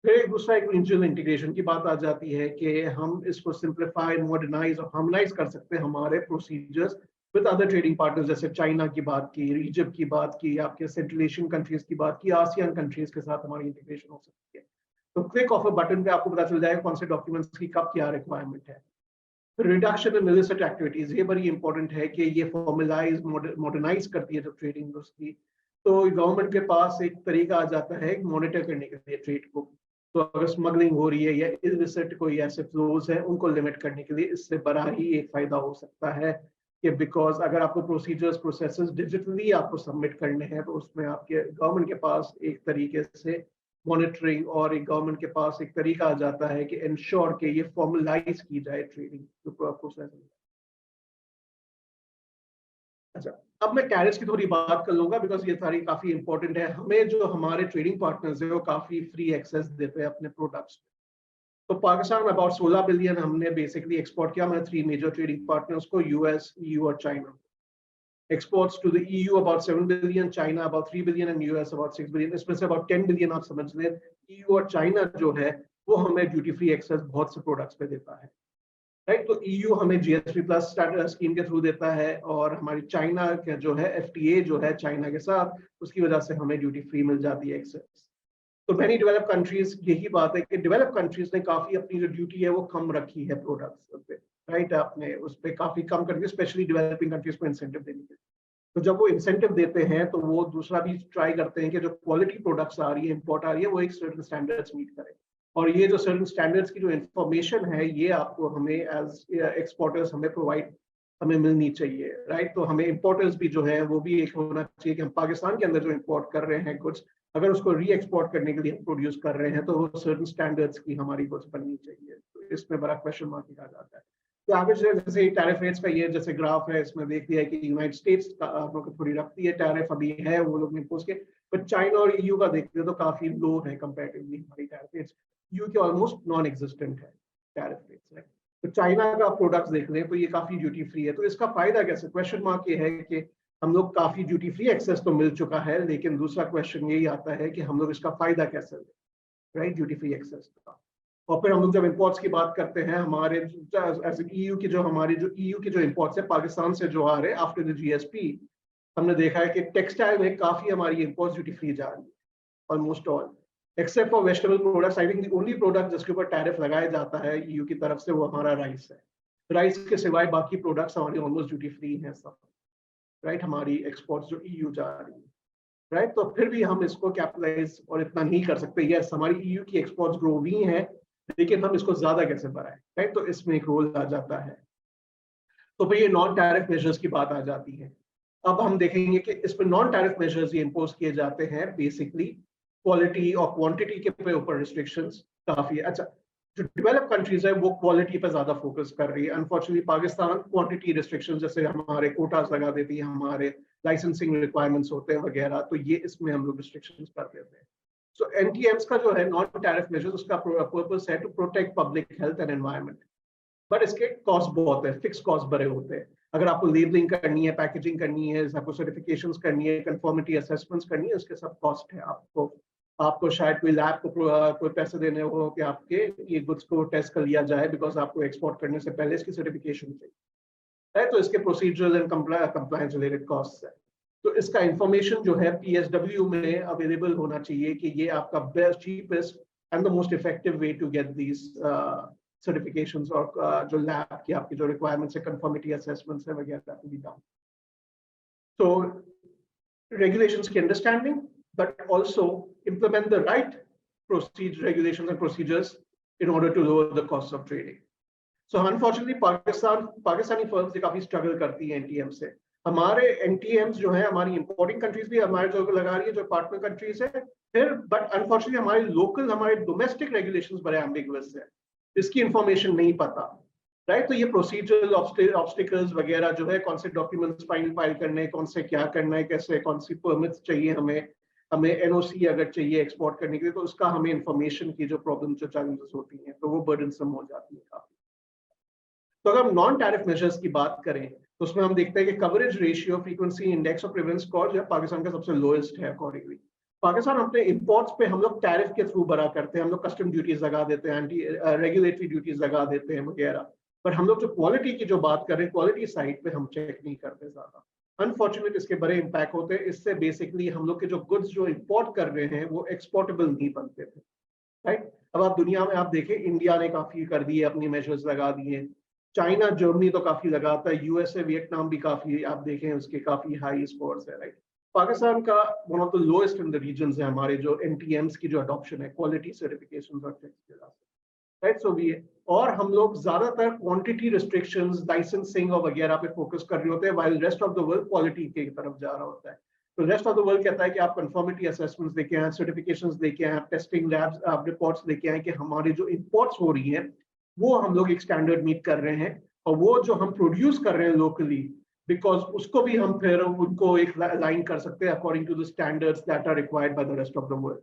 फिर एक दूसरा एक रीजनल इंटीग्रेशन की बात आ जाती है कि हम इसको सिंप्लीफाई, मॉडर्नाइज और हार्मोनाइज कर सकते हैं हमारे procedures with other trading partners, जैसे चाइना की बात की, इजिप्ट की बात की, आपके सेंट्रल एशियन कंट्रीज की बात की, आसियान कंट्रीज के साथ हमारी इंटीग्रेशन हो सकती है। तो क्लिक ऑफ अ बटन पे आपको पता चल जाएगा कौन से डॉक्यूमेंट्स की कब क्या रिक्वायरमेंट है। रिडक्शन इन इलिसिट एक्टिविटीज, ये बड़ी इंपॉर्टेंट है कि ये फॉर्मलाइज, मॉडर्नाइज करती है जो ट्रेडिंग उसकी। तो गवर्नमेंट के पास एक तरीका आ जाता है मॉनिटर करने के लिए ट्रेड को। तो अगर स्मगलिंग हो रही है या इलिसिट कोई ऐसे फ्लोज हैं उनको लिमिट करने के लिए इससे बड़ा ही एक फायदा हो सकता है कि बिकॉज अगर आपको प्रोसीजर्स, प्रोसेसेस डिजिटली आपको सबमिट करने हैं तो उसमें आपके गवर्नमेंट के पास एक तरीके से मॉनिटरिंग और एक गवर्नमेंट के पास एक तरीका आ जाता है कि इंश्योर के ये फॉर्मलाइज की जाए ट्रेडिंग जो प्रोसेस है। अच्छा, अब मैं टैरिफ्स की थोड़ी बात कर लूंगा बिकॉज ये सारी काफी इंपॉर्टेंट है। हमें जो हमारे ट्रेडिंग पार्टनर्स है वो काफी फ्री एक्सेस देते हैं अपने प्रोडक्ट्स। तो पाकिस्तान में अबाउट 16 बिलियन हमने बेसिकली एक्सपोर्ट किया हमारे 3 मेजर ट्रेडिंग पार्टनर्स को, यूएस, ईयू और China. Exports to the EU about 7 billion, China about 3 billion and US about 6 billion. इसमें से about 10 billion आप समझ लें EU और China जो है वो हमें ड्यूटी फ्री एक्सेस बहुत से प्रोडक्ट्स पे देता है, राइट। तो EU हमें GSP प्लस स्कीम के थ्रू देता है और हमारी चाइना का जो है FTA जो है चाइना के साथ, उसकी वजह से हमें ड्यूटी फ्री मिल जाती है एक्सेस। तो मैनी डेवलप कंट्रीज, यही बात है कि डेवलप कंट्रीज ने काफी अपनी जो ड्यूटी है वो कम रखी है प्रोडक्ट्स पे, राइट। आपने उस पर काफी कम कर दिया, स्पेशली डेवलपिंग कंट्रीज को इंसेंटिव देने के। तो जब वो इंसेंटिव देते हैं तो वो दूसरा भी ट्राई करते हैं कि जो क्वालिटी प्रोडक्ट्स आ रही है, इंपोर्ट आ रही है, वो एक सर्टेन स्टैंडर्ड्स मीट करे। और ये जो सर्टेन स्टैंडर्ड्स की जो इंफॉर्मेशन है ये आपको हमें एज एक्सपोर्टर्स हमें मिलनी चाहिए, राइट। तो हमें इंपोर्टर्स भी जो है वो भी एक होना चाहिए कि हम पाकिस्तान के अंदर जो इंपोर्ट कर रहे हैं गुड्स, अगर उसको री एक्सपोर्ट करने के लिए हम प्रोड्यूस कर रहे हैं तो वो सर्टेन स्टैंडर्ड्स की हमारी गुड्स बननी चाहिए। तो इसमें बड़ा क्वेश्चन मार्क आ जाता है। तो आगे जैसे टैरिफ रेट्स का ये जैसे ग्राफ है, इसमें देख लिया कि यूनाइटेड स्टेट्स आप लोग को थोड़ी रखती है टैरिफ, अभी है वो लोग इम्पोज के, पर चाइना और ईयू का देखते हैं तो काफी लो है कंपैरेटिवली हमारी टैरिफ रेट्स। यूयू के ऑलमोस्ट नॉन एग्जिस्टेंट है टैरिफ रेट्स है। तो चाइना का प्रोडक्ट्स देख लें तो ये काफी ड्यूटी फ्री है। तो इसका फायदा कैसे, क्वेश्चन मार्क ये है कि हम लोग काफी ड्यूटी फ्री एक्सेस तो मिल चुका है, लेकिन दूसरा क्वेश्चन यही आता है कि हम लोग इसका फायदा कैसे लें, राइट, ड्यूटी फ्री एक्सेस का। और फिर हम लोग जब इंपोर्ट्स की बात करते हैं, हमारे ईयू की जो हमारी जो ईयू के जो इंपोर्ट्स है पाकिस्तान से जो आ रहे हैं आफ्टर द जीएसपी, हमने देखा है कि टेक्सटाइल में काफी हमारी इंपोर्ट्स ड्यूटी फ्री जा रही है, almost all except for vegetable products. I think the only product जिसके ऊपर टैरिफ लगाया जाता है ईयू की तरफ से वो हमारा राइस है। राइस के सिवाय बाकी प्रोडक्ट्स हमारी ऑलमोस्ट ड्यूटी फ्री हैं सब, राइट, हमारी एक्सपोर्ट्स जो ईयू जा रही है, राइट। तो फिर भी हम इसको कैपिटलाइज और इतना नहीं कर सकते। यस, हमारी ईयू की एक्सपोर्ट्स ग्रो हुई हैं, लेकिन हम इसको ज्यादा कैसे बढ़ाएं, राइट। तो इसमें एक रोल आ जाता है। तो फिर ये नॉन टैरिफ मेजर्स की बात आ जाती है। अब हम देखेंगे कि इस पर नॉन टैरिफ मेजर्स ये इम्पोज किए जाते हैं बेसिकली क्वालिटी और क्वांटिटी के ऊपर रिस्ट्रिक्शंस काफी है। अच्छा, जो डेवलप कंट्रीज है वो क्वालिटी पर ज्यादा फोकस कर रही है। अनफॉर्चुनेटली पाकिस्तान क्वांटिटी रिस्ट्रिक्शन जैसे हमारे कोटास लगा देती है, हमारे लाइसेंसिंग रिक्वायरमेंट्स होते हैं वगैरह, तो ये इसमें हम लोग रिस्ट्रिक्शंस कर देते हैं। सो NTMs का जो है नॉन टैरिफ मेजर्स, उसका पर्पस है to protect public health and environment, but इसके कॉस्ट बहुत है, फिक्स कॉस्ट बड़े होते हैं। अगर आपको लेबलिंग करनी है, पैकेजिंग करनी है, आपको सर्टिफिकेशंस करनी है, कंफर्मिटी असेसमेंट्स करनी है, उसके सब कॉस्ट है। आपको शायद कोई लैब को कोई पैसे देने हो कि आपके ये गुड्स को टेस्ट कर लिया जाए, बिकॉज आपको एक्सपोर्ट करने से पहले इसकी सर्टिफिकेशन चाहिए, तो इसके procedures and compliance related cost है। तो इसका इंफॉर्मेशन जो है PSW में अवेलेबल होना चाहिए कि ये आपका best, cheapest and the most effective way to get these certifications और जो लैब की आपकी जो रिक्वायरमेंट्स है, कंफर्मिटी असेसमेंट्स है वगैरह टू बी डन। तो regulations की understanding, but also implement the right regulations and procedures in order to lower the cost of trading. So unfortunately Pakistani firms काफी स्ट्रगल करती है NTM से। हमारे NTMs जो है, हमारी इंपोर्टिंग कंट्रीज भी हमारे जो लगा रही है, जो पार्टनर कंट्रीज है, फिर बट अनफॉर्चुनेटली हमारे लोकल, हमारे डोमेस्टिक रेगुलेशंस बड़े एम्बिगुअस है, इसकी इंफॉर्मेशन नहीं पता, राइट। तो ये प्रोसीजरल ऑब्स्टिकल्स वगैरह जो है, कौन से डॉक्यूमेंट्स फाइल करने, कौन से क्या करना है, कैसे, कौन सी परमिट्स चाहिए हमें NOC अगर चाहिए एक्सपोर्ट करने के लिए, तो उसका हमें इंफॉर्मेशन की जो प्रॉब्लम, जो चैलेंजेस होती हैं, तो वो बर्डनसम हो जाती है काफी। तो अगर हम नॉन टैरिफ मेजर्स की बात करें तो उसमें हम देखते हैं कि कवरेज रेशियो, फ्रीक्वेंसी इंडेक्स और प्रिवेलेंस स्कोर जो है पाकिस्तान का सबसे लोएस्ट है अकॉर्डिंगली। पाकिस्तान अपने इंपोर्ट्स पे हम लोग टैरिफ के थ्रू भरा करते हैं, हम लोग कस्टम ड्यूटीज लगा देते हैं, एंटी रेगुलेटरी ड्यूटीज लगा देते हैं वगैरह, पर हम लोग जो क्वालिटी की जो बात कर रहे हैं, क्वालिटी साइड पे हम चेक नहीं करते ज्यादा। अनफॉर्चुनेट इसके बड़े इम्पैक्ट होते हैं। इससे बेसिकली हम लोग के जो गुड्स जो इंपोर्ट कर रहे हैं वो एक्सपोर्टेबल नहीं बनते थे, राइट। अब आप दुनिया में आप देखें, इंडिया ने काफी कर दिए, अपनी मेजर्स लगा दिए, चाइना जर्मनी तो काफी लगाता है, यूएसए वियतनाम भी काफी आप देखें उसके काफी हाई स्कोर्स है, राइट। पाकिस्तान का one of the lowest in the region है हमारे जो एनटीएम्स की जो अडॉप्शन है, क्वालिटी सर्टिफिकेशन और चेक्स के साथ, राइट। सो वी और हम लोग ज्यादातर क्वांटिटी रिस्ट्रिक्शंस, लाइसेंसिंग और वगैरह पे फोकस कर रहे होते हैं, while rest of the world quality की तरफ जा रहा होता है। तो रेस्ट ऑफ द वर्ल्ड कहता है कि आप कंफर्मिटी असेसमेंट्स लेके आए, सर्टिफिकेशंस लेके आए, टेस्टिंग लैब्स, आप रिपोर्ट्स लेके आए कि हमारी जो इंपोर्ट्स हो रही हैं वो हम लोग एक स्टैंडर्ड मीट कर रहे हैं, और वो जो हम प्रोड्यूस कर रहे हैं लोकली, बिकॉज उसको भी हम फिर उनको एक लाइन कर सकते हैं according to the standards that are required by the rest of the world.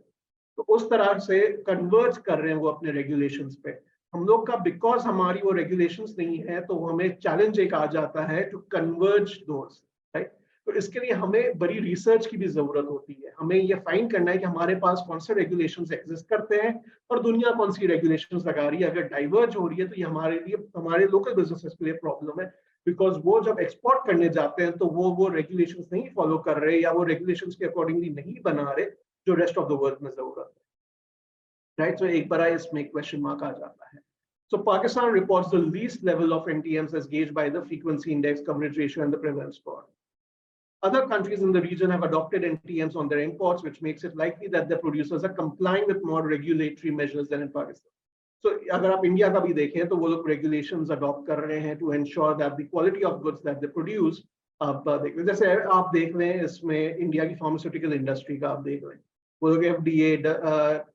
तो उस तरह से कन्वर्ज कर रहे हैं वो अपने रेगुलेशंस पे। हम लोग का बिकॉज हमारी वो रेगुलेशंस नहीं है तो हमें चैलेंज एक आ जाता है टू कन्वर्ज दोस, राइट। तो इसके लिए हमें बड़ी रिसर्च की भी जरूरत होती है। हमें ये फाइंड करना है कि हमारे पास कौन से रेगुलेशंस एग्जिस्ट करते हैं और दुनिया कौन सी रेगुलेशंस लगा रही है। अगर डाइवर्ज हो रही है तो ये हमारे लिए, हमारे लोकल बिजनेसेस के लिए प्रॉब्लम है, बिकॉज वो जब एक्सपोर्ट करने जाते हैं तो वो रेगुलेशंस नहीं फॉलो कर रहे या वो रेगुलेशंस के अकॉर्डिंगली नहीं बना रहे जो रेस्ट ऑफ द वर्ल्ड में जरूरत है, राइट। सो एक बार इसमें क्वेश्चन मार्क आ जाता है। So Pakistan reports the least level of NTMs as gauged by the frequency index, coverage ratio, and the prevalence score. Other countries in the region have adopted NTMs on their imports, which makes it likely that their producers are complying with more regulatory measures than in Pakistan. So अगर आप India का भी देखें तो वो लोग regulations adopt कर रहे हैं to ensure that the quality of goods that they produce, आप देख लें, जैसे आप देख लें इसमें इंडिया की फार्मास्यूटिकल इंडस्ट्री का आप देख लें, वो लोग FDA,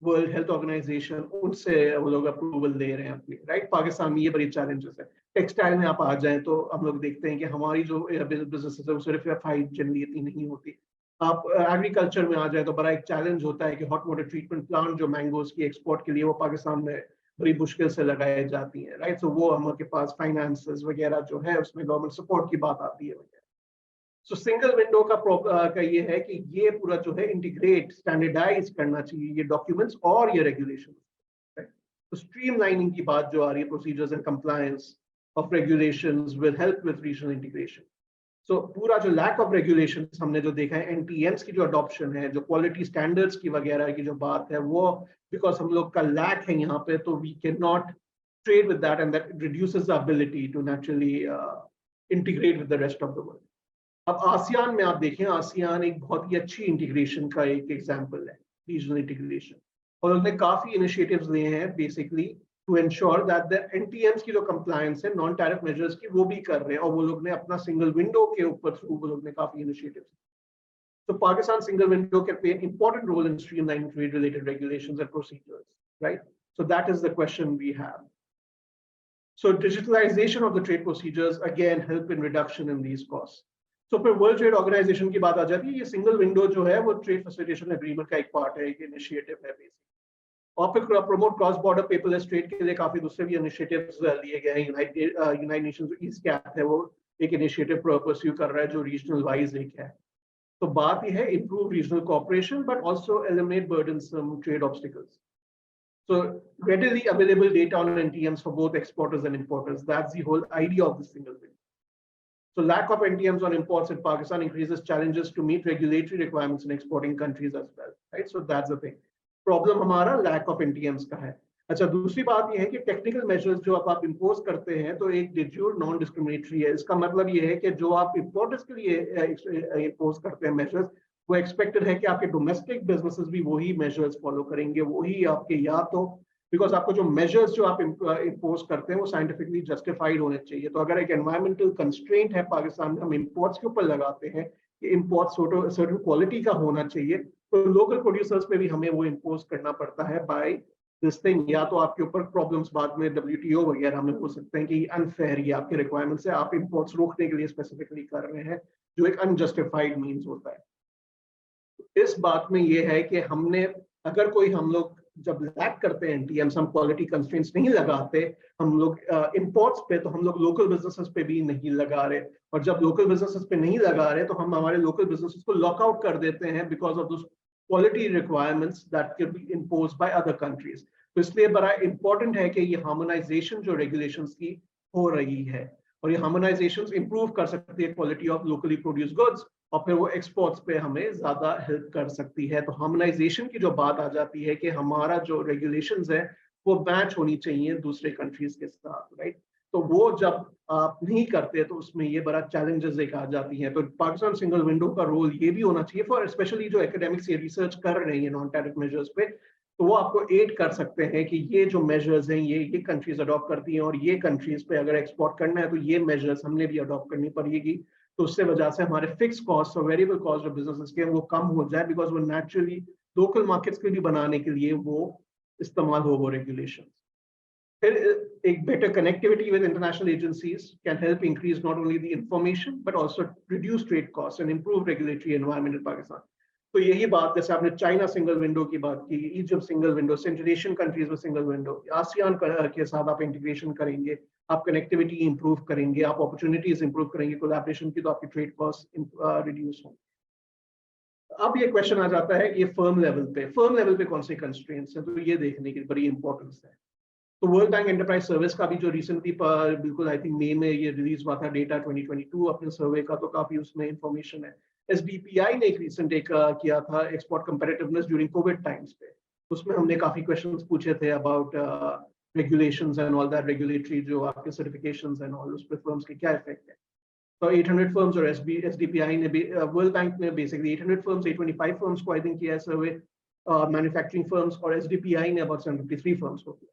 वर्ल्ड हेल्थ ऑर्गेनाइजेशन, उनसे वो लोग अप्रूवल ले रहे हैं अपनी, राइट। पाकिस्तान में ये बड़ी चैलेंजेस है। टेक्सटाइल में आप आ जाएं तो हम लोग देखते हैं कि हमारी जो बिजनेस है वो सर्टिफाइड जनरली इतनी नहीं होती। आप एग्रीकल्चर में आ जाए तो बड़ा एक चैलेंज होता है कि हॉट वाटर ट्रीटमेंट प्लांट जो मैंगोज की एक्सपोर्ट के लिए वो पाकिस्तान में बड़ी मुश्किल से लगाई जाती हैं, राइट। सो वो हमारे पास फाइनेंसेस वगैरह जो है उसमें गवर्नमेंट सपोर्ट की बात आती है वगैरह। सो सिंगल विंडो का ये है कि ये पूरा जो है इंटीग्रेट, स्टैंडर्डाइज करना चाहिए ये डॉक्यूमेंट्स और ये रेगुलेशन, राइट। तो स्ट्रीमलाइनिंग की बात जो आ रही है, procedures and compliance of regulations will help with regional integration. So पूरा जो लैक ऑफ रेगुलेशंस हमने जो देखा है, एनटीएम्स की जो अडॉप्शन है, जो क्वालिटी स्टैंडर्ड्स की वगैरह की जो बात है, वो बिकॉज हम लोग का लैक है यहाँ पे, तो we can not trade with that, and that reduces the ability to naturally integrate with the rest of the world. अब आसियान में आप देखें, आसियान एक बहुत ही अच्छी इंटीग्रेशन का एक एग्जांपल है, रीजनल इंटीग्रेशन, और उन्होंने काफी इनिशिएटिव्स लिए हैं basically to ensure that the NTMs की जो कंप्लायंस है नॉन टैरिफ मेजर्स की वो भी कर रहे हैं, और वो लोग ने अपना सिंगल विंडो के ऊपर थ्रू वो लोग ने काफी इनिशिएटिव्स। तो Pakistan single window can play an important role in streamlining trade related regulations and procedures, right? So that is the question we have. So digitalization of the trade procedures again help in reduction in these costs. तो फिर world trade organisation की बात आ जाती है। ये single window जो है वो ट्रेड फैसिलिटेशन एग्रीमेंट का एक पार्ट है, एक इनिशिएटिव है बेसिक, और फिर promote cross border paperless trade के लिए काफी दूसरे भी इनिशिएटिव्स लिए गए हैं। यूनाइटेड नेशंस ईस्ट कैप है, वो एक इनिशिएटिव परस्यू कर रहा है जो रीजनल वाइज एक है। तो बात ये है improve regional cooperation but also eliminate burdensome trade obstacles. So readily available data on NTMs for both exporters and importers. That's the whole idea of the single window. So lack of NTMs on imports in Pakistan increases challenges to meet regulatory requirements in exporting countries as well, right? So that's the thing. Problem हमारा lack of NTMs का है। अच्छा, दूसरी बात ये है कि technical measures जो आप इम्पोज करते हैं तो एक de jure नॉन डिस्क्रिमिनेटरी है। इसका मतलब ये है कि जो आप इम्पोर्टर्स के लिए इम्पोज करते हैं मेजर्स, वो एक्सपेक्टेड है कि आपके डोमेस्टिक बिजनेसेस भी वही मेजर्स फॉलो करेंगे, वही आपके, या तो बिकॉज आपको जो मेजर्स जो आप इम्पोज करते हैं वो साइंटिफिकली जस्टिफाइड होने चाहिए। तो अगर एक एनवायरमेंटल कंस्ट्रेंट है पाकिस्तान में, हम इम्पोर्ट्स के ऊपर लगाते हैं कि इम्पोर्ट सर्टेन क्वालिटी का होना चाहिए, तो लोकल प्रोड्यूसर्स पे भी हमें वो इम्पोज करना पड़ता है बाय दिस थिंग। या तो आपके ऊपर प्रॉब्लम्स बाद में WTO वगैरह में हो सकते हैं कि अनफेयर, ये आपके रिक्वायरमेंट्स है, आप इम्पोर्ट्स रोकने के लिए स्पेसिफिकली कर रहे हैं, जो एक अनजस्टिफाइड मीन्स होता है। इस बात में ये है कि हमने, अगर कोई हम लोग जब लैक करते हैं TMs, हम क्वालिटी कंस्ट्रेंट्स नहीं लगाते, हम लोग इंपोर्ट्स पे, तो हम लोग लोकल बिजनेसेस पे भी नहीं लगा रहे, और जब लोकल बिजनेसेस पे नहीं लगा रहे तो हम हमारे लोकल बिजनेसेस को लॉक आउट कर देते हैं because of those quality requirements that can be imposed by other countries. तो इसलिए बड़ा इंपॉर्टेंट है कि ये हार्मोनाइजेशन जो रेगुलेशंस की हो रही है, और ये हार्मोनाइजेशन इंप्रूव कर सकती है quality of locally produce goods, और फिर वो एक्सपोर्ट्स पे हमें ज्यादा हेल्प कर सकती है। तो हार्मोनाइजेशन की जो बात आ जाती है कि हमारा जो रेगुलेशंस है वो मैच होनी चाहिए दूसरे कंट्रीज के साथ, राइट। तो वो जब आप नहीं करते तो उसमें ये बड़ा चैलेंजेस एक आ जाती हैं। तो पाकिस्तान सिंगल विंडो का रोल ये भी होना चाहिए फॉर स्पेशली जो एकेडमिक्स ये रिसर्च कर रहे हैं नॉन टैरिफ मेजर्स पे, तो वो आपको एड कर सकते हैं कि ये जो मेजर्स हैं ये कंट्रीज अडॉप्ट करती हैं, और ये कंट्रीज पे अगर एक्सपोर्ट करना है तो ये मेजर्स हमने भी अडॉप्ट करनी पड़ेगी। तो उससे वजह से हमारे फिक्स कॉस्ट और वेरिएबल कॉस्ट जो बिजनेसेस के वो कम हो जाए, बिकॉज वो नेचुरली लोकल मार्केट्स के लिए बनाने के लिए वो इस्तेमाल हो वो रेगुलेशन। फिर एक better connectivity with international agencies can help increase not only the information but also reduce trade cost and improve regulatory environment in Pakistan. तो यही बात, जैसे आपने चाइना सिंगल विंडो की बात की, Egypt single window, central Asian countries में single window, ASEAN के साथ आप इंटीग्रेशन करेंगे, आप कनेक्टिविटी इंप्रूव करेंगे, आप अपॉर्चुनिटीज इंप्रूव करेंगे कोलैबोरेशन की, तो आपकी ट्रेड कॉस्ट रिड्यूस होंगे। अब ये क्वेश्चन आ जाता है कि ये फर्म लेवल पे कौन से कंस्ट्रेंट्स हैं, तो ये देखने की बड़ी इंपॉर्टेंस है। तो वर्ल्ड बैंक एंटरप्राइज सर्विस का भी जो रिसेंटली बिल्कुल आई थिंक मई में ये रिलीज हुआ था डेटा 2022 अपने सर्वे का, तो काफी उसमें इंफॉर्मेशन है। SDPI ने एक रिसेंट एक किया था export competitiveness during Covid times पे, उसमें हमने काफी क्वेश्चंस पूछे थे about regulations and all that, regulatory जो आपके सर्टिफिकेशंस एंड ऑल, उस पे फर्म्स के क्या इफेक्ट है। तो 800 फर्म्स और SDPI ने भी, वर्ल्ड बैंक ने बेसिकली 800 फर्म्स 825 फर्म्स को आई थिंक किया है सर्वे, मैन्युफैक्चरिंग फर्म्स, और SDPI ने अबाउट 753 फर्म्स को किया।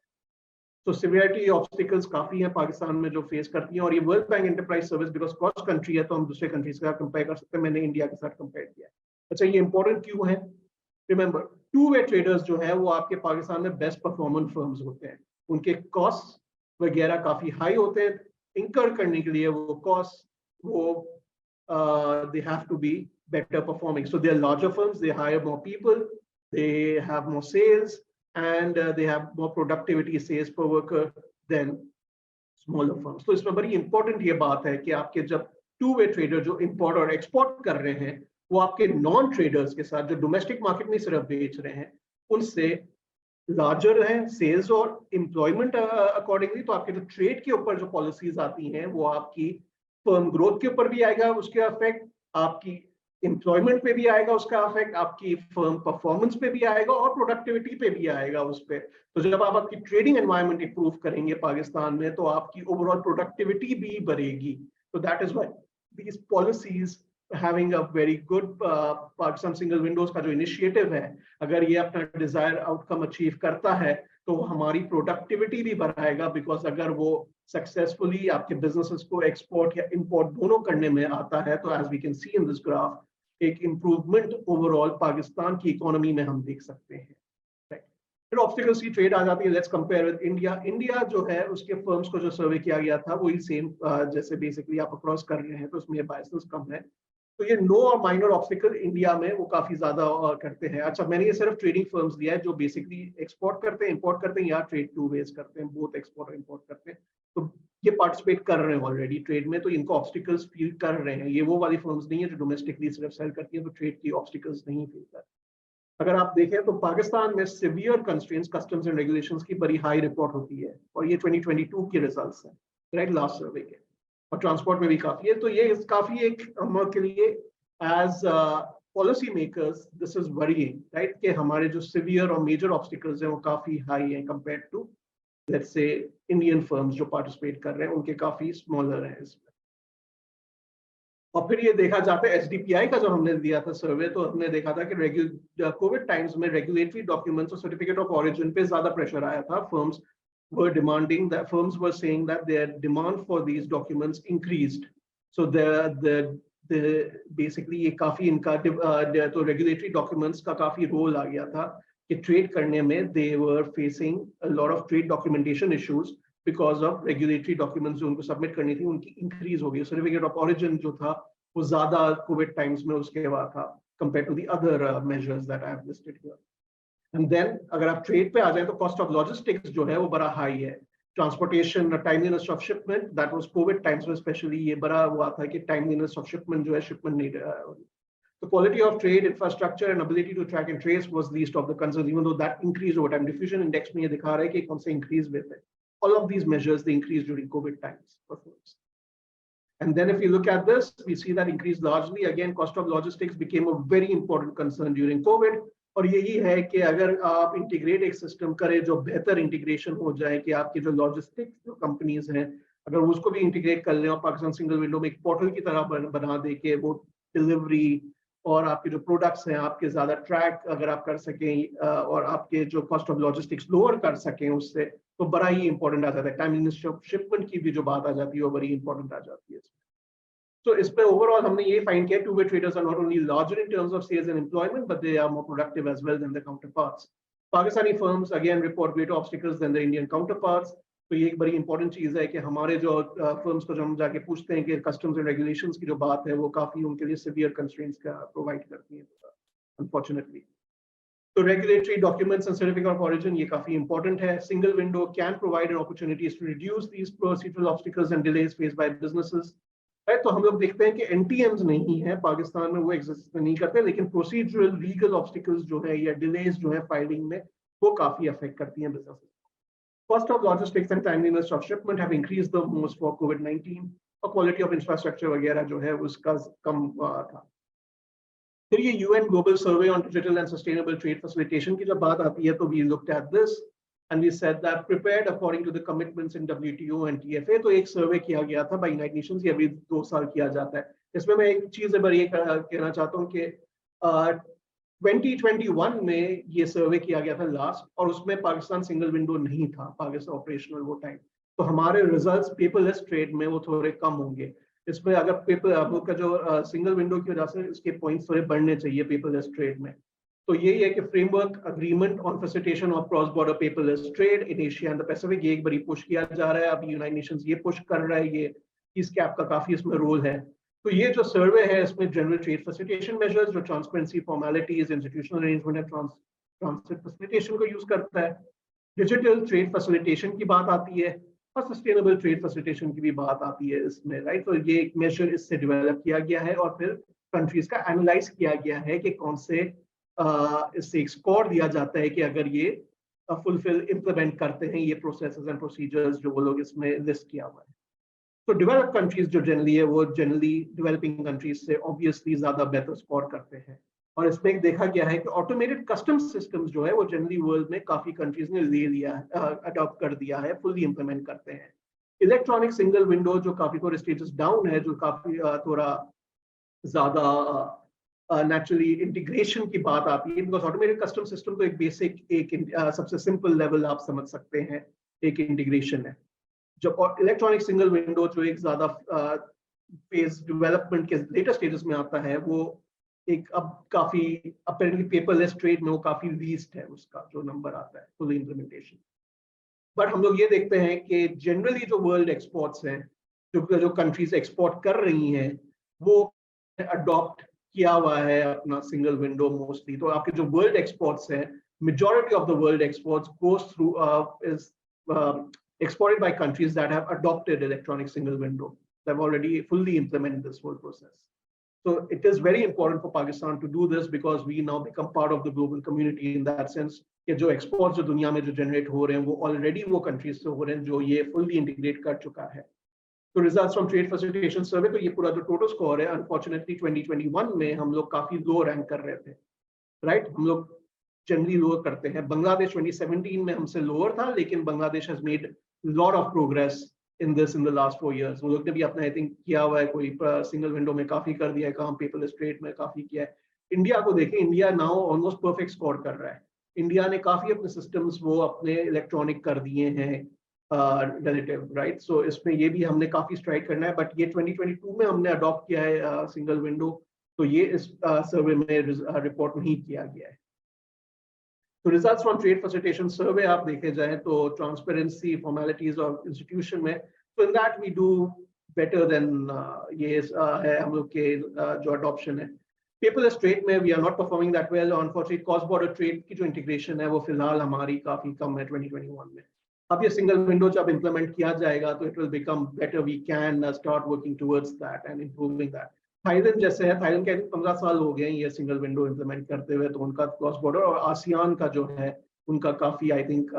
तो सिवियरिटी ऑब्स्टिकल्स काफी हैं पाकिस्तान में जो फेस करती हैं, और ये world bank enterprise service because cost country है तो हम दूसरे कंट्रीज का कंपेयर कर सकते हैं, मैंने इंडिया के साथ कंपेयर किया। अच्छा, ये इंपॉर्टेंट क्यों है? रिमेंबर, टू वे ट्रेडर्स जो है वो आपके पाकिस्तान में बेस्ट परफॉर्मेंस फर्म्स होते हैं, उनके कॉस्ट वगैरह काफी हाई होते हैं, इंकर करने के लिए वो कॉस्ट वो they have to be better performing, so they are larger firms, they hire more people, they have more sales, and they have more productivity sales per worker than smaller firms. तो इसमें बड़ी important ये बात है कि आपके जब two way trader जो इंपोर्ट और एक्सपोर्ट कर रहे हैं वो आपके नॉन ट्रेडर्स के साथ जो डोमेस्टिक मार्केट में सिर्फ बेच रहे हैं उनसे लार्जर है सेल्स और एम्प्लॉयमेंट अकॉर्डिंगली। तो आपके जो ट्रेड के ऊपर जो पॉलिसीज आती हैं वो आपकी फर्म ग्रोथ के ऊपर भी आएगा उसके अफेक्ट, आपकी एम्प्लॉयमेंट पे भी आएगा उसका इफेक्ट, आपकी फर्म परफॉर्मेंस पे भी आएगा और प्रोडक्टिविटी पे भी आएगा उस पे। तो जब आप आपकी ट्रेडिंग एनवायरनमेंट इंप्रूव करेंगे पाकिस्तान में तो आपकी ओवरऑल प्रोडक्टिविटी भी बढ़ेगी। तो that is why these policies having a very good, Pakistan single windows का जो इनिशिएटिव है अगर ये अपना डिजायर आउटकम अचीव करता है तो हमारी प्रोडक्टिविटी भी बढ़ाएगा, बिकॉज अगर वो सक्सेसफुली आपके बिजनेसेस को एक्सपोर्ट या इंपोर्ट दोनों करने में आता है तो as we can see in this graph एक इम्प्रूवमेंट ओवरऑल पाकिस्तान की इकोनॉमी में हम देख सकते हैं। फिर ऑब्स्टिकल्स की ट्रेड आ जाती है, let's compare with India. India जो है उसके फर्म्स को जो सर्वे किया गया था वही सेम जैसे बेसिकली आप अक्रॉस कर रहे हैं तो उसमें बायसेस कम है। तो ये नो और माइनर ऑब्स्टिकल इंडिया में वो काफी ज्यादा करते हैं। अच्छा, मैंने ये सिर्फ ट्रेडिंग फर्म्स दिया है जो बेसिकली एक्सपोर्ट करते हैं, इंपोर्ट करते हैं या ट्रेड टू वेज करते हैं, बोथ एक्सपोर्ट और इंपोर्ट करते हैं। तो ये पार्टिसिपेट कर रहे हैं ऑलरेडी ट्रेड में, तो इनको ऑब्स्टिकल्स फील कर रहे हैं। ये वो वाली फर्म्स नहीं है जो डोमेस्टिकली सिर्फ सेल करती है तो ट्रेड की ऑब्स्टिकल्स नहीं फील कर। अगर आप देखें तो पाकिस्तान में severe constraints customs and regulations की बड़ी हाई रिपोर्ट होती है और ये 2022 के रिजल्ट्स हैं, राइट, लास्ट सर्वे के, और ट्रांसपोर्ट में भी काफी है। तो ये काफी एक हम के लिए as policy makers this is worrying, right, कि हमारे जो सिवियर और मेजर ऑब्स्टिकल्स हैं वो काफी हाई हैं compared to let's say Indian firms जो पार्टिसिपेट कर रहे हैं उनके काफी स्मॉलर हैं इसमें। और फिर ये देखा जाता है SDPI का जो हमने दिया था सर्वे, तो हमने देखा था कि कोविड टाइम्स में रेगुलेटरी डॉक्यूमेंट्स और सर्टिफिकेट ऑफ ऑरिजिन पे ज्यादा प्रेशर आया था। Firms were demanding that, firms were saying that their demand for these documents increased, so the basically ये काफी इनका तो रेगुलेटरी डॉक्यूमेंट्स का काफी रोल आ गया था कि ट्रेड करने में they were facing a lot of trade documentation issues because of regulatory documents जो उनको सबमिट करनी थी उनकी इंक्रीज हो गई। सर्टिफिकेट ऑफ ऑरिजिन जो था वो ज्यादा कोविड टाइम्स में उसके बाद था compared to the other measures that I have listed here. And then अगर आप ट्रेड पे आ जाए तो कॉस्ट ऑफ लॉजिस्टिक्स जो है वो बड़ा हाई है. Transportation, timeliness of shipment, that was Covid times में स्पेशली ये बड़ा हुआ था कि टाइमलीनेस ऑफ शिपमेंट जो है, शिपमेंट नहीं. The quality of trade infrastructure and ability to track and trace was least of the concerns, even though that increased over time. Diffusion index में ये दिखा रहा है कि कौन से increase हुए थे. All of these measures they increased during COVID times. And then if you look at this, we see that increase largely. Again, cost of logistics became a very important concern during COVID. और यही है कि अगर आप integrate एक system करें जो बेहतर इंटीग्रेशन हो जाए, कि आपकी जो लॉजिस्टिक्स जो कंपनीज हैं अगर उसको भी इंटीग्रेट कर लें और पाकिस्तान सिंगल विंडो में एक पोर्टल की तरह बना दे के वो डिलीवरी और आपके जो प्रोडक्ट्स हैं आपके ज्यादा ट्रैक अगर आप कर सकें और आपके जो कॉस्ट ऑफ लॉजिस्टिक्स लोअर कर सकें उससे, तो बड़ा ही इंपॉर्टेंट आ जाता है. टाइमलीनेस ऑफ शिपमेंट की भी जो बात आ जाती है वो बड़ी इंपॉर्टेंट आ जाती है. So इस पे ओवरऑल हमने ये फाइंड किया, two-way traders are not only larger in terms of sales and employment, but they are more productive as well than their counterparts. Pakistani firms again report greater obstacles than their Indian counterparts. तो ये एक बड़ी important चीज है कि हमारे जो firms को जो हम जाके पूछते हैं कि कस्टम्स एंड रेगुलेशंस की जो बात है वो काफी उनके लिए सीवियर कंस्ट्रेंट्स का प्रोवाइड करती है अनफॉर्चुनेटली. तो regulatory documents and certificate of origin ये काफी इंपॉर्टेंट है. Single window can provide an opportunities to reduce these procedural obstacles and delays faced by businesses. तो हम लोग देखते हैं कि एनटीएम्स नहीं है पाकिस्तान में, वो एग्जिस्ट नहीं करते, लेकिन प्रोसीजरल लीगल ऑब्स्टिकल्स जो है या डिलेज जो है फाइलिंग में वो काफी अफेक्ट करती हैं businesses. Cost of logistics and timeliness of shipment have increased the most for COVID-19 और quality of infrastructure वगैरह जो है उसका कम था. फिर ये UN Global Survey on Digital and Sustainable Trade Facilitation की जब बात आती है तो we looked at this and we said that prepared according to the commitments in WTO and TFA. तो एक सर्वे किया गया था by United Nations, ये अभी 2 साल किया जाता है. इसमें मैं एक चीज ये कहना चाहता हूँ कि 2021 में ये सर्वे किया गया था लास्ट, और उसमें पाकिस्तान सिंगल विंडो नहीं था पाकिस्तान ऑपरेशनल वो टाइम. तो हमारे रिजल्ट्स पेपरलेस ट्रेड में वो थोड़े कम होंगे. इसमें अगर पेपर आप लोग का जो सिंगल विंडो की वजह से इसके पॉइंट्स थोड़े बढ़ने चाहिए पेपरलेस ट्रेड में. तो यही है कि framework agreement on facilitation of cross border paperless trade in Asia and the Pacific ये एक बड़ी पुश किया जा रहा है. अभी यूनाइटेड नेशंस ये पुश कर रहा है, ये इस कैप का काफी इसमें रोल है. तो ये जो सर्वे है इसमें जनरल ट्रेड फैसिलिटेशन मेजर्स जो transparency formalities institutional arrangement and transfer facilitation को यूज करता है. डिजिटल ट्रेड फैसिलिटेशन की बात आती है और सस्टेनेबल ट्रेड फैसिलिटेशन की भी बात आती है इसमें, राइट. तो ये एक मेजर इससे डेवलप किया गया है और फिर कंट्रीज का एनालाइज किया गया है कि कौन से इससे एक स्कोर दिया जाता है कि अगर ये फुलफिल इम्प्लीमेंट करते हैं ये प्रोसेसेस एंड प्रोसीजर्स जो वो लोग इसमें लिस्ट किया हुआ है. तो डेवलप कंट्रीज जो जनरली है वो जनरली डेवलपिंग कंट्रीज से ऑब्वियसली ज्यादा बेहतर स्कोर करते हैं. और इसमें एक देखा गया है कि ऑटोमेटेड कस्टम सिस्टम्स जो है वो जनरली वर्ल्ड में काफी कंट्रीज ने ले लिया है, अडॉप्ट कर दिया है, फुली इंप्लीमेंट करते हैं. इलेक्ट्रॉनिक सिंगल विंडो जो काफी थोड़े स्टेटस डाउन है, जो काफी थोड़ा ज्यादा नेचुरली इंटीग्रेशन की बात आती है, बिकॉज ऑटोमेटेड कस्टम सिस्टम तो एक बेसिक सबसे सिंपल लेवल आप समझ सकते हैं एक इंटीग्रेशन है. जब इलेक्ट्रॉनिक सिंगल विंडो जो एक ज्यादा फेज डेवलपमेंट के लेटर स्टेजेस में आता है वो एक अब काफी अपेरेंटली पेपरलेस ट्रेड में वो काफी लीस्ट है उसका जो नंबर आता है फुल इम्प्लीमेंटेशन. बट हम लोग ये देखते हैं कि जनरली जो वर्ल्ड एक्सपोर्ट्स हैं, जो कंट्रीज एक्सपोर्ट कर रही हैं वो अडॉप्ट किया हुआ है अपना सिंगल विंडो मोस्टली. तो आपके जो वर्ल्ड एक्सपोर्ट्स हैं, majority of the world exports goes through is exported by countries that have adopted electronic single window. They've already fully implemented this whole process. So it is very important for Pakistan to do this because we now become part of the global community in that sense. कि जो exports जो दुनिया में जो generate हो रहे हैं वो already वो countries से हो रहे हैं जो ये fully integrate कर चुका है. तो रिजल्ट्स फ्रॉम ट्रेड फैसिलिटेशन सर्वे, तो ये पूरा जो टोटल स्कोर है अनफॉर्चुनेटली 2021 में हम लोग काफी लो रैंक कर रहे थे, राइट. हम लोग जनरली लोअर करते हैं. बांग्लादेश 2017 में हमसे लोअर था, लेकिन Bangladesh has made lot of progress in this in the last 4 years. वो लोग ने भी अपना आई थिंक किया हुआ है, कोई सिंगल विंडो में काफी कर दिया है काम, पेपरलेस ट्रेड में काफी किया है. इंडिया को देखें, India now almost perfect score कर रहा है. इंडिया ने काफी अपने सिस्टम्स वो अपने इलेक्ट्रॉनिक कर दिए हैं रिलेटिव, राइट. सो इसमें ये भी हमने काफी स्ट्राइक करना है. बट ये 2022 में हमने अडॉप्ट किया है सिंगल विंडो, तो ये इस सर्वे में रिपोर्ट नहीं किया गया है. तो रिजल्ट्स फ्रॉम ट्रेड फैसिलिटेशन सर्वे आप देखे जाए तो ट्रांसपेरेंसी फॉर्मेलिटीज ऑफ इंस्टीट्यूशन में, तो in that we do better than ये है हम लोग के जो अडॉप्शन है. पेपरलेस ट्रेड में we are not performing that well, unfortunately cross border trade की जो इंटीग्रेशन है वो फिलहाल हमारी काफी कम है 2021 में। अब ये सिंगल विंडो जब इम्प्लीमेंट किया जाएगा तो it will become better, we can start working towards that and improving that. Thailand जैसे है, थाईलैंड के 15 साल हो गए ये सिंगल विंडो इम्प्लीमेंट करते हुए, तो उनका क्रॉस बॉर्डर, और आसियान का जो है उनका काफी आई थिंक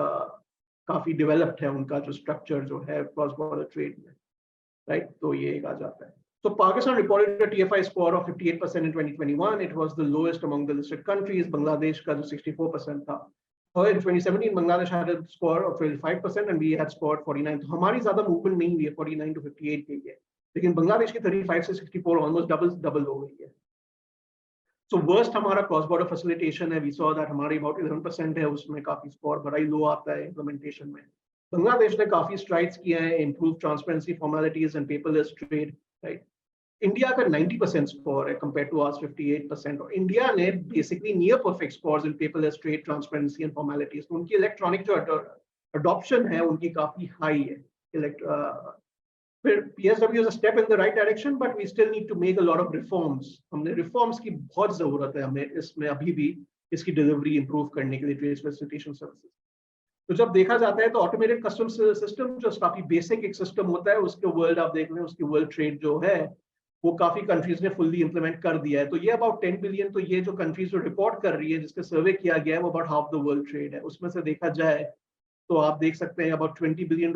काफी डेवलप्ड है उनका जो स्ट्रक्चर जो है क्रॉस बॉर्डर ट्रेड में, राइट। तो ये एक आ जाता है। So Pakistan reported a TFI score of 58% in 2021. It was the lowest among the listed countries. Bangladesh का जो 64% था। और in 2017 Bangladesh had a score of 25% and we had scored 49. तो हमारी ज्यादा मूवमेंट नहीं हुई है, 49 to 58 के लिए, लेकिन बांग्लादेश की 35 से 64 ऑलमोस्ट डबल हो गई है। So worst हमारा क्रॉस बॉर्डर फैसिलिटेशन है, we saw that हमारी about 11% है, उसमें काफी स्कोर बड़ा ही लो आता है इम्प्लीमेंटेशन में। बांग्लादेश ने काफी स्ट्राइड्स किए हैं, improve transparency, formalities and paperless trade, right. India का 90% स्कोर है कंपेयर टू आवर्स 58%, और इंडिया ने basically near perfect scores in paperless trade, transparency and formalities. तो उनकी इलेक्ट्रॉनिक जो अडॉप्शन है उनकी काफी हाई है। फिर PSW is a step in the right direction, but we still need to make a lot of reforms. हमने reforms की बहुत जरूरत है हमें इसमें अभी भी, इसकी डिलीवरी इंप्रूव करने के लिए ट्रेड फैसिलिटेशन सर्विसेज। तो जब देखा जाता है तो ऑटोमेटेड कस्टम सिस्टम जो काफी बेसिक एक सिस्टम होता है, उसके वर्ल्ड आप देख लें, उसकी वर्ल्ड ट्रेड जो है वो काफी कंट्रीज ने फुल्ली इंप्लीमेंट कर दिया है। तो ये अबाउट 10 बिलियन, तो ये जो कंट्रीज जो रिपोर्ट कर रही है, जिसका सर्वे किया गया है, वो about half the world trade है। उसमें से देखा जाए तो आप देख सकते हैं अबाउट $20 ट्रिलियन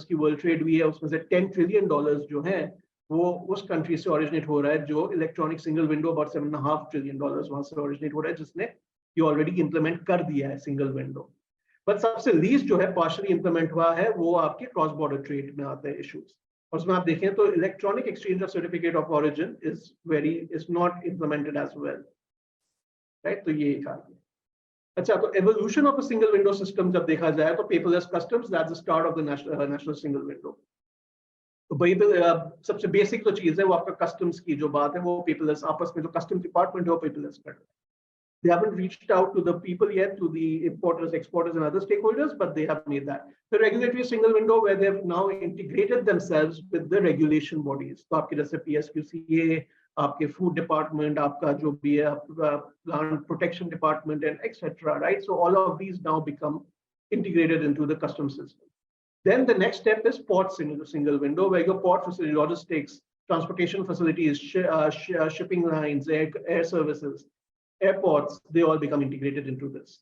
की वर्ल्ड ट्रेड हुई है, उसमें से $10 ट्रिलियन जो है वो उस कंट्री से ओरिजिनेट हो रहा है जो electronic single window, about $7.5 trillion वहां से ओरिजिनेट हो रहा है, जिसने ये ऑलरेडी इंप्लीमेंट कर दिया है सिंगल विंडो। बट सबसे लीस्ट जो है पार्शली इंप्लीमेंट हुआ है वो आपके क्रॉस बॉर्डर ट्रेड में आते हैं इश्यूज। और उसमें आप देखें तो electronic exchange of certificate of origin is not implemented as well, right. तो ये एक आ गया। अच्छा, तो evolution of a single window system जब देखा जाए तो paperless customs, that's the start of the national single window. तो भाई सबसे बेसिक जो चीज है वो आपका कस्टम्स की जो बात है वो पेपरलेस, आपस में जो कस्टम्स डिपार्टमेंट है वो पेपरलेस कर रहा है। They haven't reached out to the people yet, to the importers, exporters, and other stakeholders, but they have made that. The regulatory single window where they have now integrated themselves with the regulation bodies. तो आपके जैसे PSQCA, आपके food department, आपका जो भी है plant protection department, and etc. Right? So all of these now become integrated into the customs system. Then the next step is port single window, where your port facility, logistics, transportation facilities, shipping lines, air services, airports, they all become integrated into this.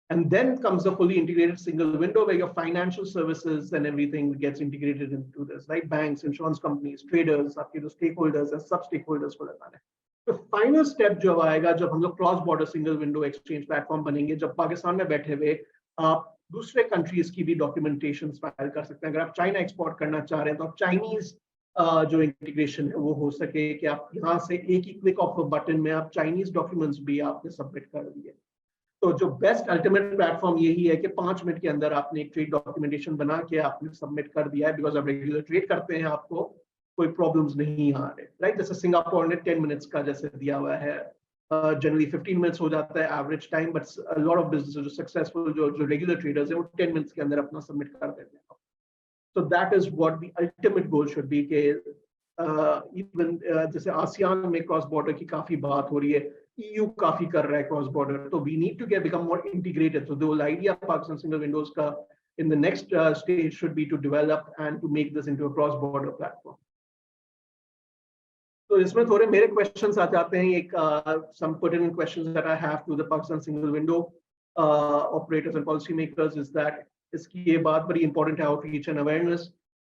And then comes the fully integrated single window where your financial services and everything gets integrated into this, right? Banks, insurance companies, traders, आपके जो stakeholders and sub-stakeholders को लगाना है। तो final step जो आएगा जब हम लोग cross border single window exchange platform बनेंगे, जब पाकिस्तान में बैठे हुए आप दूसरे कंट्रीज की भी डॉक्यूमेंटेशन फाइल कर सकते हैं। अगर आप चाइना एक्सपोर्ट करना चाह रहे हैं तो आप चाइनीज जो इंटीग्रेशन है वो हो सके कि आप यहाँ से एक ही क्लिक ऑफ बटन में आप चाइनीज डॉक्यूमेंट्स भी आपने सबमिट कर दिए। तो जो बेस्ट अल्टीमेट प्लेटफॉर्म यही है कि 5 मिनट के अंदर आपने एक ट्रेड डॉक्यूमेंटेशन बना के आपने सबमिट कर दिया है, बिकॉज आप रेगुलर ट्रेड करते हैं, आपको कोई प्रॉब्लम्स नहीं आ रहे, राइट। जैसे सिंगापुर ने 10 मिनट्स का जैसे दिया हुआ है, जनरली 15 मिनट्स हो जाता है average time, but lot of business जो सक्सेसफुल जो रेगुलर ट्रेडर्स है वो 10 मिनट्स के अंदर अपना सबमिट कर देते हैं। So that is what the ultimate goal should be कि even जैसे आसियान में क्रॉस बॉर्डर की काफी बात हो रही है, EU काफी कर रहा है क्रॉस बॉर्डर, तो we need to become more integrated. So the whole idea of Pakistan single windows का in the next stage should be to develop and to make this into a cross border platform. तो इसमें थोड़े मेरे questions आ जाते हैं, एक some pertinent questions that I have to the Pakistan single window operators and policy makers is that इसकी ये बात बड़ी इंपॉर्टेंट है, आउटरीच एंड अवेयरनेस,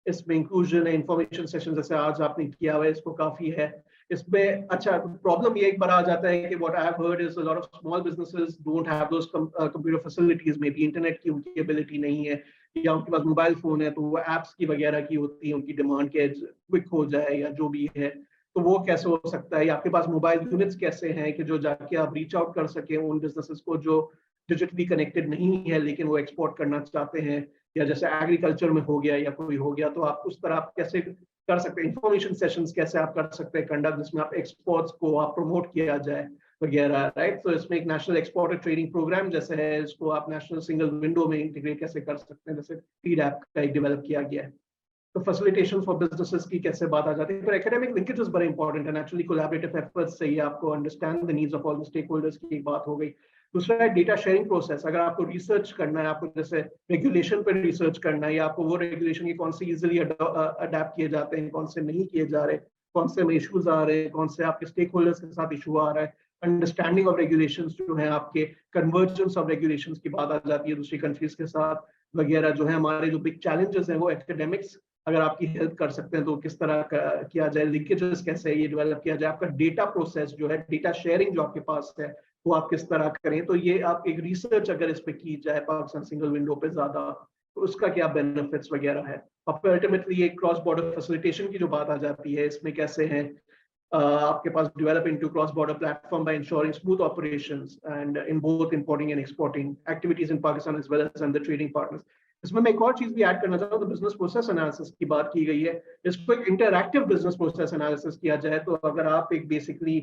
इसमें इंक्लूजन है, इंफॉर्मेशन सेशन जैसे आज आपने किया हुआ है इसको काफी है इसमें। अच्छा, प्रॉब्लम ये एक बार आ जाता है कि what I have heard is a lot of small businesses don't have those computer facilities, may be internet की उनकी एबिलिटी नहीं है, या उनके पास मोबाइल फोन है तो वो एप्स की वगैरह की होती है, उनकी डिमांड के क्विक हो जाए या जो भी है, तो वो कैसे हो सकता है, या आपके पास मोबाइल यूनिट्स कैसे हैं कि जो जाके आप रीच आउट कर सकें उन बिजनेसेस को जो डिजिटली कनेक्टेड नहीं है लेकिन वो एक्सपोर्ट करना चाहते हैं, या जैसे एग्रीकल्चर में हो गया या कोई हो गया, तो आप उस तरह आप कैसे कर सकते हैं, इंफॉर्मेशन सेशंस कैसे आप कर सकते हैं कंडक्ट जिसमें आप एक्सपोर्ट्स को आप प्रमोट किया जाए वगैरह, राइट। तो इसमें एक नेशनल एक्सपोर्टर ट्रेनिंग प्रोग्राम जैसे है, इसको आप नेशनल सिंगल विंडो में इंटीग्रेट कैसे कर सकते हैं, जैसे फीड ऐप का एक डेवलप किया गया है। तो फैसिलिटेशन फॉर बिजनेसेस की कैसे बात आ जाती है, फिर एकेडमिक लिंकेजेस बड़े इंपॉर्टेंट है, नेचुरली कोलैबोरेटिव एफर्ट्स से ही आपको understand the needs of all the stakeholders की बात हो गई। दूसरा है डेटा शेयरिंग प्रोसेस, अगर आपको रिसर्च करना है, आपको जैसे रेगुलेशन पर रिसर्च करना है, या आपको वो रेगुलेशन की कौन से इजीली अडेप्ट किए जाते हैं, कौन से नहीं किए जा रहे, कौन से में इश्यूज आ रहे हैं, कौन से आपके स्टेक होल्डर्स के साथ इशू आ रहा है, अंडरस्टैंडिंग ऑफ रेगुलेशंस जो है, आपके कन्वर्जेंस ऑफ रेगुलेशंस की बात आ जाती है दूसरी कंट्रीज के साथ वगैरह जो है। हमारे जो बिग चैलेंजेस हैं वो एकेडमिक्स अगर आपकी हेल्प कर सकते हैं तो किस तरह किया जाए, लिंकेजेस कैसे ये डेवलप किया जाए, आपका डेटा प्रोसेस जो है, डेटा शेयरिंग जो आपके पास है वो आप किस तरह करें। तो ये आप एक रिसर्च अगर इस पे की जाए पाकिस्तान सिंगल विंडो पे ज्यादा, तो उसका क्या बेनिफिट्स वगैरह है। और फिर अल्टीमेटली ये क्रॉस बॉर्डर फैसिलिटेशन की जो बात आ जाती है, इसमें कैसे है आपके पास develop into cross border platform by ensuring smooth operations and in both importing and exporting activities in Pakistan as well as the trading partners. इसमें मैं एक और चीज भी ऐड करना चाहता हूँ, तो बिजनेस प्रोसेस एनालिसिस की बात की गई है, इसको एक इंटरैक्टिव बिजनेस प्रोसेस एनालिसिस किया जाए। तो अगर आप एक बेसिकली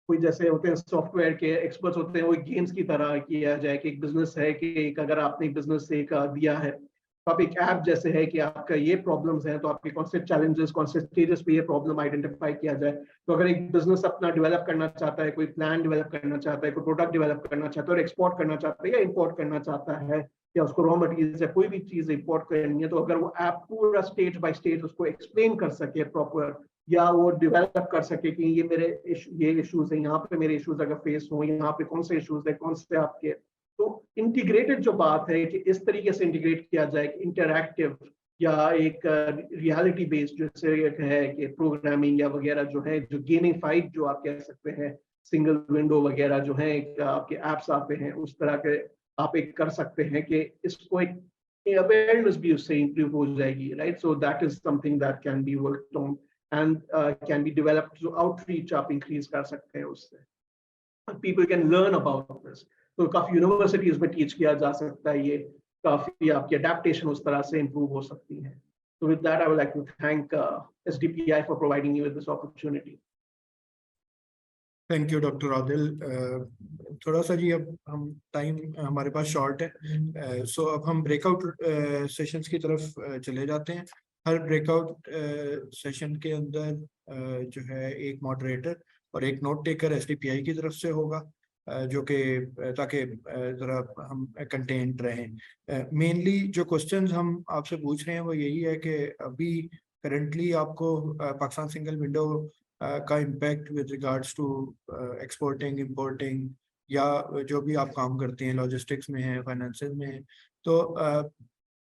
कोई जैसे होते हैं सॉफ्टवेयर के एक्सपर्ट्स होते हैं, वो गेम्स की तरह किया जाए कि एक बिजनेस है कि एक अगर आपने एक बिजनेस एक दिया है, तो आप एक ऐप जैसे है कि आपका ये प्रॉब्लम्स हैं, तो आपके कौन से चैलेंजेस, कौन से स्टेजेस पे ये प्रॉब्लम आइडेंटिफाई किया जाए। तो अगर एक बिजनेस अपना डेवलप करना चाहता है, कोई प्लान डेवलप करना चाहता है, कोई प्रोडक्ट डेवलप करना चाहता है और एक्सपोर्ट करना चाहता है या इंपोर्ट करना चाहता है, या उसको रॉ मटेरियल्स या कोई भी चीज इंपोर्ट करनी है, तो अगर वो ऐप पूरा स्टेज बाय स्टेज उसको एक्सप्लेन कर सके प्रॉपर, या वो डेवलप कर सके कि ये मेरे ये इश्यूज है, यहाँ पे मेरे इश्यूज अगर फेस हो, यहाँ पे कौन से इश्यूज है, कौन से आपके। तो इंटीग्रेटेड जो बात है कि इस तरीके से इंटीग्रेट किया जाए कि इंटरैक्टिव या एक रियलिटी बेस्ड जैसे है कि प्रोग्रामिंग या वगैरह जो है, जो गेमिफाइड जो आप कह सकते हैं, सिंगल विंडो वगैरह जो है आपके एप्स आते हैं, उस तरह के आप एक कर सकते हैं कि इसको एक अवेयरनेस भी उससे इंप्रूव हो जाएगी, right. So that is something that can be worked on and can be developed. जो आउटरीच आप इंक्रीज कर सकते हैं उससे, people can learn about this. तो काफी यूनिवर्सिटीज में टीच किया जा सकता है, ये काफी आपकी अडेप्टेशन उस तरह से इंप्रूव हो सकती है। So with that, I would like to thank SDPI for providing me with this opportunity. Thank you doctor Adil. थोड़ा सा जी अब हम टाइम हमारे पास शॉर्ट है, सो अब हम ब्रेकआउट सेशंस की तरफ चले जाते हैं। हर ब्रेकआउट सेशन के अंदर जो है एक मॉडरेटर और एक नोट टेकर एसडीपीआई की तरफ से होगा, जो कि ताकि ज़रा हम कंटेंट रहें। मेनली जो क्वेश्चंस हम आपसे पूछ रहे हैं वो यही है कि अभी करंटली आपको पाकिस्तान सिंगल विंडो का impact with regards to exporting, importing, या जो भी आप काम करते हैं, लॉजिस्टिक्स में है, फाइनेंसिस में है, तो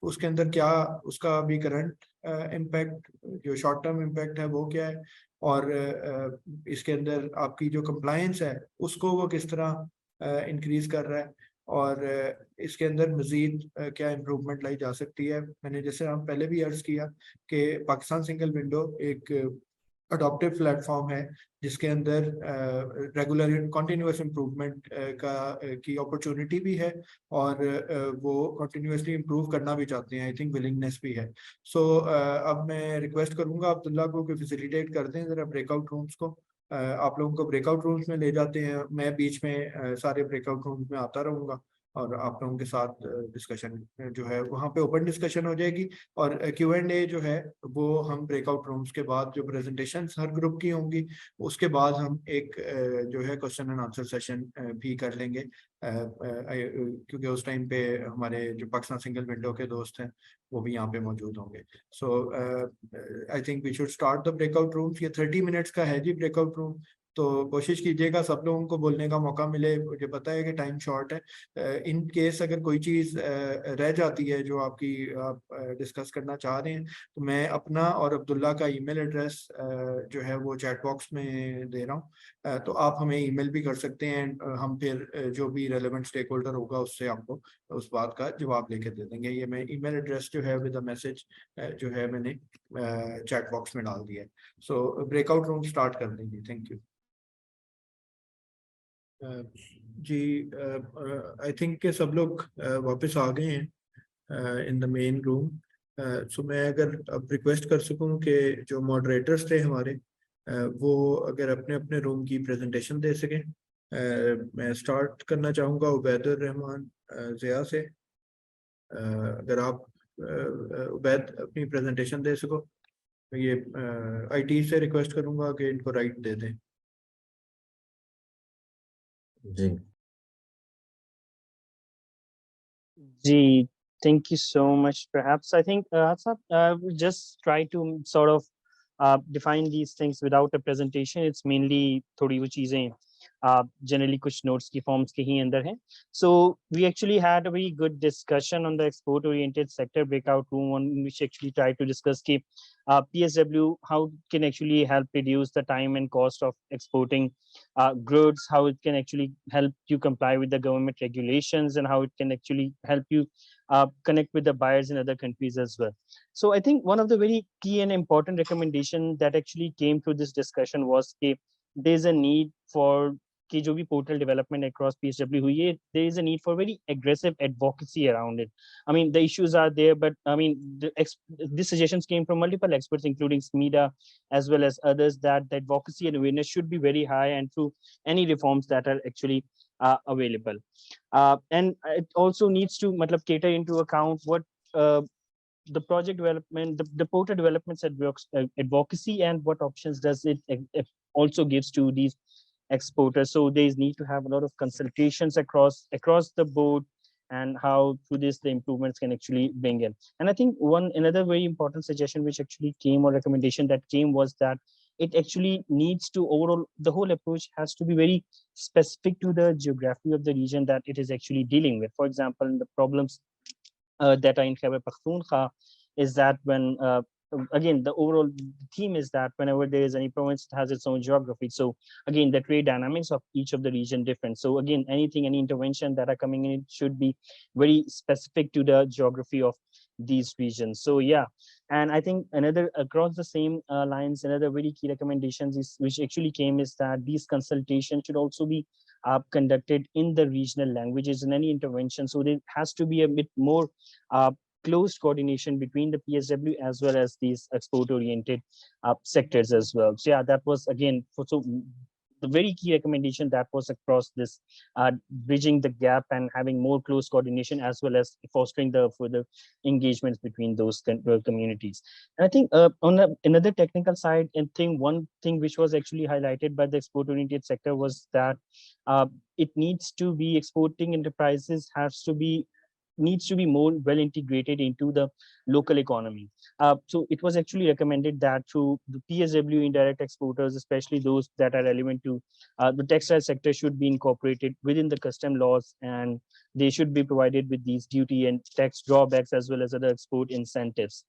उसके अंदर क्या उसका अभी करंट इम्पैक्ट, जो शॉर्ट टर्म इम्पैक्ट है वो क्या है, और इसके अंदर आपकी जो कंप्लायंस है उसको वो किस तरह इंक्रीज कर रहा है, और इसके अंदर मज़ीद क्या इम्प्रूवमेंट लाई जा सकती है। मैंने जैसे हम पहले भी अर्ज किया कि पाकिस्तान सिंगल विंडो एक अडॉप्टिव प्लेटफॉर्म है जिसके अंदर रेगुलर कॉन्टीन्यूस इम्प्रूवमेंट की अपॉर्चुनिटी भी है, और वो कॉन्टीन्यूसली इम्प्रूव करना भी चाहते हैं। आई थिंक विलिंगनेस भी है। सो अब मैं रिक्वेस्ट करूंगा अब्दुल्ला को कि फैसिलिटेट कर दें ज़रा ब्रेकआउट रूम्स को। आप लोगों को ब्रेकआउट रूम्स में ले जाते हैं, मैं बीच में सारे ब्रेकआउट रूम्स में आता रहूँगा और आप लोगों के साथ डिस्कशन जो है वहाँ पे ओपन डिस्कशन हो जाएगी, और Q&A जो है वो हम ब्रेकआउट रूम्स के बाद जो प्रेजेंटेशंस हर ग्रुप की होंगी उसके बाद हम एक जो है क्वेश्चन एंड आंसर सेशन भी कर लेंगे, क्योंकि उस टाइम पे हमारे जो पाकिस्तान सिंगल विंडो के दोस्त हैं वो भी यहाँ पे मौजूद होंगे। So I think we should start the breakout rooms. ये 30 मिनट्स का है जी ब्रेकआउट रूम, तो कोशिश कीजिएगा सब लोगों को बोलने का मौका मिले। मुझे पता है कि टाइम शॉर्ट है, इन केस अगर कोई चीज़ रह जाती है जो आप डिस्कस करना चाह रहे हैं, तो मैं अपना और अब्दुल्ला का ईमेल एड्रेस जो है वो चैट बॉक्स में दे रहा हूँ, तो आप हमें ईमेल भी कर सकते हैं। हम फिर जो भी रेलेवेंट स्टेक होल्डर होगा उससे आपको उस बात का जवाब लेके दे देंगे। ये मैं ईमेल एड्रेस जो है विद अ मैसेज जो है मैंने चैट बॉक्स में डाल दिया है। सो ब्रेकआउट रूम स्टार्ट कर देंगे। थैंक यू जी। आई थिंक के सब लोग वापस आ गए हैं in the main room. So मैं अगर अब रिक्वेस्ट कर सकूं कि जो मॉडरेटर्स थे हमारे वो अगर अपने अपने रूम की प्रेजेंटेशन दे सकें। मैं स्टार्ट करना चाहूँगा उबैदुर रहमान ज़िया से। अगर आप उबैद अपनी प्रेजेंटेशन दे सको। ये IT से रिक्वेस्ट करूंगा कि इनको राइट दे दें। जी Gee, thank you so much. Perhaps I think we'll just try to sort of define these things without a presentation. It's mainly थोड़ी वो चीजें generally कुछ notes की forms के ही अंदर हैं. So we actually had a very good discussion on the export-oriented sector breakout room, on which actually tried to discuss कि PSW how can actually help reduce the time and cost of exporting goods, how it can actually help you comply with the government regulations, and how it can actually help you connect with the buyers in other countries as well. So I think one of the very key and important recommendation that actually came through this discussion was that there's a need for कि जो भी portal development across PSW हुई है, there is a need for very aggressive advocacy around it. I mean, the issues are there, but I mean, these suggestions came from multiple experts, including SMIDA, as well as others, that the advocacy and awareness should be very high, and through any reforms that are actually available. And it also needs to cater into account what the project development, the portal developments advocacy, and what options does it also gives to these exporters. So they need to have a lot of consultations across the board, and how through this the improvements can actually bring in. And I think another very important suggestion which actually came, or recommendation that came, was that it actually needs to the whole approach has to be very specific to the geography of the region that it is actually dealing with. For example, the problems that are in Khyber Pakhtunkhwa is that when again, the overall theme is that whenever there is any province, it has its own geography. So again, the trade dynamics of each of the region different. So again, any intervention that are coming in, it should be very specific to the geography of these regions. So yeah, and I think another across the same lines, another very key recommendations is which actually came is that these consultations should also be conducted in the regional languages in any intervention. So there has to be a bit more close coordination between the PSW as well as these export-oriented sectors as well. So yeah, that was again the very key recommendation that was across this bridging the gap and having more close coordination, as well as fostering the further engagements between those communities. And I think on another technical side, and one thing which was actually highlighted by the export-oriented sector was that it needs to be exporting enterprises needs to be more well integrated into the local economy. So it was actually recommended that through the PSW indirect exporters, especially those that are relevant to the textile sector, should be incorporated within the custom laws, and they should be provided with these duty and tax drawbacks as well as other export incentives.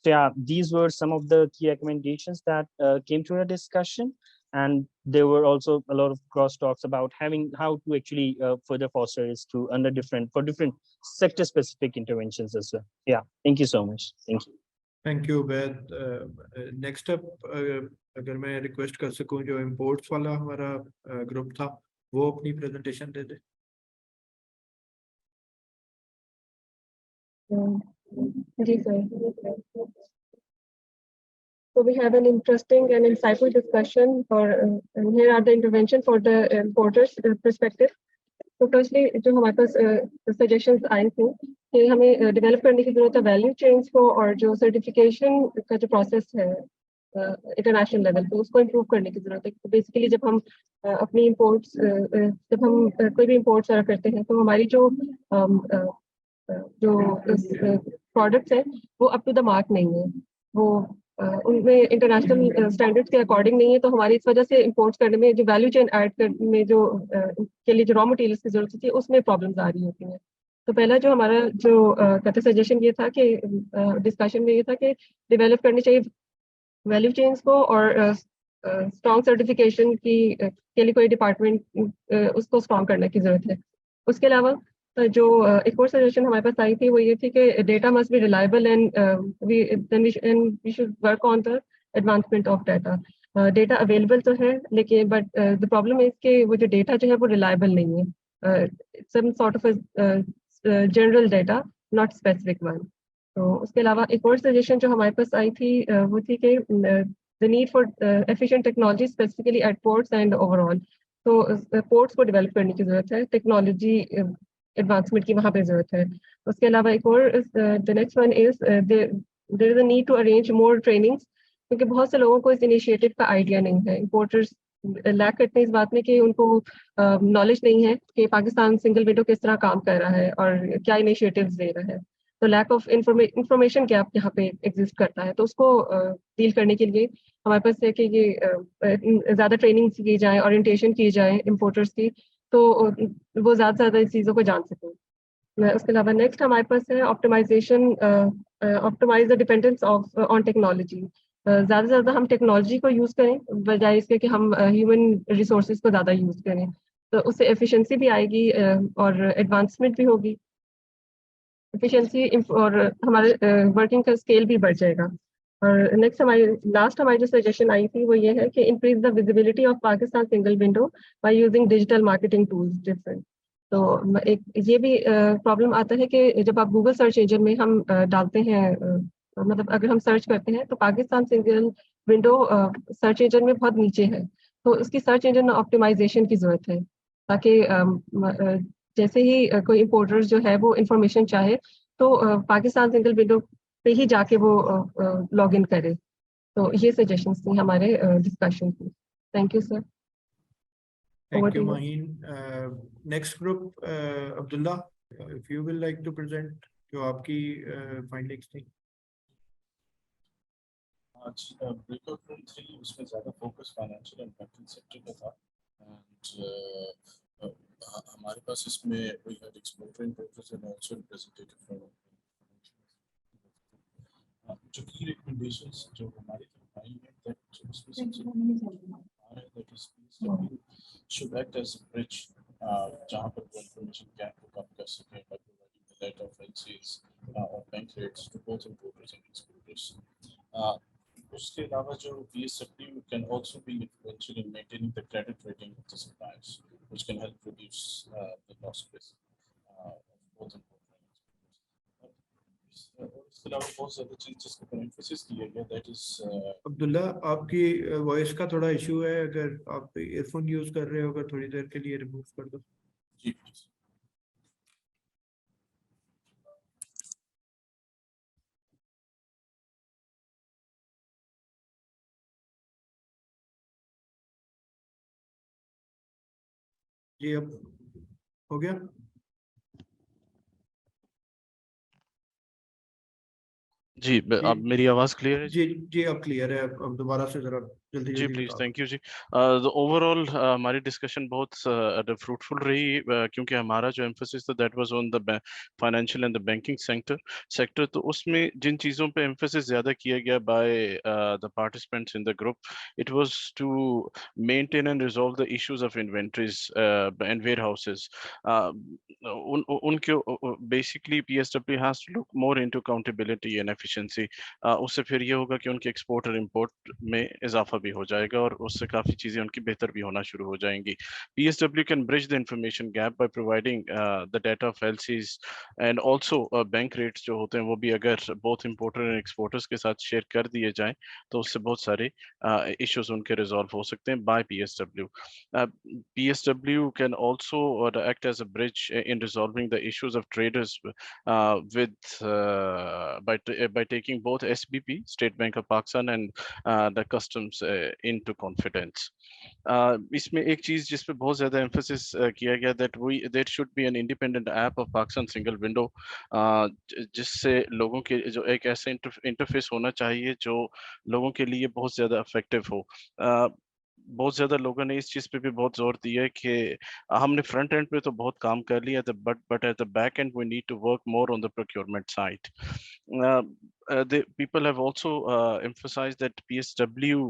So yeah, these were some of the key recommendations that came through the discussion. And there were also a lot of cross talks about how to actually further foster is for different sector specific interventions as well. Yeah, thank you so much. Thank you. Thank you, Beth. Next up, अगर मैं request कर सकूं, जो imports वाला हमारा group था, वो अपनी presentation they they. Ji sir. So we have an interesting and insightful discussion and here are the intervention for the importers perspective. So firstly, जो हमारे पास suggestions आई थी कि हमें develop करने की जरूरत है value chains को, और जो certification का जो process है international level पे, उसको improve करने की जरूरत है. तो basically जब हम अपनी imports जब हम कोई भी imports करते हैं, तो हमारी जो products है वो up to the mark नहीं है, वो उनमें इंटरनेशनल स्टैंडर्ड्स के अकॉर्डिंग नहीं है. तो हमारी इस वजह से इंपोर्ट्स करने में, जो वैल्यू चेन ऐड करने में के लिए जो रॉ मटेरियल्स की जरूरत होती है, उसमें प्रॉब्लम्स आ रही होती हैं. तो पहला जो हमारा कहते सजेशन ये था कि डिस्कशन में ये था कि डेवलप करनी चाहिए वैल्यू चेन्स को, और स्ट्रॉन्ग सर्टिफिकेशन के लिए कोई डिपार्टमेंट उसको स्ट्रॉन्ग करने की जरूरत है. उसके अलावा जो एक और सजेशन हमारे पास आई थी वो ये थी कि data must be reliable and we should work on the advancement of data. Data available तो है, लेकिन बट द प्रॉब्लम इज कि वो जो डेटा जो है वो रिलायबल नहीं है. Some sort of general data, not specific one. तो उसके अलावा एक और सजेशन जो हमारे पास आई थी वो थी कि the need for efficient technology specifically at ports and overall. तो पोर्ट्स को डेवलप करने की जरूरत है. टेक्नोलॉजी एडवांसमेंट की वहाँ पे जरूरत है। उसके अलावा एक और the next one is there is a need to arrange more trainings, क्योंकि बहुत से लोगों को इस इनिशिएटिव का आइडिया नहीं है। इंपोर्टर्स लैक करते हैं इस बात में कि उनको नॉलेज नहीं है कि पाकिस्तान सिंगल विंडो किस तरह काम कर रहा है और क्या इनिशिएटिव्स दे रहा है। तो लैक ऑफ इंफॉर्मेशन गैप यहाँ पे एग्जिस्ट करता है। तो उसको डील करने के लिए हमारे पास है कि ये ज़्यादा ट्रेनिंग की जाए, ओरिएंटेशन की जाए इम्पोर्टर्स की, तो वो ज़्यादा से ज़्यादा इस चीज़ों को जान सकें। उसके अलावा नेक्स्ट हमारे पास है optimization, optimize the dependence of on technology. ज़्यादा से ज़्यादा हम टेक्नोलॉजी को यूज़ करें बजाय इसके कि हम ह्यूमन रिसोर्सेज को ज़्यादा यूज़ करें। तो उससे एफिशिएंसी भी आएगी और एडवांसमेंट भी होगी, एफिशिएंसी और हमारे वर्किंग का स्केल भी बढ़ जाएगा। और नेक्स्ट हमारी जो सजेशन आई थी वो ये है कि increase the visibility of Pakistan single window by using digital marketing tools different. तो एक ये भी प्रॉब्लम आता है कि जब आप गूगल सर्च इंजन में हम डालते हैं, मतलब अगर हम सर्च करते हैं तो Pakistan single window search engine में बहुत नीचे है। तो इसकी सर्च इंजन ऑप्टिमाइजेशन की जरूरत है, ताकि जैसे ही कोई इम्पोर्टर जो है वो इंफॉर्मेशन चाहे तो पाकिस्तान सिंगल विंडो पे ही जाके वो लॉग इन करे। तो ये सजेशंस थी हमारे डिस्कशन की। Thank you sir. Thank you Maheen. Next group Abdullah, if you will like to present जो आपकी फाइंडिंग्स थी। आज ब्रेकआउट रूम 3 उसमें ज़्यादा focus financial and banking sector का था। एंड हमारे पास इसमें we had exporter importers and also representative from जो की रिकमेंडेशंस जो हमारी तरफ आई है दैट उसमें सबसे that is PSW should act as a bridge जहाँ पर वो इंफॉर्मेशन गैप को कम कर सके by providing the data of LCs or bank rates to both importers and exporters. उसके अलावा जो PSW can also be influential in maintaining the credit rating of the suppliers, which can help reduce the loss risk of both importers and exporters. इसके अलावा बहुत ज़्यादा चीज़ जिसके ऊपर emphasis किया गया that is अब्दुल्ला, आपकी वॉइस का थोड़ा इशू है, अगर आप ईयरफोन यूज कर रहे हो अगर थोड़ी देर के लिए रिमूव कर दो। जी प्लीज। जी अब हो गया? जी अब मेरी आवाज क्लियर है? जी जी अब क्लियर है। अब दोबारा से जरा जल्दी जी जल्दी प्लीज, बताओ। थैंक यू जी। ओवरऑल हमारी डिस्कशन बहुत फ्रूटफुल रही, क्योंकि हमारा जो एम्फोसिस था that was on the financial and the banking sector. तो उसमें जिन चीज़ों पे एम्फोसिस ज़्यादा किया गया by the participants in the group, it was to maintain and resolve the issues of inventories and warehouses. उनके basically PSW has to look more into accountability and efficiency. उससे फिर ये होगा कि उनके एक्सपोर्ट और इंपोर्ट में इजाफा भी हो जाएगा और उससे काफ़ी चीज़ें उनकी बेहतर भी होना शुरू हो जाएंगी। PSW can bridge the information gap by providing the data of LCs and also bank rates जो होते हैं वो भी अगर बोथ इंपोर्टर एंड एक्सपोर्टर्स के साथ शेयर कर दिए जाएं तो उससे बहुत सारे इश्यूज उनके रिजॉल्व हो सकते हैं bye PSW. PSW can also act as a bridge in resolving the issues of traders by taking both SBP, State Bank of Pakistan, and the customs into confidence. इसमें एक चीज जिस पे बहुत ज्यादा एम्फोसिस किया गया that should be an independent app of Pakistan single window, जिससे लोगों के जो एक ऐसा इंटरफेस होना चाहिए जो लोगों के लिए बहुत ज्यादा इफेक्टिव हो। बहुत ज्यादा लोगों ने इस चीज पे भी बहुत जोर दिया है कि हमने फ्रंट एंड पे तो बहुत काम कर लिया था, but at the back end we need to work more on the procurement side. The people have also emphasized that PSW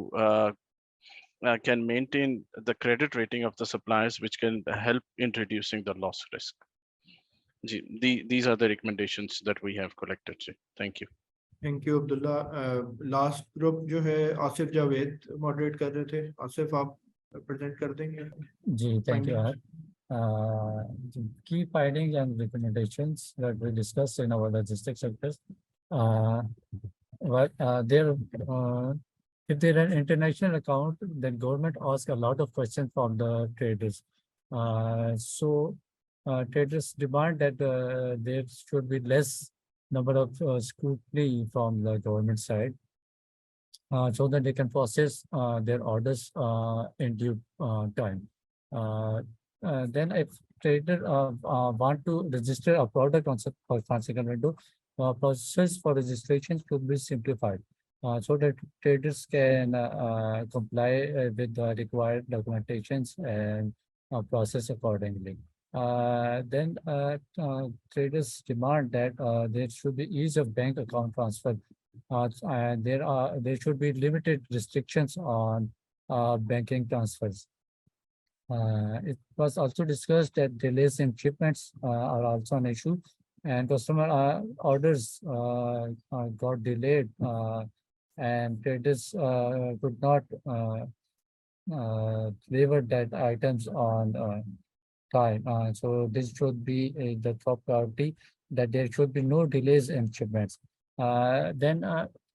can maintain the credit rating of the suppliers, which can help in reducing the loss risk. These are the recommendations that we have collected. Thank you. Thank you Abdullah. Last group जो है Asif Javed moderate कर रहे थे। आसिफ, आप present कर देंगे? जी thank you. Key findings and recommendations that we discussed in our logistics sectors. If they're an international account, then government asks a lot of questions from the traders. So traders demand that there should be less number of scrutiny from the government side, so that they can process their orders in due time. Then if trader want to register a product on single window, process for registration should be simplified, so that traders can comply with the required documentations and process accordingly. Then traders demand that there should be ease of bank account transfer, and there should be limited restrictions on banking transfers. It was also discussed that delays in shipments are also an issue, and customer orders got delayed, and traders could not deliver that items on time. So this should be the top priority, that there should be no delays in shipments. Then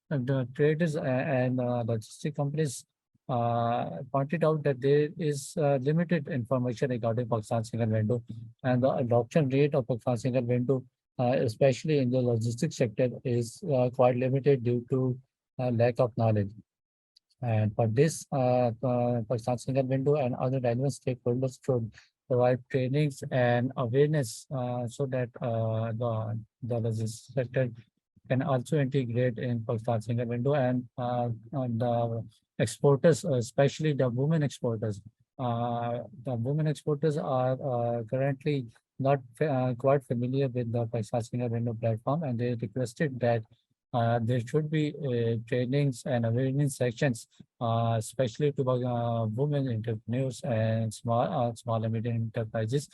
the traders and logistic companies pointed out that there is limited information regarding Pakistan single window, and the adoption rate of Pakistan single window, especially in the logistics sector, is quite limited due to lack of knowledge. And for this, Pakistan single window and other relevant stakeholders should provide trainings and awareness, so that the logistics sector can also integrate in Pakistan single window, and the exporters, especially the women exporters. The women exporters are currently not quite familiar with the Pakistan single window platform, and they requested that there should be trainings and awareness sections, especially to women entrepreneurs and small and medium enterprises,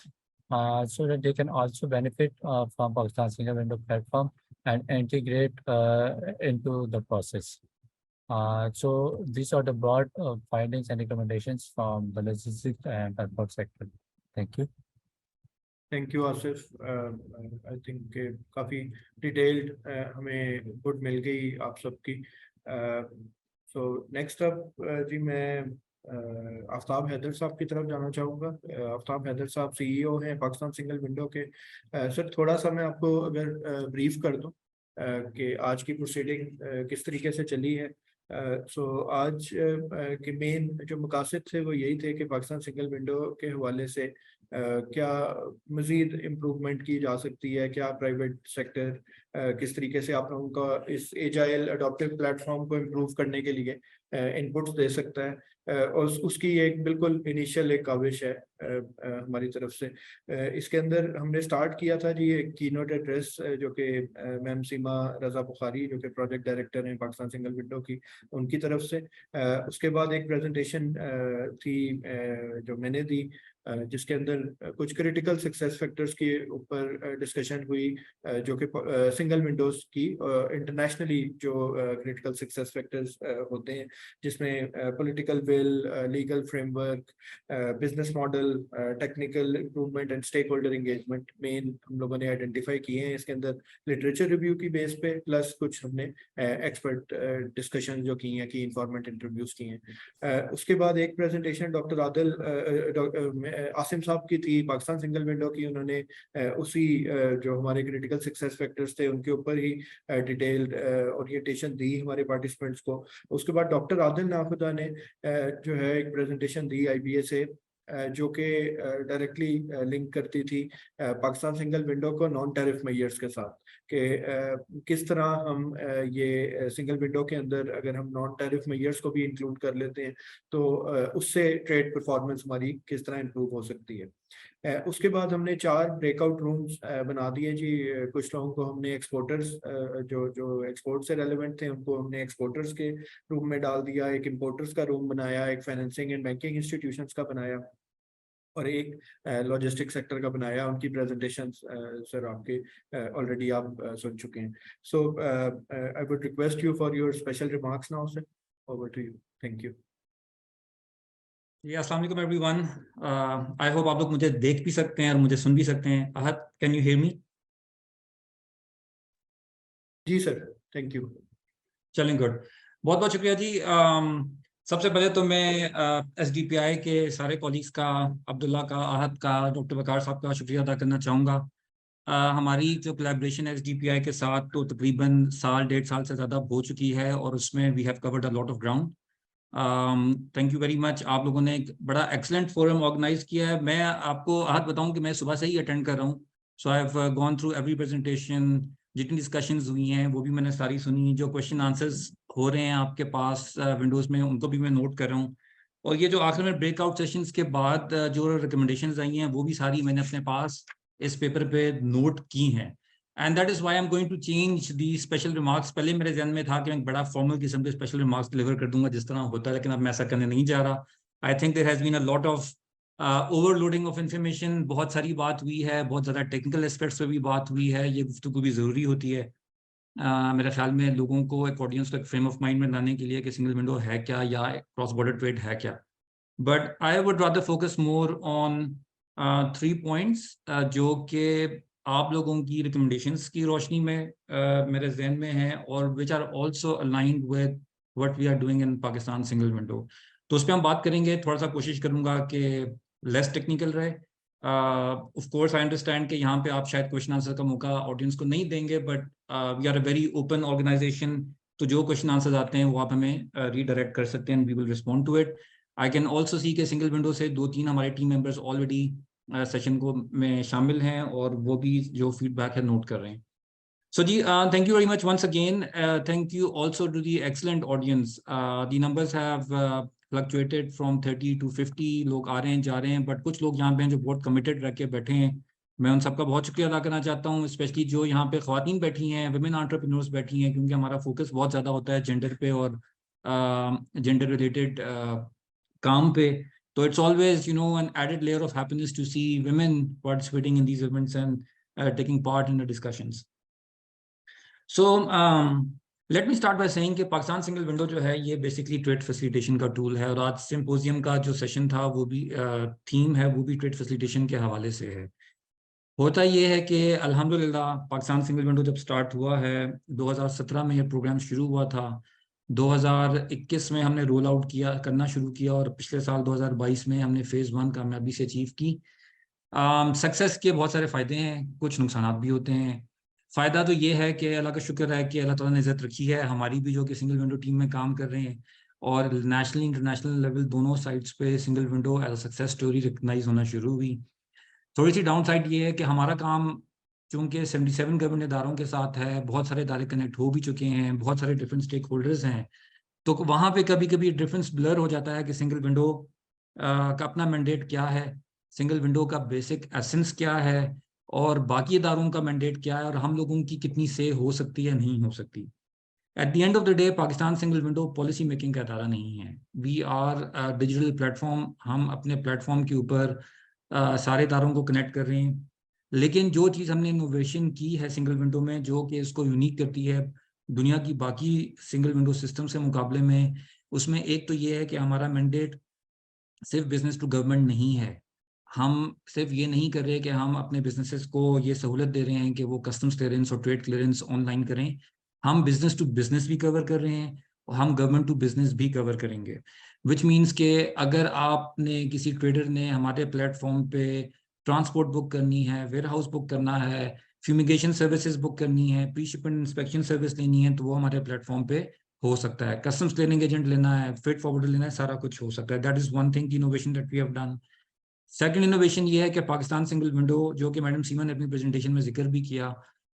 so that they can also benefit from Pakistan single window platform and integrate into the process. So these are the broad findings and recommendations from the logistics and transport sector. Thank you. Thank you Asif. I think काफ़ी detailed हमें good मिल गई आप सबकी. So next up जी मैं आफ्ताब हैदर साहब की तरफ जाना चाहूँगा. आफ्ताब हैदर साहब CEO हैं पाकिस्तान सिंगल विंडो के. सर थोड़ा सा मैं आपको अगर ब्रीफ कर दूँ कि आज की प्रोसीडिंग किस तरीके से चली है. सो आज के मेन जो मकासद थे वो यही थे कि पाकिस्तान सिंगल विंडो के हवाले से क्या मज़ीद इम्प्रूवमेंट की जा सकती है, क्या प्राइवेट सेक्टर किस तरीके से आप लोगों का इस एजाइल अडॉप्टिव प्लेटफॉर्म को इम्प्रूव करने के लिए इनपुट्स दे सकता है. और उसकी एक बिल्कुल इनिशियल एक काविश है हमारी तरफ से. इसके अंदर हमने स्टार्ट किया था जी एक कीनोट एड्रेस जो कि मैम सीमा रजा बुखारी जो कि प्रोजेक्ट डायरेक्टर हैं पाकिस्तान सिंगल विंडो की, उनकी तरफ से. उसके बाद एक प्रेजेंटेशन थी जो मैंने दी, जिसके अंदर कुछ क्रिटिकल सक्सेस फैक्टर्स के ऊपर डिस्कशन हुई, जो कि सिंगल विंडोज की इंटरनेशनली जो क्रिटिकल सक्सेस फैक्टर्स होते हैं, जिसमें political will, legal framework, business model, technical improvement and stakeholder engagement मेन हम लोगों ने आइडेंटिफाई किए हैं. इसके अंदर लिटरेचर रिव्यू की बेस पे प्लस कुछ हमने एक्सपर्ट डिस्कशन जो की हैं, की इन्फॉर्मेंट इंटरव्यूज किए हैं. उसके बाद एक प्रेजेंटेशन डॉक्टर आदिल आसिम साहब की थी पाकिस्तान सिंगल विंडो की. उन्होंने उसी जो हमारे क्रिटिकल सक्सेस फैक्टर्स थे उनके ऊपर ही डिटेल्ड ओरिएंटेशन दी हमारे पार्टिसिपेंट्स को. उसके बाद डॉक्टर आदिल नाखुदा ने जो है एक प्रेजेंटेशन दी IBA से, जो कि डायरेक्टली लिंक करती थी पाकिस्तान सिंगल विंडो को नॉन टैरिफ मेजर्स के साथ, कि किस तरह हम ये सिंगल विंडो के अंदर अगर हम नॉन टैरिफ मेजर्स को भी इंक्लूड कर लेते हैं तो उससे ट्रेड परफॉर्मेंस हमारी किस तरह इंप्रूव हो सकती है. उसके बाद हमने 4 ब्रेकआउट रूम्स बना दिए जी. कुछ लोगों को हमने एक्सपोर्टर्स जो एक्सपोर्ट से रेलेवेंट थे उनको हमने एक्सपोर्टर्स के रूम में डाल दिया, एक इम्पोर्टर्स का रूम बनाया, एक फाइनेंसिंग एंड बैंकिंग इंस्टीट्यूशंस का बनाया और एक लॉजिस्टिक सेक्टर का बनाया. उनकी प्रेजेंटेशन सर आपके ऑलरेडी आप सुन चुके हैं. So I would request you for your special remarks now sir. Over to you. Thank you. अस्सलाम वालेकुम एवरीवन. आई होप आप लोग मुझे देख भी सकते हैं और मुझे सुन भी सकते हैं. आहत, कैन यू हियर मी? जी सर, थैंक यू. चलें, गुड. बहुत बहुत शुक्रिया जी. सबसे पहले तो मैं SDPI के सारे कॉलीग्स का, अब्दुल्ला का, आहद का, डॉक्टर वकार साहब का शुक्रिया अदा करना चाहूँगा। हमारी जो कोलैबोरेशन है SDPI के साथ तो तकरीबन साल 1.5 साल से ज़्यादा हो चुकी है और उसमें we have covered a lot of ground. Thank you very much. आप लोगों ने एक बड़ा एक्सलेंट फोरम ऑर्गेनाइज किया है। मैं आपको आहद बताऊं कि मैं सुबह से ही अटेंड कर रहा हूँ। So I have gone through every presentation, जितनी डिस्कशंस हुई हैं वो भी मैंने सारी सुनी। जो क्वेश्चन आंसर्स हो रहे हैं आपके पास विंडोज़ में, उनको भी मैं नोट कर रहा हूँ। और ये जो आखिर में ब्रेकआउट सेशंस के बाद जो रिकमेंडेशंस आई हैं वो भी सारी मैंने अपने पास इस पेपर पे नोट की हैं। And that is why I am going to change the special remarks. पहले मेरे जहन में था कि मैं एक बड़ा फॉर्मल किस्म के स्पेशल रिमार्क्स डिलीवर कर दूंगा जिस तरह होता है, लेकिन अब मैं ऐसा करने नहीं जा रहा। I think there has been a lot of overloading of information. बहुत सारी बात हुई है, बहुत ज़्यादा टेक्निकल एस्पेक्ट्स पे भी बात हुई है। ये गुफ्तगू भी ज़रूरी होती है मेरे ख्याल में लोगों को, एक ऑडियंस को एक फ्रेम ऑफ माइंड में लाने के लिए कि सिंगल विंडो है क्या या क्रॉस बॉर्डर ट्रेड है क्या। But I would rather focus more on 3 points जो कि आप लोगों की रिकमेंडेशंस की रोशनी में मेरे जहन में है और which are also aligned with what we are doing in Pakistan single window. तो उस पर हम बात करेंगे। थोड़ा सा कोशिश करूंगा कि लेस टेक्निकल रहे। ऑफ कोर्स आई अंडरस्टैंड कि यहाँ पे आप शायद क्वेश्चन आंसर का मौका ऑडियंस को नहीं देंगे, but we are a very open organisation. तो जो क्वेश्चन आंसर आते हैं वो आप हमें रीडायरेक्ट कर सकते हैं, we will respond to it. I can also see के सिंगल विंडो से 2-3 हमारे टीम मेंबर्स ऑलरेडी सेशन को में शामिल हैं और वो भी जो फीडबैक है नोट कर रहे हैं। So ji, thank you very much once again. Thank you also to the excellent audience. The numbers have fluctuated from 30 to 50. लोग आ रहे हैं, जा रहे हैं, बट कुछ लोग यहाँ पे हैं जो बहुत कमिटेड रह के बैठे हैं। मैं उन सबका बहुत शुक्रिया अदा करना चाहता हूँ, स्पेशली जो यहाँ पे ख्वातीन बैठी हैं, वुमेन एंटरप्रेन्योर्स बैठी हैं, क्योंकि हमारा फोकस बहुत ज़्यादा होता है जेंडर पे और जेंडर रिलेटेड काम पे। तो it's always an added layer of happiness to see women participating in these events and taking part in the discussions. So let me start by saying कि पाकिस्तान सिंगल विंडो जो है ये basically trade facilitation का tool है और आज symposium का जो सेशन था वो भी थीम है, वो भी ट्रेड फैसिलिटेशन के हवाले से है। होता ये है कि अल्हम्दुलिल्लाह पाकिस्तान सिंगल विंडो जब स्टार्ट हुआ है 2017 में ये प्रोग्राम शुरू हुआ था। 2021 में हमने रोल आउट करना शुरू किया और पिछले साल 2022 में हमने फेज़ 1 कामयाबी से अचीव की। सक्सेस के बहुत सारे फ़ायदे हैं, कुछ नुकसान भी होते हैं। फ़ायदा तो ये है कि अल्लाह का शुक्र है कि अल्लाह ताला ने इज़्ज़त रखी है हमारी भी, जो कि सिंगल विंडो टीम में काम कर रहे हैं और नेशनल इंटरनेशनल लेवल दोनों साइड्स पे single window as a success story recognize होना शुरू हुई। थोड़ी सी डाउन साइड ये है कि हमारा काम चूँकि 77 गवर्नमेंट इदारों के साथ है, बहुत सारे इदारे कनेक्ट हो भी चुके हैं, बहुत सारे डिफरेंट स्टेक होल्डर्स हैं, तो वहाँ पे कभी कभी डिफरेंस ब्लर हो जाता है कि सिंगल विंडो का अपना मैंडेट क्या है, सिंगल विंडो का बेसिक एसेंस क्या है और बाकी इदारों का मैंडेट क्या है और हम लोगों की कितनी से हो सकती है, नहीं हो सकती। At the end of the day Pakistan single window policy making का इदारा नहीं है। We are digital platform. हम अपने प्लेटफॉर्म के ऊपर सारे इदारों को कनेक्ट कर रहे हैं, लेकिन जो चीज़ हमने इनोवेशन की है सिंगल विंडो में जो कि इसको यूनिक करती है दुनिया की बाकी सिंगल विंडो सिस्टम से मुकाबले में, उसमें एक तो ये है कि हमारा मैंडेट सिर्फ बिजनेस टू गवर्नमेंट नहीं है। हम सिर्फ ये नहीं कर रहे कि हम अपने बिजनेसेस को ये सहूलत दे रहे हैं कि वो कस्टम्स क्लियरेंस और ट्रेड क्लियरेंस ऑनलाइन करें, हम बिजनेस टू बिजनेस भी कवर कर रहे हैं और हम गवर्नमेंट टू बिजनेस भी कवर करेंगे। विच मीन्स के अगर आपने किसी ट्रेडर ने हमारे प्लेटफॉर्म पे ट्रांसपोर्ट बुक करनी है, वेयर हाउस बुक करना है, फ्यूमिगेशन सर्विसेज बुक करनी है, प्री शिपमेंट इंस्पेक्शन सर्विस लेनी है, तो वो हमारे प्लेटफॉर्म पे हो सकता है। कस्टम्स क्लियरिंग एजेंट लेना है, फ्रेट फॉरवर्डर लेना है, सारा कुछ हो सकता है। That is one thing innovation that we have done. Second innovation ये है कि पाकिस्तान सिंगल विंडो, जो कि मैडम सीमा ने अपनी प्रेजेंटेशन में जिक्र भी किया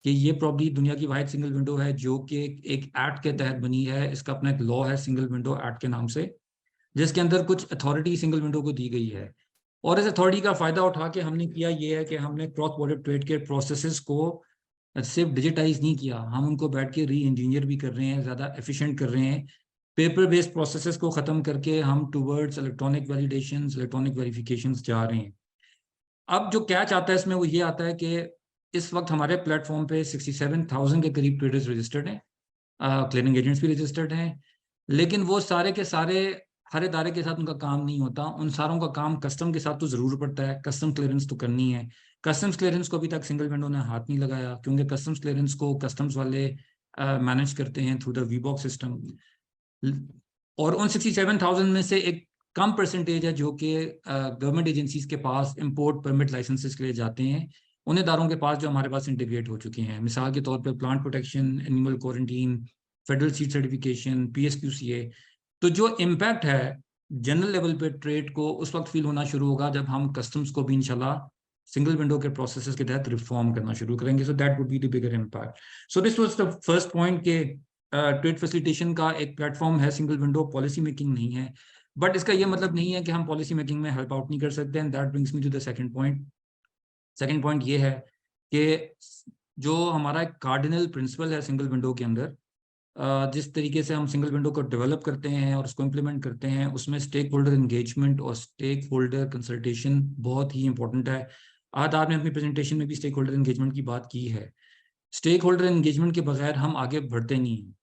कि ये प्रॉब्ली दुनिया की वाहिद सिंगल विंडो है जो कि एक एक्ट के तहत बनी है। इसका अपना एक लॉ है सिंगल विंडो एक्ट के नाम से, जिसके अंदर कुछ अथॉरिटी सिंगल विंडो को दी गई है। और इस अथॉरिटी का फायदा उठा के हमने किया ये है कि हमने क्रॉस बॉर्डर ट्रेड के प्रोसेसेस को सिर्फ डिजिटाइज नहीं किया, हम उनको बैठ के री इंजीनियर भी कर रहे हैं, ज़्यादा एफिशिएंट कर रहे हैं। पेपर बेस्ड प्रोसेसेस को ख़त्म करके हम towards electronic validations, electronic verifications जा रहे हैं। अब जो कैच आता है इसमें वो ये आता है कि इस वक्त हमारे प्लेटफॉर्म पे 67,000 के करीब ट्रेडर्स रजिस्टर्ड हैं, क्लियरिंग एजेंट्स भी रजिस्टर्ड हैं, लेकिन वो सारे के सारे हर इदारे के साथ उनका काम नहीं होता। उन सारों का काम कस्टम के साथ तो ज़रूर पड़ता है, कस्टम क्लियरेंस तो करनी है। कस्टम्स क्लियरेंस को अभी तक सिंगल विंडो ने हाथ नहीं लगाया, क्योंकि कस्टम्स क्लियरेंस को कस्टम्स वाले मैनेज करते हैं थ्रू द वीबॉक्स सिस्टम। और उन 67,000 में से एक कम परसेंटेज है जो कि गवर्नमेंट एजेंसीज के पास इंपोर्ट परमिट लाइसेंसेस के लिए जाते हैं, उन इदारों के पास जो हमारे पास इंटीग्रेट हो चुके हैं। मिसाल के तौर पे plant protection, animal quarantine, federal seed certification, PSQCA। तो जो इम्पैक्ट है जनरल लेवल पे ट्रेड को उस वक्त फील होना शुरू होगा जब हम कस्टम्स को भी इंशाल्लाह सिंगल विंडो के प्रोसेसेस के तहत रिफॉर्म करना शुरू करेंगे। So that would be the bigger impact. So this was the first point के ट्रेड फैसिलिटेशन का एक प्लेटफॉर्म है सिंगल विंडो, पॉलिसी मेकिंग नहीं है। बट इसका ये मतलब नहीं है कि हम पॉलिसी मेकिंग में हेल्प आउट नहीं कर सकते। And that brings me to the second point. Second point ये है कि जो हमारा कार्डिनल प्रिंसिपल है सिंगल विंडो के अंदर, जिस तरीके से हम सिंगल विंडो को डेवलप करते हैं और उसको इम्प्लीमेंट करते हैं, उसमें स्टेक होल्डर एंगेजमेंट और स्टेक होल्डर कंसल्टेशन बहुत ही इंपॉर्टेंट है। आज आपने अपनी प्रेजेंटेशन में भी स्टेक होल्डर एंगेजमेंट की बात की है। स्टेक होल्डर एंगेजमेंट के बगैर हम आगे बढ़ते नहीं हैं।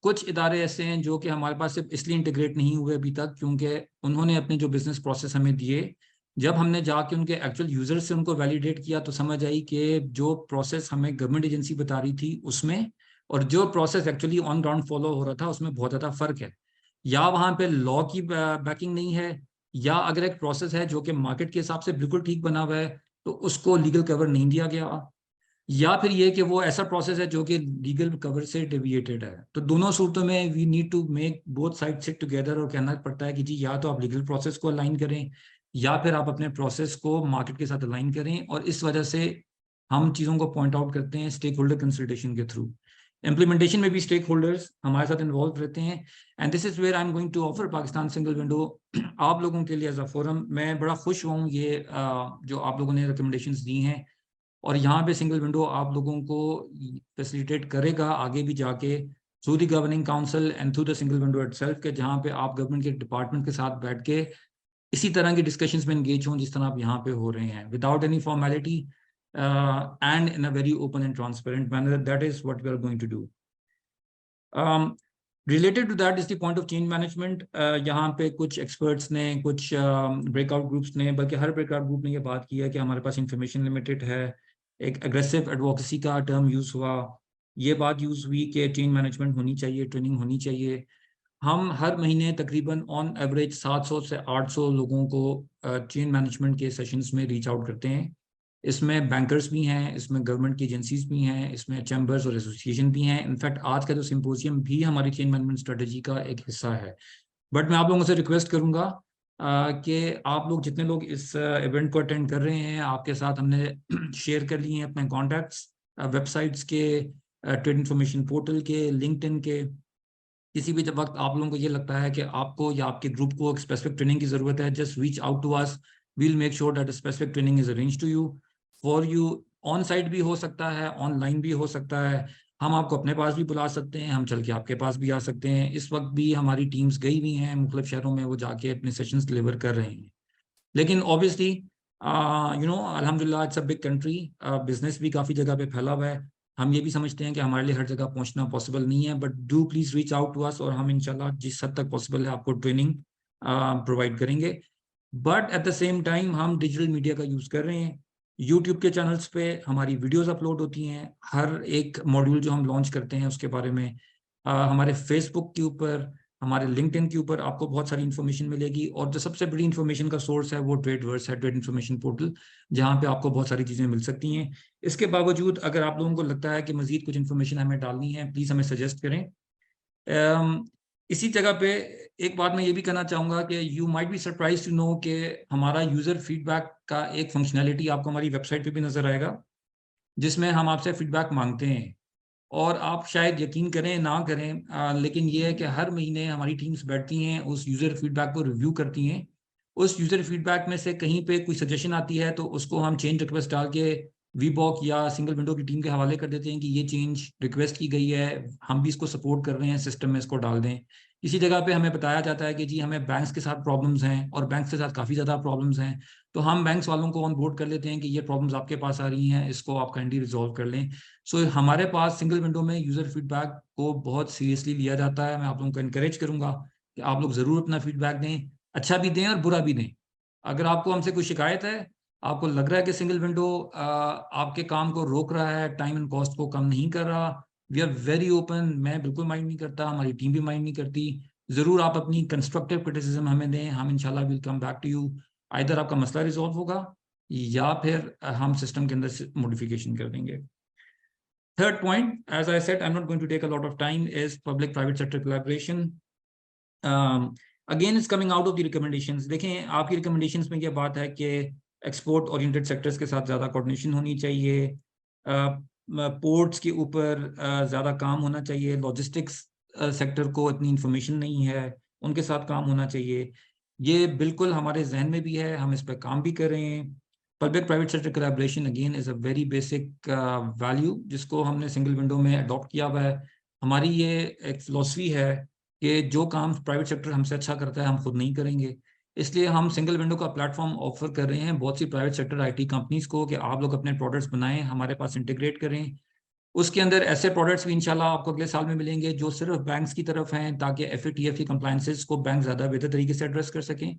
कुछ इदारे ऐसे हैं जो कि हमारे पास सिर्फ इसलिए इंटीग्रेट नहीं हुए अभी तक क्योंकि उन्होंने अपने जो बिजनेस प्रोसेस हमें दिए, जब हमने जाके उनके एक्चुअल यूजर से उनको वैलिडेट किया तो समझ आई कि जो प्रोसेस हमें गवर्नमेंट एजेंसी बता रही थी उसमें और जो process actually on ground follow हो रहा था उसमें बहुत ज़्यादा फर्क है। या वहाँ पे लॉ की बैकिंग नहीं है, या अगर एक प्रोसेस है जो कि मार्केट के हिसाब से बिल्कुल ठीक बना हुआ है तो उसको लीगल कवर नहीं दिया गया, या फिर ये कि वो ऐसा प्रोसेस है जो कि लीगल कवर से डेविएटेड है। तो दोनों सूरतों में we need to make both side sit together और कहना पड़ता है कि जी या तो आप लीगल प्रोसेस को अलाइन करें या फिर आप अपने प्रोसेस को मार्केट के साथ अलाइन करें। और इस वजह से हम चीज़ों को पॉइंट आउट करते हैं स्टेक होल्डर कंसल्टेशन के थ्रू। इम्प्लीमेंटेशन में भी स्टेक होल्डर्स हमारे साथ इन्वॉल्व रहते हैं। And this is where I am going to offer Pakistan single window आप लोगों के लिए एज अ फोरम। मैं बड़ा खुश हूँ ये जो आप लोगों ने रिकमेंडेशंस दी हैं, और यहाँ पे सिंगल विंडो आप लोगों को फैसिलिटेट करेगा आगे भी जाके through the governing council and through the single window itself, के जहाँ पे आप गवर्नमेंट के डिपार्टमेंट के साथ बैठ के इसी तरह की डिस्कशंस में एंगेज हों जिस तरह आप यहाँ पे हो रहे हैं, without any formality and in a very open and transparent manner. That is what we are going to do. Related to that is the point of change management. यहाँ पे कुछ एक्सपर्ट्स ने, कुछ ब्रेकआउट ग्रुप्स ने, बल्कि हर breakout group ने ये बात की है कि हमारे पास इंफॉर्मेशन लिमिटेड है। एक एग्रेसिव एडवोकेसी का टर्म यूज हुआ, ये बात यूज हुई कि चेंज मैनेजमेंट होनी चाहिए, ट्रेनिंग होनी चाहिए। हम हर महीने तकरीबन ऑन एवरेज 700 से 800 लोगों को चेंज मैनेजमेंट के सेशंस में रीच आउट करते हैं। इसमें बैंकर्स भी हैं, इसमें गवर्नमेंट की एजेंसीज भी हैं, इसमें चैम्बर्स और एसोसिएशन भी हैं। इनफैक्ट आज का जो सिम्पोजियम भी हमारी चेंज मैनेजमेंट स्ट्रेटजी का एक हिस्सा है। बट मैं आप लोगों से रिक्वेस्ट करूंगा कि आप लोग जितने लोग इस इवेंट को अटेंड कर रहे हैं, आपके साथ हमने शेयर कर लिए हैं अपने कॉन्टैक्ट्स, वेबसाइट्स के, ट्रेड इंफॉर्मेशन पोर्टल के, लिंक्डइन के। किसी भी जब वक्त आप लोगों को ये लगता है कि आपको या आपके ग्रुप को एक स्पेसिफिक ट्रेनिंग की जरूरत है, just reach out to us, we will make sure that specific training is arrange to you for you. On site भी हो सकता है, ऑनलाइन भी हो सकता है, हम आपको अपने पास भी बुला सकते हैं, हम चल के आपके पास भी आ सकते हैं। इस वक्त भी हमारी टीम्स गई हुई हैं मुख्तलिफ शहरों में, वो जाके अपने सेशंस डिलीवर कर रहे हैं। लेकिन ऑब्वियसली अल्हम्दुलिल्लाह it's a big country, business भी काफ़ी जगह पे फैला हुआ है। हम ये भी समझते हैं कि हमारे लिए हर जगह पहुंचना पॉसिबल नहीं है, but do please reach out to us और हम इंशाल्लाह जिस हद तक पॉसिबल है आपको ट्रेनिंग प्रोवाइड करेंगे। But at the same time हम डिजिटल मीडिया का यूज़ कर रहे हैं। यूट्यूब के चैनल्स पे हमारी वीडियोस अपलोड होती हैं, हर एक मॉड्यूल जो हम लॉन्च करते हैं उसके बारे में। हमारे फेसबुक के ऊपर, हमारे लिंक्डइन के ऊपर आपको बहुत सारी इन्फॉर्मेशन मिलेगी। और जो सबसे बड़ी इन्फॉर्मेशन का सोर्स है वो ट्रेडवर्स है, ट्रेड इन्फॉर्मेशन पोर्टल, जहाँ पे आपको बहुत सारी चीज़ें मिल सकती हैं। इसके बावजूद अगर आप लोगों को लगता है कि मजीद कुछ इन्फॉर्मेशन हमें डालनी है, प्लीज़ हमें सजेस्ट करें। इसी जगह पे एक बात मैं ये भी कहना चाहूँगा कि you might be surprise to know कि हमारा यूज़र फीडबैक का एक फंक्शनैलिटी आपको हमारी वेबसाइट पे भी नज़र आएगा, जिसमें हम आपसे फीडबैक मांगते हैं। और आप शायद यकीन करें ना करें, लेकिन ये है कि हर महीने हमारी टीम्स बैठती हैं, उस यूज़र फीडबैक को रिव्यू करती हैं। उस यूज़र फीडबैक में से कहीं पे कोई सजेशन आती है तो उसको हम चेंज रिक्वेस्ट डाल के वीबॉक या सिंगल विंडो की टीम के हवाले कर देते हैं कि ये चेंज रिक्वेस्ट की गई है, हम भी इसको सपोर्ट कर रहे हैं, सिस्टम में इसको डाल दें। इसी जगह पे हमें बताया जाता है कि जी हमें बैंक्स के साथ प्रॉब्लम्स हैं और बैंक्स के साथ काफ़ी ज़्यादा प्रॉब्लम्स हैं, तो हम बैंक्स वालों को ऑन बोर्ड कर लेते हैं कि ये प्रॉब्लम्स आपके पास आ रही हैं, इसको आप काइंडली रिजॉल्व कर लें। सो हमारे पास सिंगल विंडो में यूज़र फीडबैक को बहुत सीरियसली लिया जाता है। मैं आप लोगों को इनकरेज करूँगा कि आप लोग ज़रूर अपना फीडबैक दें, अच्छा भी दें और बुरा भी दें। अगर आपको हमसे कोई शिकायत है, आपको लग रहा है कि सिंगल विंडो आपके काम को रोक रहा है, टाइम एंड कॉस्ट को कम नहीं कर रहा, वी आर वेरी ओपन। मैं बिल्कुल माइंड नहीं करता, हमारी टीम भी माइंड नहीं करती। जरूर आप अपनी कंस्ट्रक्टिव क्रिटिसिज्म हमें दें, हम इंशाल्लाह will come back to you. Either आपका मसला रिजॉल्व होगा या फिर हम सिस्टम के अंदर मॉडिफिकेशन कर देंगे। Third point, as I said, I'm not going to take a lot of time, is public-private sector collaboration. Again, it's coming out of the recommendations. देखें, आपकी recommendations में ये बात है कि export oriented sectors के साथ ज़्यादा coordination होनी चाहिए, ports के ऊपर ज़्यादा काम होना चाहिए, logistics sector को इतनी information नहीं है, उनके साथ काम होना चाहिए। ये बिल्कुल हमारे जहन में भी है, हम इस पर काम भी कर रहे हैं। Public private sector collaboration again is a very basic value जिसको हमने सिंगल विंडो में अडॉप्ट किया हुआ है। हमारी ये एक फिलॉसफी है कि जो काम प्राइवेट सेक्टर हमसे अच्छा करता है हम खुद नहीं करेंगे, इसलिए हम सिंगल विंडो का प्लेटफॉर्म ऑफर कर रहे हैं बहुत सी प्राइवेट सेक्टर आईटी कंपनीज को कि आप लोग अपने प्रोडक्ट्स बनाएं, हमारे पास इंटीग्रेट करें। उसके अंदर ऐसे प्रोडक्ट्स भी इंशाल्लाह आपको अगले साल में मिलेंगे जो सिर्फ बैंक्स की तरफ हैं, ताकि FATF की कंप्लायंसेस को बैंक ज़्यादा बेहतर तरीके से एड्रेस कर सकें।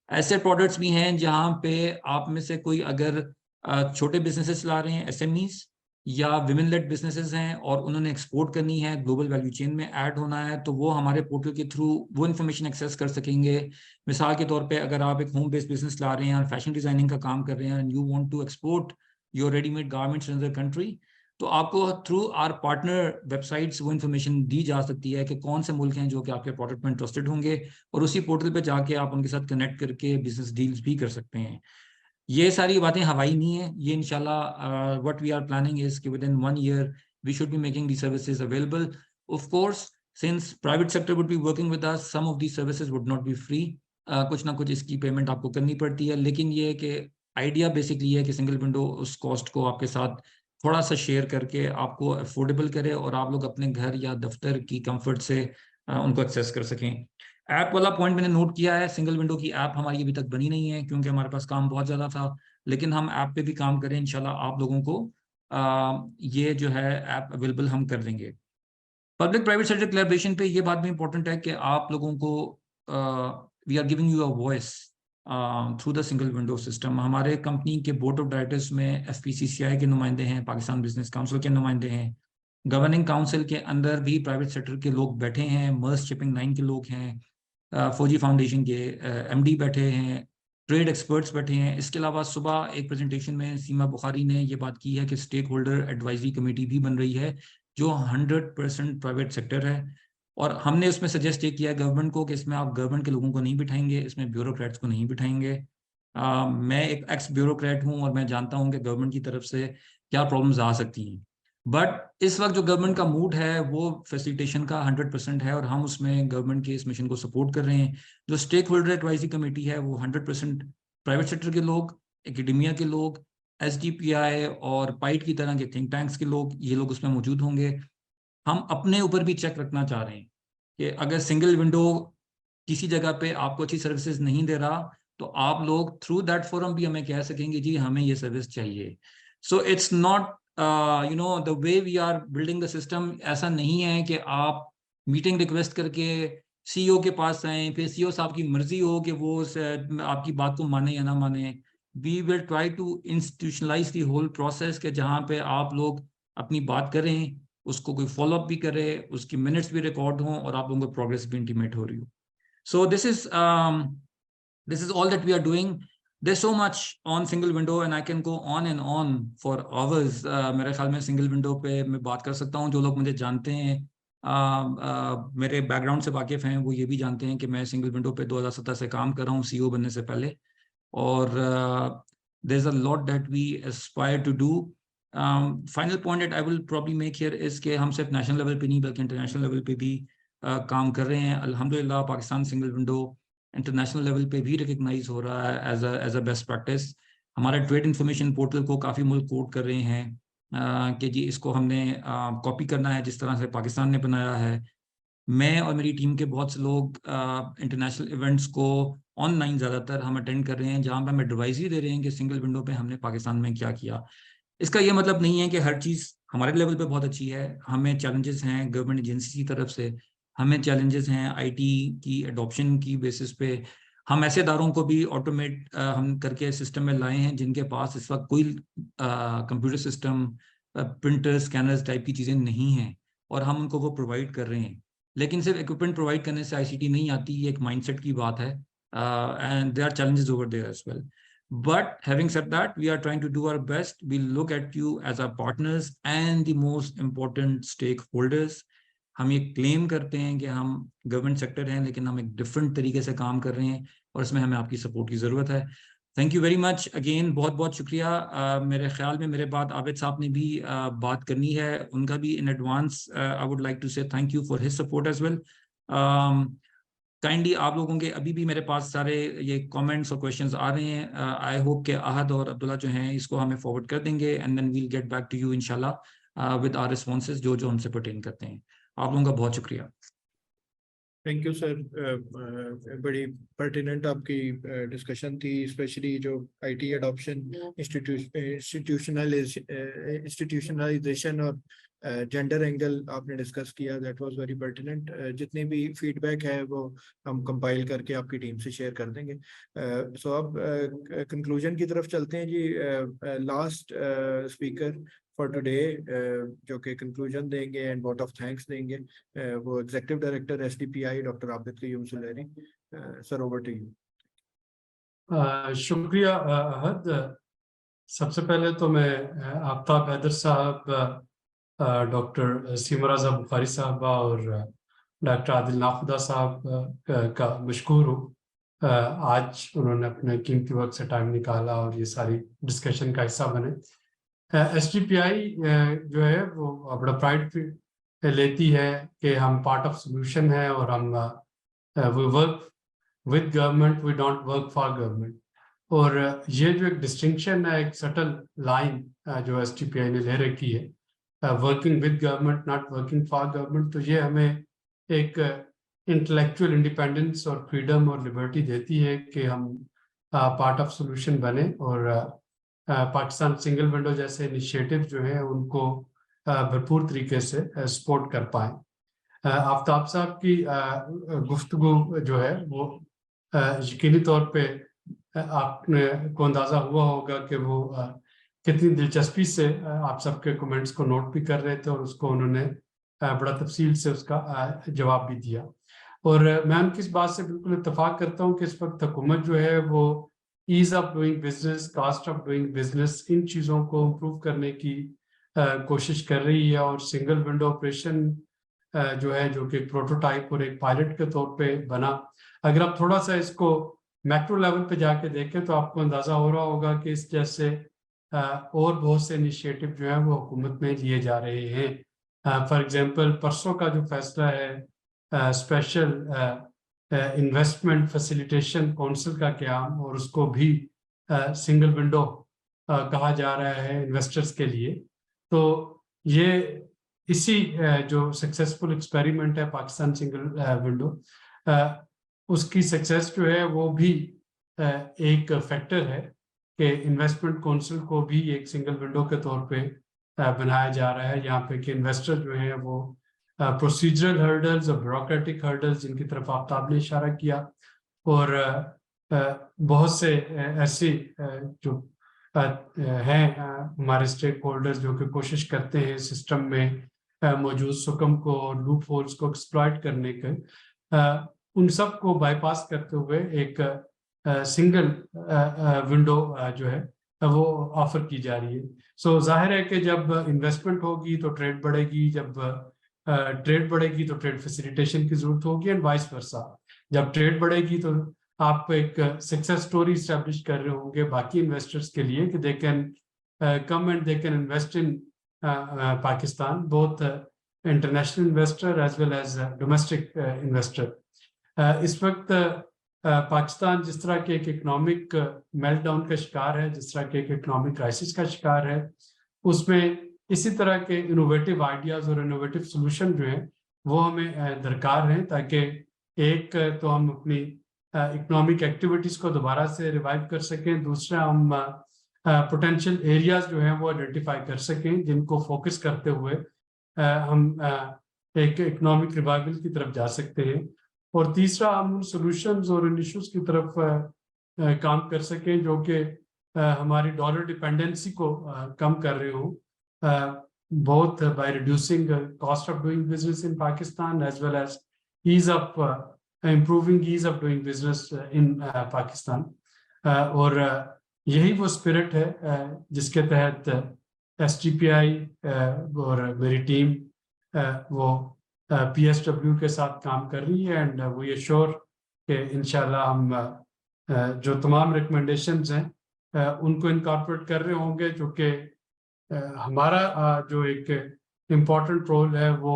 ऐसे प्रोडक्ट्स भी हैं जहां पे आप में से कोई अगर छोटे बिजनेसेस चला रहे हैं, SMEs, या विमेन लेड बिजनेसेस हैं और उन्होंने एक्सपोर्ट करनी है, ग्लोबल वैल्यू चेन में ऐड होना है, तो वो हमारे पोर्टल के थ्रू वो इन्फॉर्मेशन एक्सेस कर सकेंगे। मिसाल के तौर पे अगर आप एक होम बेस्ड बिजनेस चला रहे हैं और फैशन डिजाइनिंग का काम कर रहे हैं and you want to export your readymade garments in other country, तो आपको थ्रू आर पार्टनर वेबसाइट्स वो इन्फॉर्मेशन दी जा सकती है कि कौन से मुल्क हैं जो कि आपके प्रोडक्ट में इंटरेस्टेड होंगे, और उसी पोर्टल पे जाके आप उनके साथ कनेक्ट करके बिजनेस डील्स भी कर सकते हैं। ये सारी बातें हवाई नहीं है, ये इंशाल्लाह what we are planning is कि within 1 year we should be making the services available. Of course since private sector would be working with us, some of the services would not be free, कुछ ना कुछ इसकी payment आपको करनी पड़ती है, लेकिन ये है कि आइडिया बेसिकली है कि सिंगल विंडो उस कॉस्ट को आपके साथ थोड़ा सा शेयर करके आपको अफोर्डेबल करे और आप लोग अपने घर या दफ्तर की कंफर्ट से उनको एक्सेस कर सकें। ऐप वाला पॉइंट मैंने नोट किया है, सिंगल विंडो की ऐप हमारी अभी तक बनी नहीं है क्योंकि हमारे पास काम बहुत ज़्यादा था, लेकिन हम ऐप पे भी काम करें इंशाल्लाह आप लोगों को ये जो है ऐप अवेलेबल हम कर देंगे। पब्लिक प्राइवेट सेक्टर कोलैबोरेशन पे ये बात भी इंपॉर्टेंट है कि आप लोगों को we are giving you a voice through the single window system. हमारे कंपनी के बोर्ड ऑफ डायरेक्टर्स में FPCCI के नुमाइंदे हैं, पाकिस्तान बिजनेस काउंसिल के नुमाइंदे हैं, गवर्निंग काउंसिल के अंदर भी प्राइवेट सेक्टर के लोग बैठे हैं, मर्स शिपिंग लाइन के लोग हैं, फौजी फाउंडेशन के MD बैठे हैं, ट्रेड एक्सपर्ट्स बैठे हैं। इसके अलावा सुबह एक प्रेजेंटेशन में सीमा बुखारी ने ये बात की है कि स्टेक होल्डर एडवाइजरी कमेटी भी बन रही है जो 100% प्राइवेट सेक्टर है, और हमने उसमें सजेस्ट ये किया है गवर्नमेंट को कि इसमें आप गवर्नमेंट के लोगों को नहीं बिठाएंगे, इसमें ब्यूरोक्रेट्स को नहीं बिठाएंगे। मैं एक एक्स ब्यूरोक्रेट हूँ और मैं जानता हूँ कि गवर्नमेंट की तरफ से क्या प्रॉब्लम्स आ सकती हैं, बट इस वक्त जो गवर्नमेंट का मूड है वो फैसिलिटेशन का 100% है और हम उसमें गवर्नमेंट के इस मिशन को सपोर्ट कर रहे हैं। जो स्टेक होल्डर एडवाइजरी कमेटी है वो 100% प्राइवेट सेक्टर के लोग, एकेडेमिया के लोग, SDPI और पाइट की तरह के थिंक टैंक्स के लोग, ये लोग उसमें मौजूद होंगे। हम अपने ऊपर भी चेक रखना चाह रहे हैं कि अगर सिंगल विंडो किसी जगह पे आपको अच्छी सर्विसेज नहीं दे रहा तो आप लोग थ्रू दैट फोरम भी हमें कह सकेंगे जी हमें ये सर्विस चाहिए। So it's not the way we are building the system, ऐसा नहीं है कि आप मीटिंग रिक्वेस्ट करके CEO के पास आए, फिर CEO साहब की मर्जी हो कि वो आपकी बात को माने या ना माने। We will try to institutionalise the whole process के जहाँ पे आप लोग अपनी बात करें, उसको कोई फॉलोअप भी करे, उसकी मिनट्स भी रिकॉर्ड हों और आप लोगों को प्रोग्रेस भी इंटीमेट हो रही हो। So this is all that we are doing. There's so much on single window and I can go on and on for hours. मेरे ख्याल में सिंगल विंडो पे मैं बात कर सकता हूँ। जो लोग मुझे जानते हैं, मेरे बैकग्राउंड से वाकिफ़ हैं, वो ये भी जानते हैं कि मैं सिंगल विंडो पे 2017 से काम कर रहा हूँ CEO बनने से पहले, और there's a lot that we aspire to do. Final point that I will probably make here is कि हम सिर्फ नेशनल लेवल पे नहीं बल्कि इंटरनेशनल लेवल पे भी काम कर रहे हैं। अल्हम्दुलिल्लाह Pakistan single window international level पे भी रिकग्नाइज हो रहा है एज अ बेस्ट प्रैक्टिस। हमारे ट्रेड इंफॉर्मेशन पोर्टल को काफ़ी मुल्क कोट कर रहे हैं कि जी इसको हमने कॉपी करना है जिस तरह से पाकिस्तान ने बनाया है। मैं और मेरी टीम के बहुत से लोग इंटरनेशनल इवेंट्स को ऑनलाइन ज़्यादातर हम अटेंड कर रहे हैं जहाँ पर हम एडवाइजरी दे रहे हैं कि सिंगल विंडो पे हमने पाकिस्तान में क्या किया। इसका ये मतलब नहीं है कि हर चीज़ हमारे लेवल पे बहुत अच्छी है, हमें चैलेंजेस हैं गवर्नमेंट एजेंसी की तरफ से, हमें चैलेंजेस हैं IT की एडॉप्शन की बेसिस पे। हम ऐसे इदारों को भी ऑटोमेट हम करके सिस्टम में लाए हैं जिनके पास इस वक्त कोई computer system, printer, scanners type की चीज़ें नहीं हैं, और हम उनको वो प्रोवाइड कर रहे हैं। लेकिन सिर्फ इक्विपमेंट प्रोवाइड करने से ICT नहीं आती, ये एक माइंडसेट की बात है, and there are challenges over there as well. But having said that, we are trying to do our best. We look at you as our partners and the most important stakeholders. हम ये claim करते हैं कि हम government sector हैं, लेकिन हम एक डिफरेंट तरीके से काम कर रहे हैं और इसमें हमें आपकी सपोर्ट की ज़रूरत है. Thank you very much again, बहुत बहुत शुक्रिया. मेरे ख्याल में मेरे बाद आबिद साहब ने भी बात करनी है, उनका भी in advance I would like to say thank you for his support as well. Kindly आप लोगों के अभी भी मेरे पास सारे ये कमेंट्स और क्वेश्चंस आ रहे हैं. आई होप कि अहद और अब्दुल्ला जो हैं इसको हमें फॉरवर्ड कर देंगे, and then we'll get back to you इंशाल्लाह विद आवर रिस्पॉन्सेज जो जो हमसे पर्टेन करते हैं. आप लोगों का बहुत शुक्रिया. Thank you sir. बड़ी पर्टिनेंट आपकी डिस्कशन थी, स्पेशली जो IT एडॉप्शन, इंस्टीट्यूशनलाइजेशन और जेंडर एंगल आपने डिस्कस किया. That was very pertinent. जितने भी फीडबैक है वो हम कंपाइल करके आपकी टीम से शेयर कर देंगे. सो अब कंक्लूजन की तरफ चलते हैं जी. लास्ट स्पीकर फॉर टुडे जो कि कंक्लूजन देंगे एंड वोट ऑफ थैंक्स देंगे, वो executive director SDPI doctor Abid Qayyum Suleri. Sir, over to you. शुक्रिया अहद. सबसे पहले तो मैं आफ्ताब हैदर साहब, डॉक्टर सीमा रज़ा बुखारी साहबा और डॉक्टर आदिल नाफुदा साहब का मशकूर हूँ. आज उन्होंने अपने कीमती वक्त से टाइम निकाला और ये सारी डिस्कशन का हिस्सा बने. SDPI जो है वो बड़ा प्राइड लेती है कि हम पार्ट ऑफ सोल्यूशन है और हम we work with government, we don't work for government. और ये जो एक डिस्टिंक्शन है, एक सटल लाइन जो SDPI ने ले रखी है, working with government not working for government, तो ये हमें एक इंटेलेक्चुअल इंडिपेंडेंस और फ्रीडम और लिबर्टी देती है कि हम पार्ट ऑफ सोल्यूशन बने और पाकिस्तान सिंगल विंडो जैसे इनिशिएटिव जो है उनको भरपूर तरीके से सपोर्ट कर पाए. आफ्ताब साहब की गुफ्तगू जो है वो यकीनी तौर पे आपने को अंदाज़ा हुआ होगा कि वो कितनी दिलचस्पी से आप सबके कमेंट्स को नोट भी कर रहे थे और उसको उन्होंने बड़ा तफसील से उसका जवाब भी दिया. और मैं उनकी इस बात से बिल्कुल इत्तफाक करता हूँ कि इस वक्त हुकूमत जो है वो ease of doing business, cost of doing business, इन चीज़ों को इम्प्रूव करने की कोशिश कर रही है. और सिंगल विंडो ऑपरेशन जो है, जो कि प्रोटोटाइप और एक पायलट के तौर पे बना, अगर आप थोड़ा सा इसको मैक्रो लेवल पे जाके देखें तो आपको अंदाज़ा हो रहा होगा कि इस जैसे और बहुत से इनिशिएटिव जो है वो हुकूमत में लिए जा रहे हैं. फॉर एग्जांपल परसों का जो फैसला है स्पेशल इन्वेस्टमेंट फैसिलिटेशन काउंसिल का क़याम, और उसको भी सिंगल विंडो कहा जा रहा है इन्वेस्टर्स के लिए. तो ये इसी जो सक्सेसफुल एक्सपेरिमेंट है पाकिस्तान सिंगल विंडो, उसकी सक्सेस जो है वो भी एक फैक्टर है कि इन्वेस्टमेंट काउंसिल को भी एक सिंगल विंडो के तौर पे बनाया जा रहा है. यहाँ पे कि इन्वेस्टर जो है वो प्रोसीजरल हर्डल्स और ब्यूरोक्रेटिक हर्डल्स जिनकी तरफ आफ्ताब ने इशारा किया, और बहुत से ऐसे जो हैं हमारे स्टेक होल्डर्स जो कि कोशिश करते हैं सिस्टम में मौजूद सुकम को और लूप होल्स को एक्सप्लॉइट करने के, उन सब को बाईपास करते हुए एक सिंगल विंडो जो है वो ऑफर की जा रही है. सो जाहिर है कि जब इन्वेस्टमेंट होगी तो ट्रेड बढ़ेगी, जब ट्रेड बढ़ेगी तो ट्रेड फैसिलिटेशन की जरूरत होगी, एंड वाइस वर्सा. जब ट्रेड बढ़ेगी तो आप एक सक्सेस स्टोरी इस्टेब्लिश कर रहे होंगे बाकी इन्वेस्टर्स के लिए कि they can come and they can invest in Pakistan, both international investor as well as domestic investor. इस वक्त पाकिस्तान जिस तरह के एक इकोनॉमिक मेल्टडाउन का शिकार है, जिस तरह के एक इकोनॉमिक क्राइसिस का शिकार है, उसमें इसी तरह के इनोवेटिव आइडियाज़ और इनोवेटिव सोल्यूशन जो हैं वो हमें दरकार हैं, ताकि एक तो हम अपनी इकोनॉमिक एक्टिविटीज़ को दोबारा से रिवाइव कर सकें, दूसरा हम पोटेंशियल एरियाज़ जो हैं वो आइडेंटिफाई कर सकें जिनको फोकस करते हुए हम एक इकोनॉमिक रिवाइवल की तरफ जा सकते हैं, और तीसरा हम सॉल्यूशंस और इनिशिएटिव्स की तरफ काम कर सकें जो कि हमारी डॉलर डिपेंडेंसी को कम कर रहे हो. both by reducing cost of doing business in Pakistan as well as improving ease of doing business in Pakistan. और यही वो स्पिरिट है जिसके तहत STPI और मेरी टीम वो PSW के साथ काम कर रही है एंड वी एश्योर कि इंशाल्लाह हम जो तमाम रिकमेंडेशंस हैं उनको इनकॉर्पोरेट कर रहे होंगे, जो कि हमारा जो एक इम्पॉर्टेंट रोल है वो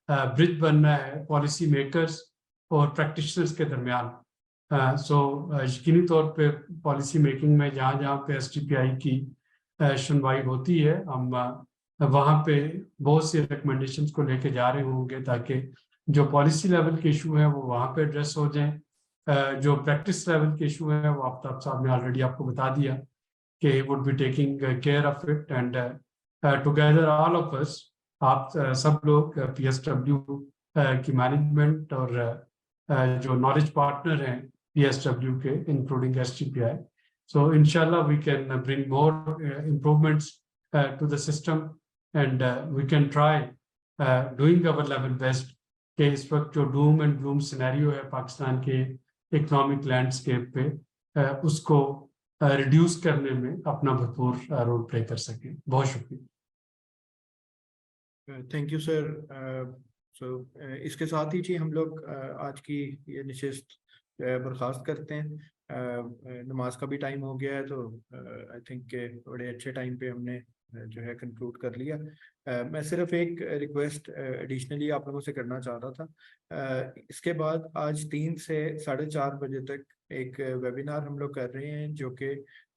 ब्रिज बनना है पॉलिसी मेकर्स और प्रैक्टिशनर्स के दरमियान। सो यकीनी तौर पे पॉलिसी मेकिंग में जहाँ जहाँ पे STPI की सुनवाई होती है हम वहाँ पे बहुत सी रिकमेंडेशंस को लेके जा रहे होंगे ताकि जो पॉलिसी लेवल के इशू हैं वो वहाँ पे एड्रेस हो जाएं। जो प्रैक्टिस लेवल के इशू हैं वो आफ्ताब साहब ने ऑलरेडी आपको बता दिया कि he would be taking care of it and together all of us, आप सब लोग PSW की मैनेजमेंट और जो नॉलेज पार्टनर हैं PSW के including STPI, so inshallah we can bring more improvements to the system and we can try doing our level best कि इस वक्त जो डूम एंड ग्लूम सिनेरियो है पाकिस्तान के इकोनॉमिक लैंडस्केप पे उसको रिड्यूस करने में अपना भरपूर रोल प्ले कर सकें। बहुत शुक्रिया। Thank you sir. सो इसके साथ ही जी हम लोग आज की ये नशिस्त बर्खास्त करते हैं। नमाज का भी टाइम हो गया है तो आई थिंक के बड़े अच्छे टाइम पे हमने जो है कंक्लूड कर लिया। मैं सिर्फ एक रिक्वेस्ट एडिशनली आप लोगों से करना चाह रहा था। इसके बाद आज 3 से 4:30 बजे तक एक वेबिनार हम लोग कर रहे हैं जो कि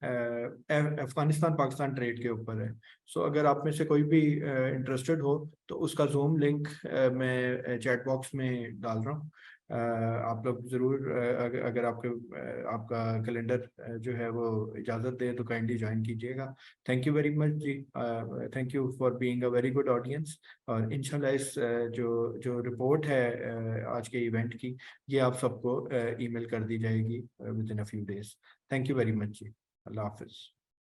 अफगानिस्तान पाकिस्तान ट्रेड के ऊपर है। सो अगर आप में से कोई भी इंटरेस्टेड हो तो उसका जूम लिंक मैं चैट बॉक्स में डाल रहा हूँ। आप लोग ज़रूर अगर आपका कैलेंडर जो है वो इजाज़त दे तो काइंडली ज्वाइन कीजिएगा। थैंक यू वेरी मच जी। Thank you for being a very good audience. और इंशाल्लाह इस जो रिपोर्ट है आज के इवेंट की ये आप सबको ईमेल कर दी जाएगी within a few days. Thank you very much जी। अल्लाह हाफिज़।